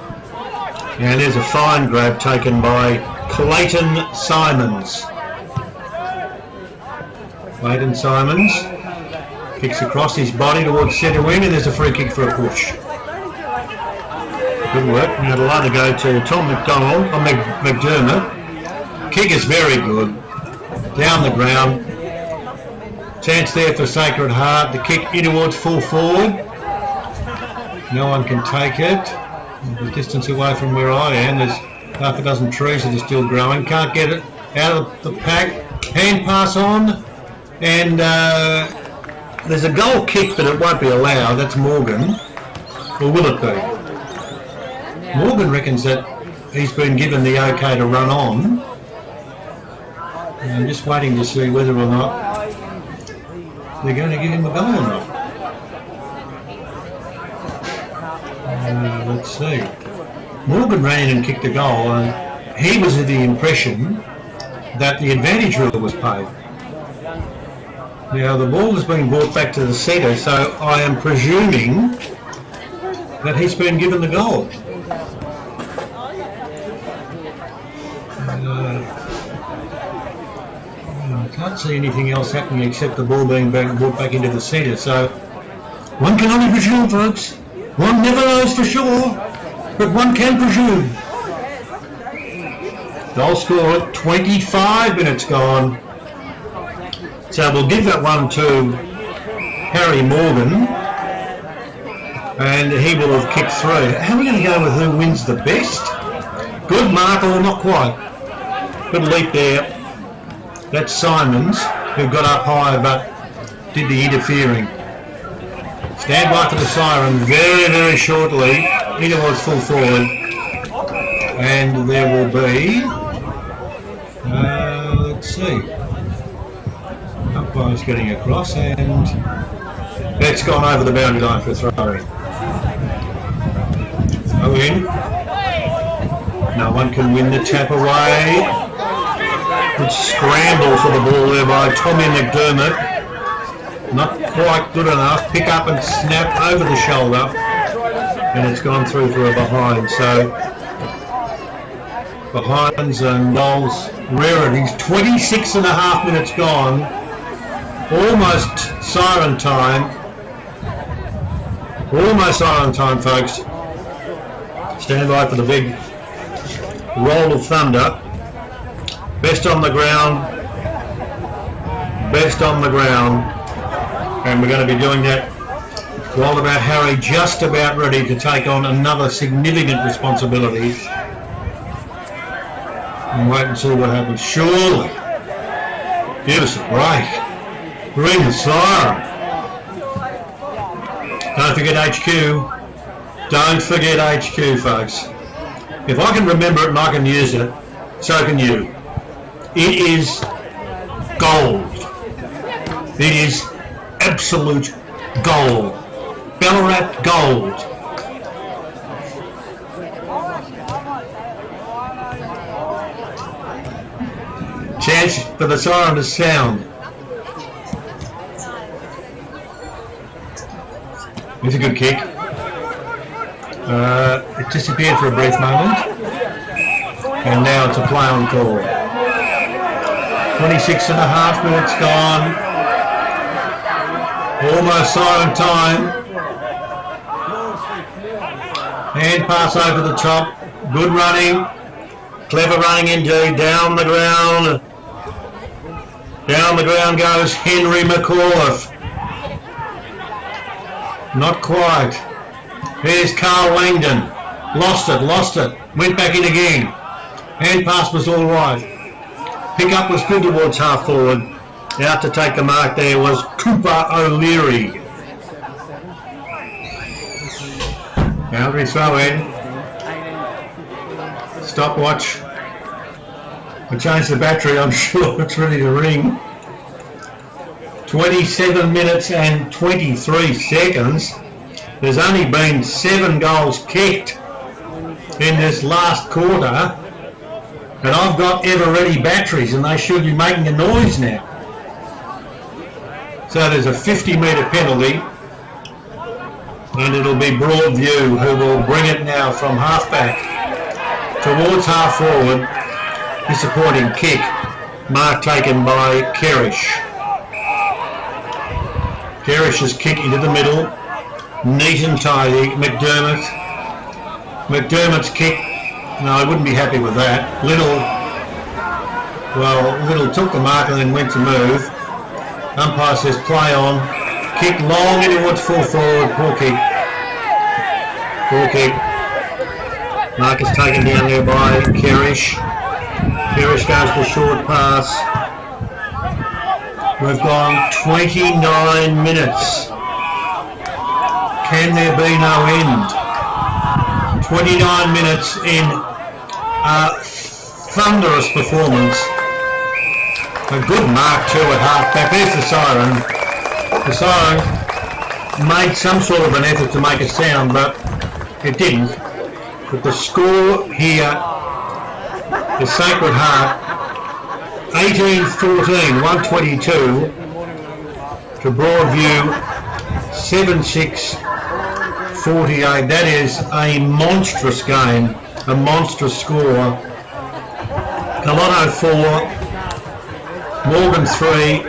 And there's a fine grab taken by Clayton Simons. Clayton Simons kicks across his body towards centre wing, and there's a free kick for a push. Good work. And it'll either go to Tom McDonald or McDermott. Kick is very good. Down the ground. Chance there for Sacred Heart. The kick in towards full forward. No one can take it. The distance away from where I am, there's half a dozen trees that are still growing. Can't get it out of the pack. Hand pass on. And there's a goal kick, but it won't be allowed. That's Morgan. Or will it be? Morgan reckons that he's been given the okay to run on. And I'm just waiting to see whether or not they're going to give him a goal or not. Let's see. Morgan ran in and kicked a goal, and he was of the impression that the advantage rule was paid. Now the ball is being brought back to the centre, so I am presuming that he's been given the goal. I can't see anything else happening except the ball being brought back into the centre, so one can only presume, folks. One never knows for sure, but one can presume. Goal scored, 25 minutes gone. So we'll give that one to Harry Morgan. and he will have kicked through. How are we going to go with who wins the best? Good mark, or not quite. Good leap there. That's Simons, who got up high but did the interfering. Stand by for the siren very, very shortly. Either was full forward. And there will be, let's see, umpire's getting across, and that's gone over the boundary line for a throw-in. Throw-in. No one can win the tap away. Good scramble for the ball there by Tommy McDermott. Not quite good enough. Pick up and snap over the shoulder, and it's gone through for a behind. So behinds and goals rarities. 26 and a half minutes gone. Almost siren time. Almost siren time, folks. Stand by for the big roll of thunder. Best on the ground. Best on the ground. And we're going to be doing that while about Harry just about ready to take on another significant responsibility. And wait and see what happens. Surely. Give us a break. Ring the siren. Don't forget HQ. Don't forget HQ, folks. If I can remember it and I can use it, so can you. It is gold. It is absolute gold. Ballarat gold. Chance for the siren to sound. It's a good kick. It disappeared for a brief moment. And now it's a play on call. 26 and a half minutes gone. Almost siren time. Hand pass over the top. Good running. Clever running indeed. Down the ground. Down the ground goes Henry McAuliffe. Not quite. Here's Carl Langdon. Lost it. Went back in again. Hand pass was all right. Pick up was good towards half forward. Out to take the mark there was Cooper O'Leary. Boundary throw in. Stopwatch. We changed the battery, I'm sure it's ready to ring. 27 minutes and 23 seconds. There's only been 7 goals kicked in this last quarter. And I've got ever-ready batteries and they should be making a noise now. So there's a 50-metre penalty. And it'll be Broadview who will bring it now from half-back towards half-forward. Disappointing kick. Mark taken by Kerrish. Kerrish's kick into the middle. Neat and tidy. McDermott's kick. No, I wouldn't be happy with that. Little took the mark and then went to move. Umpire says play on. Kick long in towards full forward. Poor kick. Mark is taken down there by Kerrish. Kerrish goes for a short pass. We've gone 29 minutes. Can there be no end? 29 minutes in a thunderous performance. A good mark too at half back. There's the siren. The siren made some sort of an effort to make a sound, but it didn't. But the score here is Sacred Heart 18-14, 122 to Broadview 7-6-48. That is a monstrous game, a monstrous score. Colotto 4, Morgan 3,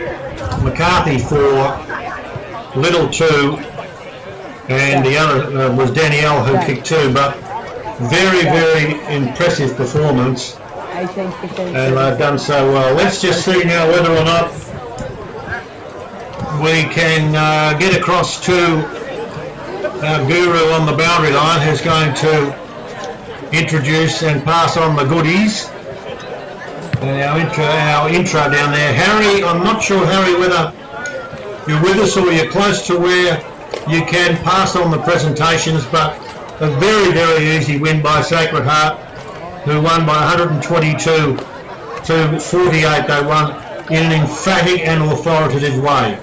McCarthy 4, Little 2, and the other was Danielle who kicked 2, but very, very impressive performance. And they've done so well. Let's just see now whether or not we can get across to our guru on the boundary line, who's going to introduce and pass on the goodies. And our intro down there. Harry, I'm not sure, Harry, whether you're with us or you're close to where you can pass on the presentations, but a very, very easy win by Sacred Heart, who won by 122 to 48. They won in an emphatic and authoritative way.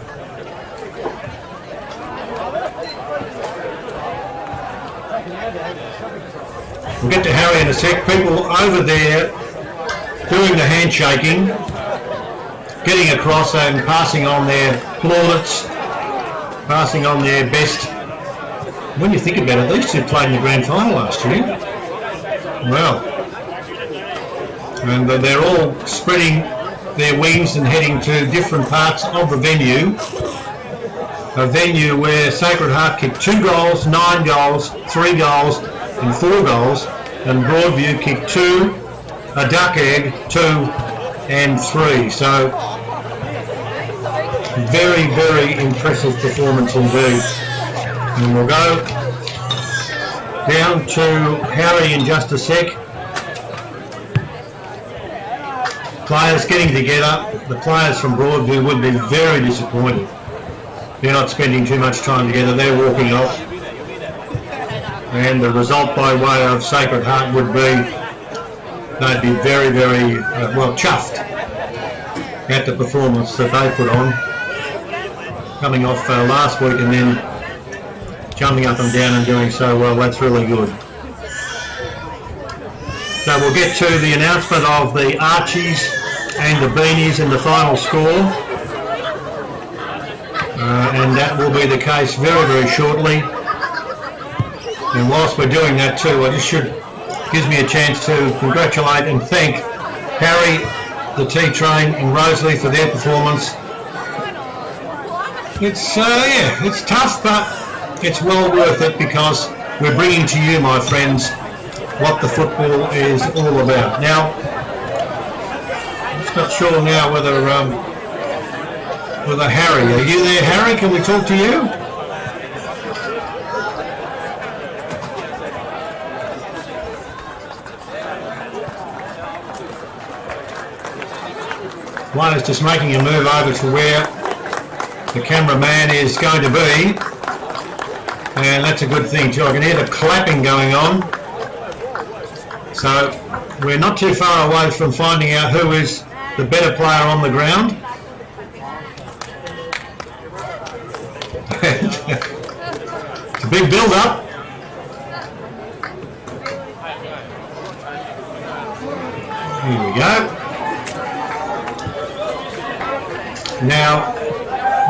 We'll get to Harry in a sec. People over there doing the handshaking, getting across and passing on their plaudits, passing on their best. When you think about it, these two played in the grand final last year. Well, and they're all spreading their wings and heading to different parts of the venue. A venue where Sacred Heart kicked 2 goals, 9 goals, 3 goals and 4 goals, and Broadview kicked 2, a duck egg, 2 and 3. So very, very impressive performance indeed. And we'll go down to Harry in just a sec. Players getting together. The players from Broadview would be very disappointed. They're not spending too much time together. They're walking off. And the result by way of Sacred Heart would be they'd be very, very well chuffed at the performance that they put on, coming off last week and then jumping up and down and doing so well. That's really good. So we'll get to the announcement of the Archies and the Beanies and the final score, and that will be the case very, very shortly. And whilst we're doing that too, gives me a chance to congratulate and thank Harry, the T-Train and Rosalie for their performance. It's it's tough, but it's well worth it because we're bringing to you, my friends, what the football is all about. Now, I'm just not sure now whether Harry, are you there, Harry? Can we talk to you? One is just making a move over to where the cameraman is going to be, and that's a good thing too. I can hear the clapping going on, so we're not too far away from finding out who is the better player on the ground. It's a big build-up. Here we go. Now,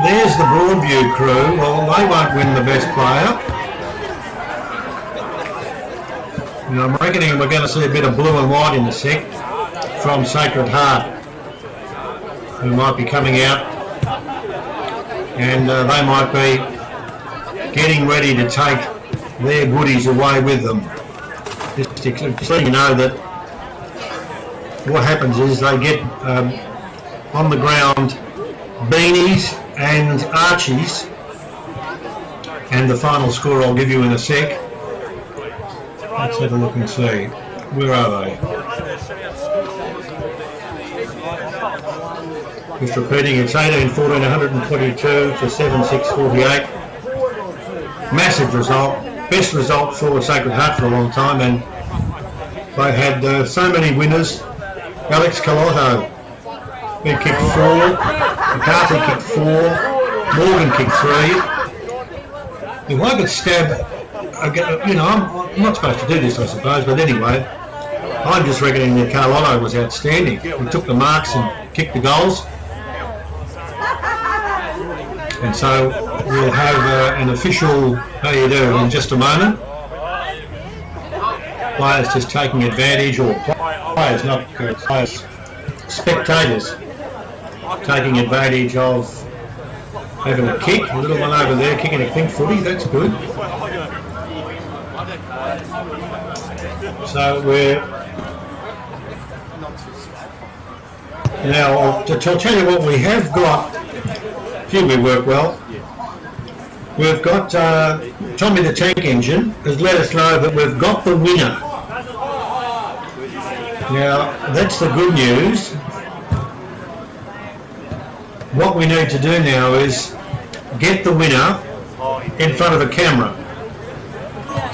there's the Broadview crew. Well, they won't win the best player. And I'm reckoning we're going to see a bit of blue and white in a sec from Sacred Heart, who might be coming out, and they might be getting ready to take their goodies away with them. Just so you know that what happens is they get on the ground Beanies and Archies, and the final score I'll give you in a sec. Let's have a look and see. Where are they? Just repeating, it's 18-14, 122 to 7-6-48. Massive result. Best result for Sacred Heart for a long time, and they had so many winners. Alex Colotto, he kicked 4. McCarthy kicked 4, Morgan kicked 3. If I could stab, you know, I'm not supposed to do this, I suppose, but anyway, I'm just reckoning that Carlotto was outstanding. He took the marks and kicked the goals. And so we'll have an official how you do in just a moment. Players just taking advantage, or players, not players, spectators taking advantage of having a kick. A little one over there kicking a pink footy, that's good. So we're now, to tell you what we have got, gee, we work well. We've got Tommy the Tank Engine has let us know that we've got the winner. Now, that's the good news. What we need to do now is get the winner in front of the camera.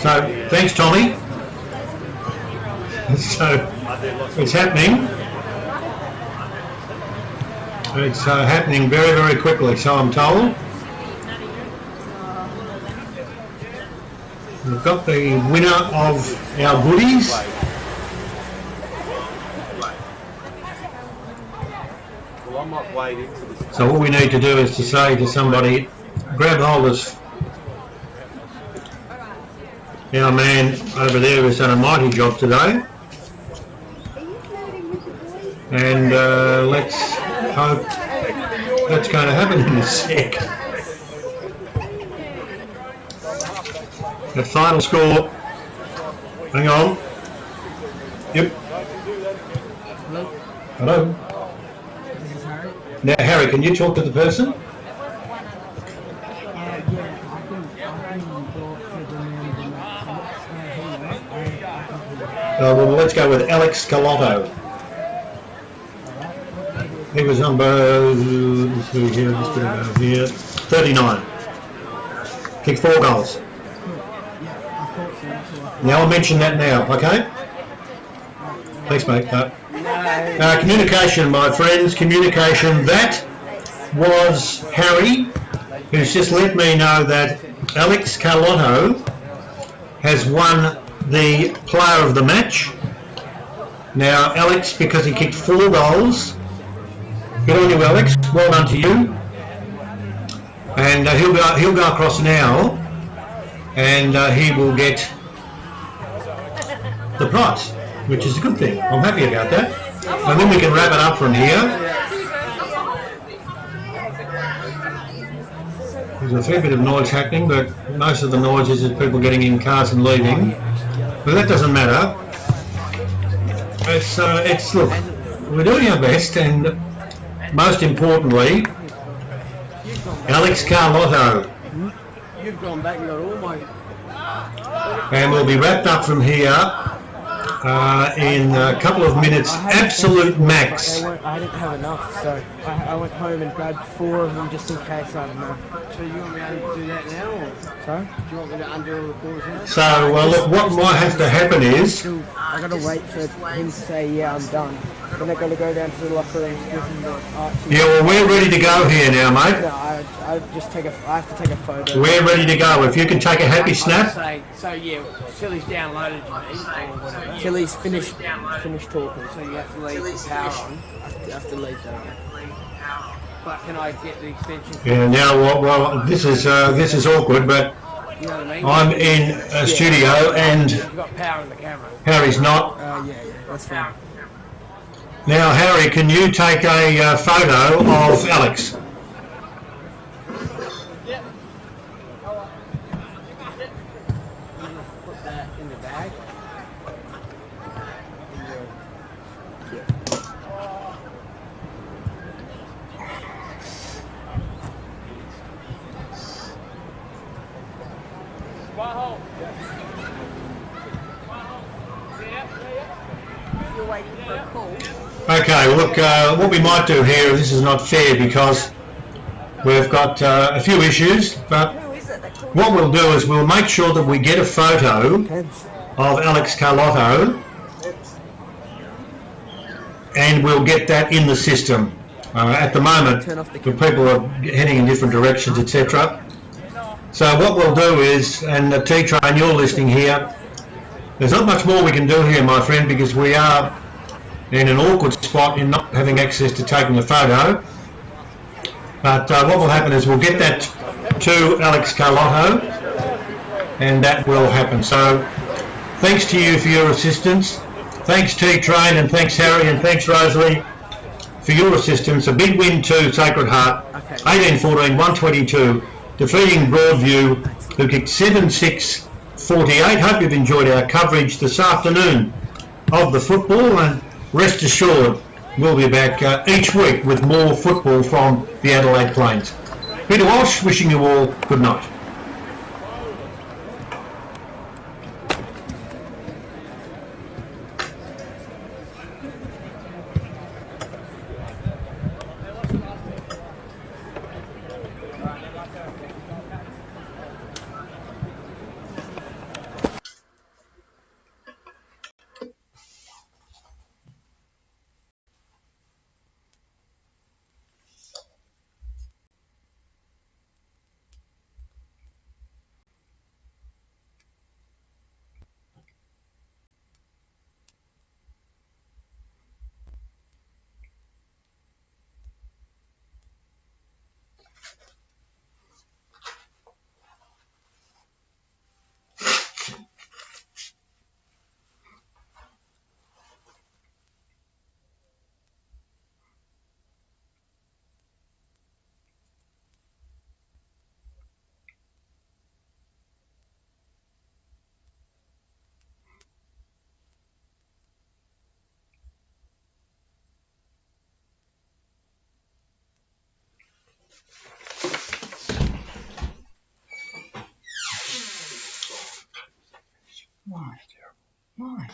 So, thanks Tommy. So, it's happening. It's happening very, very quickly, so I'm told. We've got the winner of our goodies. So what we need to do is to say to somebody, grab hold of our man over there who's done a mighty job today. And let's hope that's going to happen in a sec. The final score, hang on. Yep. Hello. This is Harry. Now Harry, can you talk to the person? Well, let's go with Alex Carlotto. He was number 39. Kicked 4 goals. Now I'll mention that now, okay? Thanks, mate. Communication, my friends, communication. That was Harry, who's just let me know that Alex Carlotto has won the player of the match. Now, Alex, because he kicked 4 goals, good on you, Alex. Well done to you. And he'll go across now, and he will get the prize, which is a good thing. I'm happy about that. And then we can wrap it up from here. There's a fair bit of noise happening, but most of the noise is people getting in cars and leaving. But that doesn't matter. It's look, we're doing our best, and most importantly, Alex Carlotto. You've gone back and got all my... And we'll be wrapped up from here in a couple of minutes, absolute max. I didn't have enough, so I went home and grabbed 4 of them just in case, I don't know. So you want me to do that now, or? Sorry? Do you want me to undo all the calls now? So, well, look, what might have to happen is... I gotta wait for him to say, yeah, I'm done. Then I gotta go down to the locker room and give him the Archie. Yeah, well, we're ready to go here now, mate. No, I have to take a photo. We're ready to go. If you can take a happy snap. So yeah, Tilly's downloaded you mean, or whatever. Tilly's finished talking. So you have to leave the power on. I have to leave that on. But can I get the extension? Yeah. Now, well, this is awkward, but You know what I mean? I'm in a studio and You've got power in the camera. Harry's not. Yeah, that's fine. Now, Harry, can you take a photo of Alex? Put that in the bag. You're waiting for a call. Okay, look, what we might do here, this is not fair because we've got a few issues, but Who is it that called? what we'll do is we'll make sure that we get a photo of Alex Carlotto and we'll get that in the system. At the moment, the people are heading in different directions, etc. So what we'll do is, and T-Train, you're listening here, there's not much more we can do here, my friend, because we are in an awkward spot in not having access to taking a photo. But what will happen is we'll get that to Alex Carlotto, and that will happen. So thanks to you for your assistance. Thanks T-Train, and thanks Harry, and thanks Rosalie for your assistance. A big win to Sacred Heart, 18-14, 122, defeating Broadview, who kicked 7-6-48. Hope you've enjoyed our coverage this afternoon of the football, and rest assured we'll be back each week with more football from the Adelaide Plains. Peter Walsh wishing you all good night. Why?